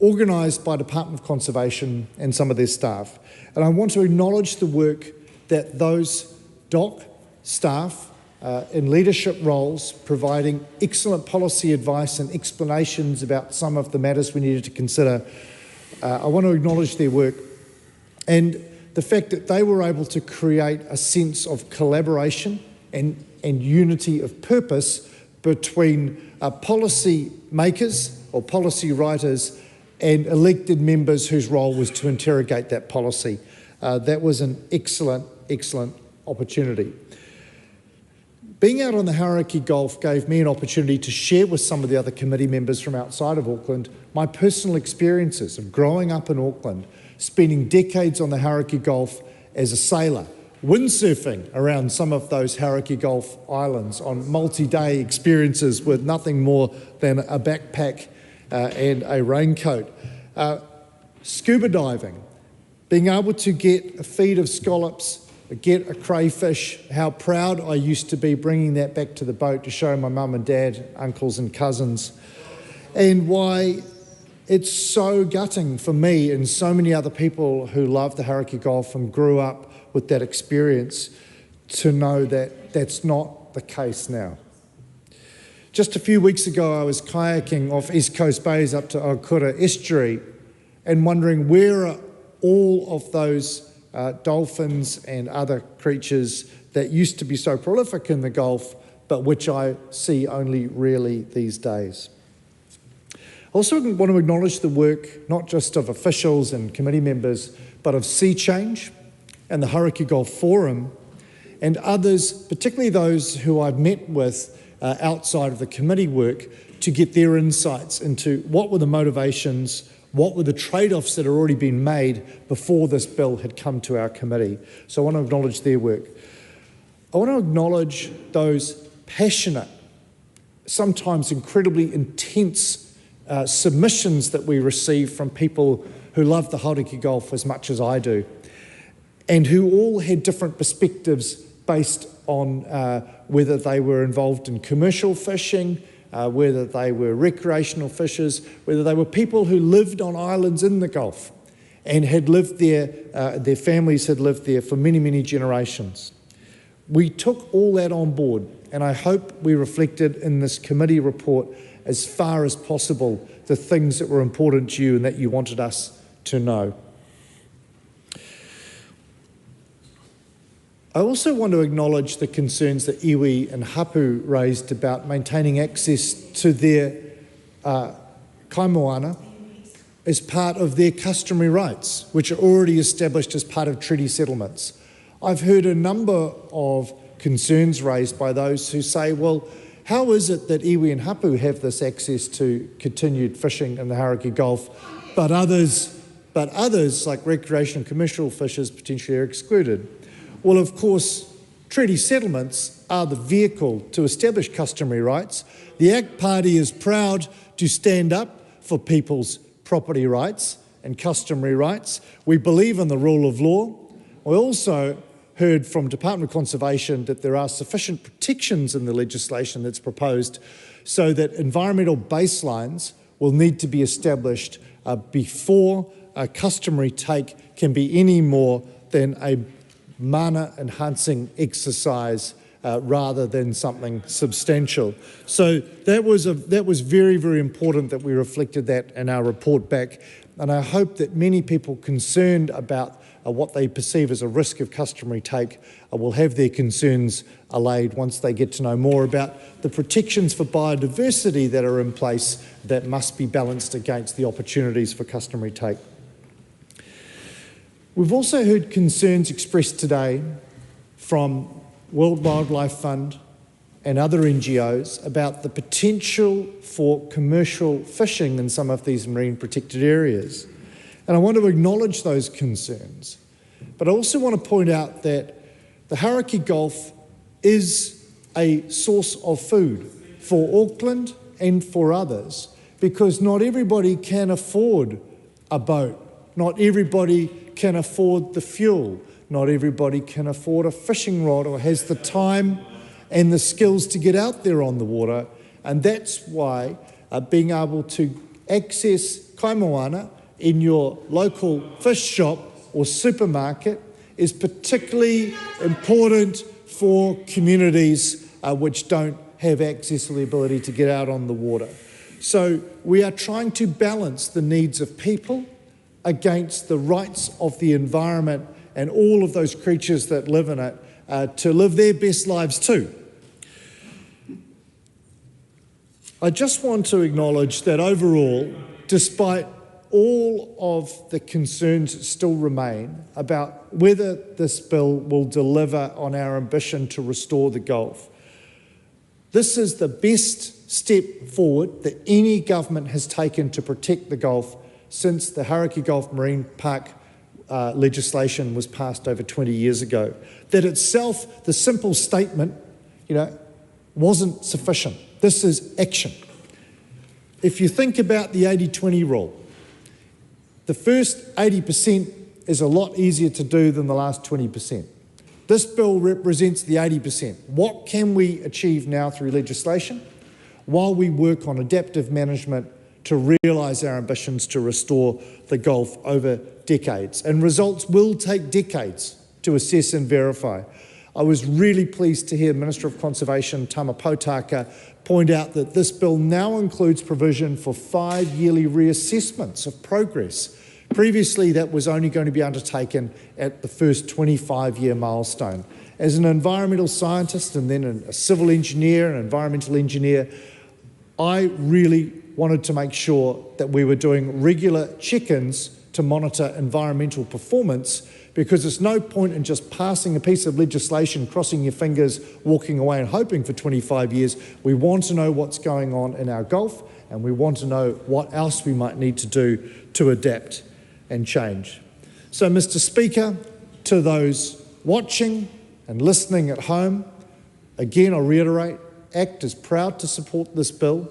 organised by Department of Conservation and some of their staff. And I want to acknowledge the work that those DOC staff in leadership roles, providing excellent policy advice and explanations about some of the matters we needed to consider. I want to acknowledge their work and the fact that they were able to create a sense of collaboration and unity of purpose between policy makers or policy writers and elected members whose role was to interrogate that policy. That was an excellent opportunity. Being out on the Hauraki Gulf gave me an opportunity to share with some of the other committee members from outside of Auckland my personal experiences of growing up in Auckland, spending decades on the Hauraki Gulf as a sailor, windsurfing around some of those Hauraki Gulf islands on multi-day experiences with nothing more than a backpack and a raincoat, scuba diving, being able to get a feed of scallops, get a crayfish, how proud I used to be bringing that back to the boat to show my mum and dad, uncles and cousins, and why it's so gutting for me and so many other people who love the Hauraki Gulf and grew up with that experience to know that that's not the case now. Just a few weeks ago, I was kayaking off East Coast Bays up to Aotearoa estuary and wondering where are all of those dolphins and other creatures that used to be so prolific in the Gulf, but which I see only rarely these days. I also want to acknowledge the work not just of officials and committee members, but of Sea Change and the Hauraki Gulf Forum and others, particularly those who I've met with outside of the committee work, to get their insights into what were the motivations, what were the trade-offs that had already been made before this bill had come to our committee. So I want to acknowledge their work. I want to acknowledge those passionate, sometimes incredibly intense submissions that we receive from people who love the Hauraki Gulf as much as I do, and who all had different perspectives based on whether they were involved in commercial fishing, whether they were recreational fishers, whether they were people who lived on islands in the Gulf and had lived there, their families had lived there for many, many generations. We took all that on board, and I hope we reflected in this committee report as far as possible the things that were important to you and that you wanted us to know. I also want to acknowledge the concerns that iwi and hapu raised about maintaining access to their kaimoana as part of their customary rights, which are already established as part of treaty settlements. I've heard a number of concerns raised by those who say, well, how is it that iwi and hapu have this access to continued fishing in the Hauraki Gulf, but others like recreational and commercial fishers potentially are excluded? Well, of course, treaty settlements are the vehicle to establish customary rights. The ACT Party is proud to stand up for people's property rights and customary rights. We believe in the rule of law. We also heard from Department of Conservation that there are sufficient protections in the legislation that's proposed so that environmental baselines will need to be established before a customary take can be any more than a mana enhancing exercise rather than something substantial. So that was very, very important that we reflected that in our report back, and I hope that many people concerned about what they perceive as a risk of customary take will have their concerns allayed once they get to know more about the protections for biodiversity that are in place that must be balanced against the opportunities for customary take. We've also heard concerns expressed today from World Wildlife Fund and other NGOs about the potential for commercial fishing in some of these marine protected areas. And I want to acknowledge those concerns, but I also want to point out that The Hauraki Gulf is a source of food for Auckland and for others, because not everybody can afford a boat, not everybody can afford the fuel, not everybody can afford a fishing rod or has the time and the skills to get out there on the water, and that's why being able to access kaimoana in your local fish shop or supermarket is particularly important for communities which don't have access or the ability to get out on the water. So we are trying to balance the needs of people against the rights of the environment and all of those creatures that live in it to live their best lives too. I just want to acknowledge that overall, despite all of the concerns that still remain about whether this bill will deliver on our ambition to restore the Gulf, this is the best step forward that any government has taken to protect the Gulf since the Hauraki Gulf Marine Park legislation was passed over 20 years ago. That itself, the simple statement, wasn't sufficient. This is action. If you think about the 80-20 rule, the first 80% is a lot easier to do than the last 20%. This bill represents the 80%. What can we achieve now through legislation while we work on adaptive management to realise our ambitions to restore the Gulf over decades? And results will take decades to assess and verify. I was really pleased to hear Minister of Conservation Tama Potaka point out that this bill now includes provision for 5 yearly reassessments of progress. Previously, that was only going to be undertaken at the first 25-year milestone. As an environmental scientist and then a civil engineer, an environmental engineer, I really wanted to make sure that we were doing regular check-ins to monitor environmental performance, because there's no point in just passing a piece of legislation, crossing your fingers, walking away and hoping for 25 years. We want to know what's going on in our Gulf, and we want to know what else we might need to do to adapt and change. So, Mr. Speaker, to those watching and listening at home, again, I'll reiterate, ACT is proud to support this bill,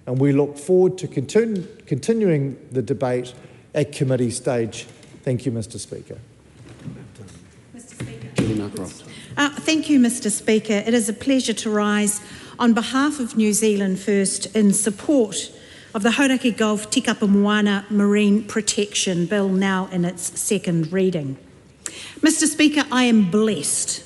and we look forward to continuing the debate at committee stage. Thank you, Mr. Speaker. Thank you, Mr. Speaker. It is a pleasure to rise on behalf of New Zealand First in support of the Hauraki Gulf Tikapa Moana Marine Protection Bill, now in its second reading. Mr. Speaker, I am blessed.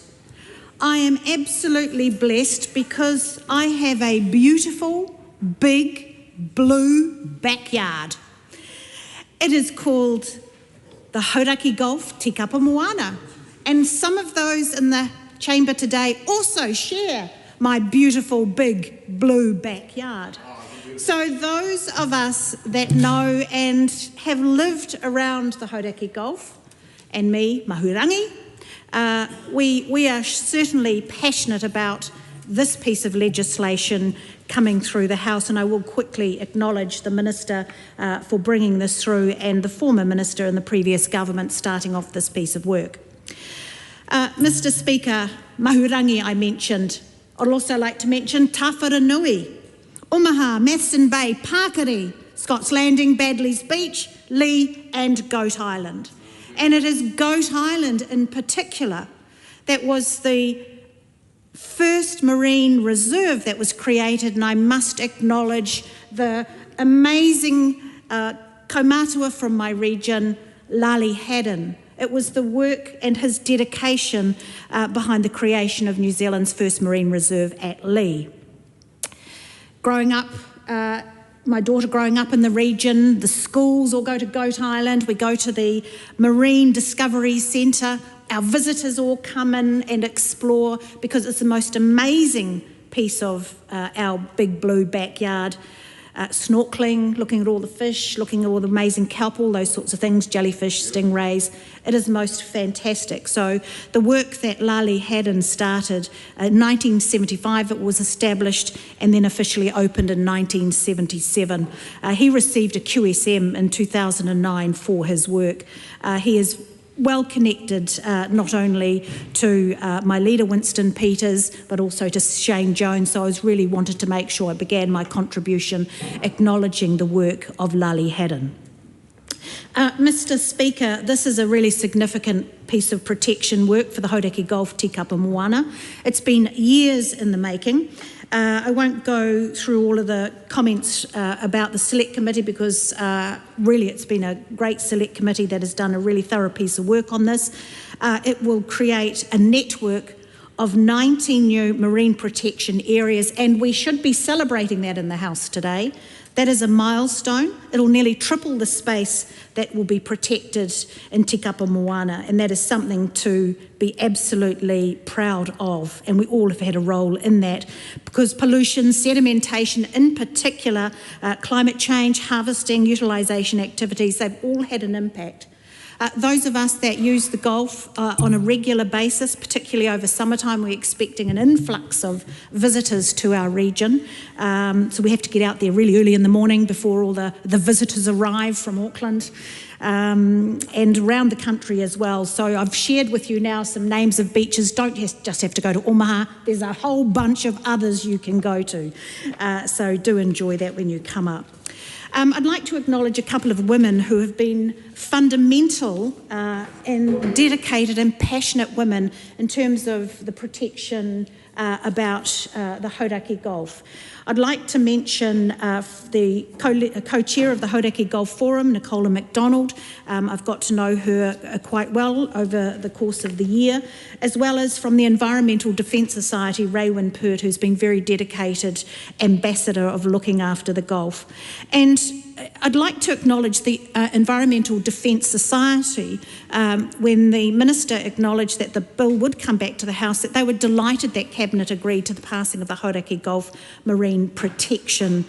I am absolutely blessed because I have a beautiful, big, blue backyard. It is called the Hauraki Gulf Tikapa Moana, and some of those in the chamber today also share my beautiful, big, blue backyard. So those of us that know and have lived around the Hauraki Gulf, and me, Mahurangi, we are certainly passionate about this piece of legislation coming through the House, and I will quickly acknowledge the Minister for bringing this through, and the former Minister in the previous government starting off this piece of work. Mr. Speaker, Mahurangi I mentioned. I'd also like to mention Tawharanui, Omaha, Mathson Bay, Pakari, Scott's Landing, Badley's Beach, Lee and Goat Island. And it is Goat Island in particular that was the first marine reserve that was created, and I must acknowledge the amazing kaumatua from my region, Lali Haddon. It was the work and his dedication behind the creation of New Zealand's first marine reserve at Lee. Growing up, my daughter growing up in the region, the schools all go to Goat Island. We go to the Marine Discovery Centre. Our visitors all come in and explore because it's the most amazing piece of our big blue backyard. Snorkeling, looking at all the fish, looking at all the amazing kelp, all those sorts of things, jellyfish, stingrays. It is most fantastic. So the work that Lali Haddon started in 1975, it was established and then officially opened in 1977. He received a QSM in 2009 for his work. He is well connected not only to my leader Winston Peters but also to Shane Jones, so I really wanted to make sure I began my contribution acknowledging the work of Lali Haddon. Mr Speaker, this is a really significant piece of protection work for the Hauraki Gulf tikapa moana. It's been years in the making. I won't go through all of the comments about the Select Committee because really it's been a great Select Committee that has done a really thorough piece of work on this. It will create a network of 19 new marine protection areas, and we should be celebrating that in the House today. That is a milestone. It'll nearly triple the space that will be protected in tikapa moana, and that is something to be absolutely proud of, and we all have had a role in that because pollution, sedimentation in particular, climate change, harvesting, utilisation activities, they've all had an impact. Those of us that use the Gulf on a regular basis, particularly over summertime, we're expecting an influx of visitors to our region. So we have to get out there really early in the morning before all the visitors arrive from Auckland and around the country as well. So I've shared with you now some names of beaches. Don't just have to go to Omaha. There's a whole bunch of others you can go to. So do enjoy that when you come up. I'd like to acknowledge a couple of women who have been fundamental and dedicated and passionate women in terms of the protection about the Hauraki Gulf. I'd like to mention the co-chair of the Hauraki Gulf Forum, Nicola MacDonald. I've got to know her quite well over the course of the year, as well as from the Environmental Defence Society, Raywin Pert, who's been very dedicated ambassador of looking after the Gulf. And I'd like to acknowledge the Environmental Defence Society when the Minister acknowledged that the bill would come back to the House, that they were delighted that Cabinet agreed to the passing of the Hauraki Gulf Marine Protection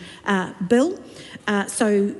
Bill. So,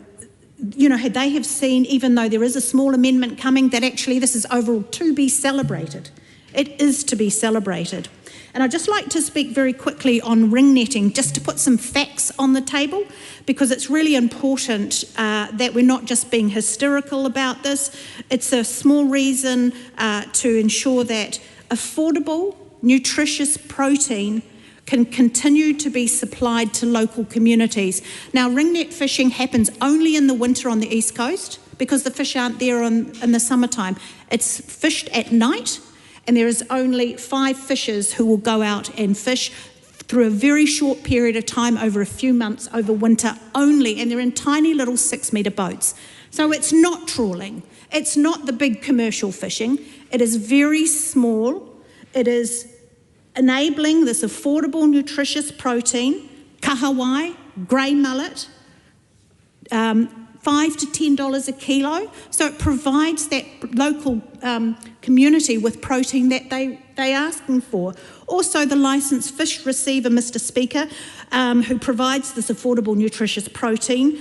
you know, they have seen, even though there is a small amendment coming, that actually this is overall to be celebrated. It is to be celebrated. And I'd just like to speak very quickly on ring netting, just to put some facts on the table, because it's really important that we're not just being hysterical about this. It's a small reason to ensure that affordable, nutritious protein can continue to be supplied to local communities. Now, ringnet fishing happens only in the winter on the East Coast because the fish aren't there in the summertime. It's fished at night, and there is only 5 fishers who will go out and fish through a very short period of time over a few months over winter only, and they're in tiny little 6-metre boats. So it's not trawling. It's not the big commercial fishing. It is very small. It is enabling this affordable, nutritious protein, kahawai, grey mullet, $5 to $10 a kilo. So it provides that local community with protein that they're asking for. Also, the licensed fish receiver, Mr Speaker, who provides this affordable, nutritious protein,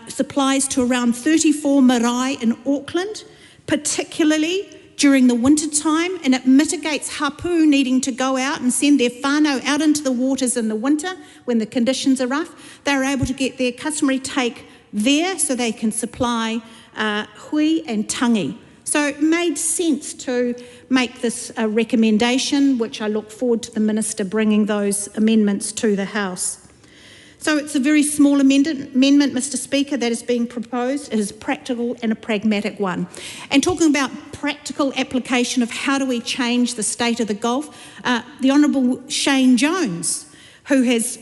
supplies to around 34 marae in Auckland, particularly during the winter time, and it mitigates hapu needing to go out and send their whānau out into the waters in the winter when the conditions are rough. They're able to get their customary take there so they can supply hui and tangi. So it made sense to make this a recommendation, which I look forward to the Minister bringing those amendments to the House. So it's a very small amendment, Mr Speaker, that is being proposed. It is practical and a pragmatic one. And talking about practical application of how do we change the state of the Gulf, the Honourable Shane Jones, who has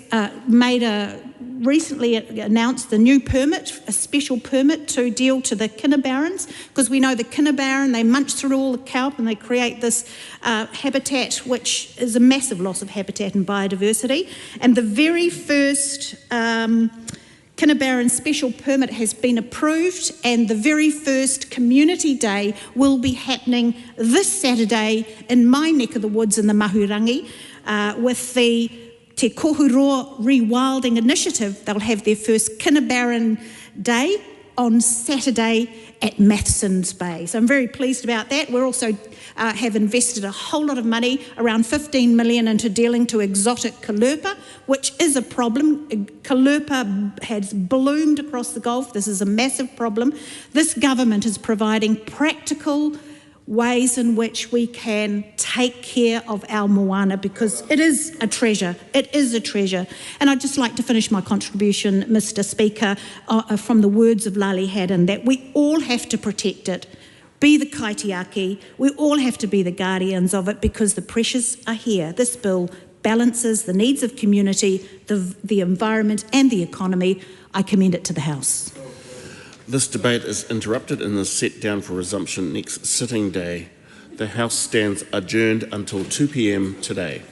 recently announced the new permit, a special permit to deal to the kinnabarrens, because we know the kinnabarren, they munch through all the kelp and they create this habitat, which is a massive loss of habitat and biodiversity. And the very first kinnabarren special permit has been approved, and the very first community day will be happening this Saturday in my neck of the woods in the Mahurangi with the Te Kohuroa Rewilding Initiative. They'll have their first kinnabarren day on Saturday at Matheson's Bay. So I'm very pleased about that. We're also have invested a whole lot of money, around 15 million, into dealing to exotic kalupa, which is a problem. Kalupa has bloomed across the Gulf. This is a massive problem. This government is providing practical ways in which we can take care of our moana, because it is a treasure. It is a treasure. And I'd just like to finish my contribution, Mr. Speaker, from the words of Lali Haddon, that we all have to protect it. Be the kaitiaki. We all have to be the guardians of it, because the pressures are here. This bill balances the needs of community, the environment and the economy. I commend it to the House. This debate is interrupted and is set down for resumption next sitting day. The House stands adjourned until 2 p.m. today.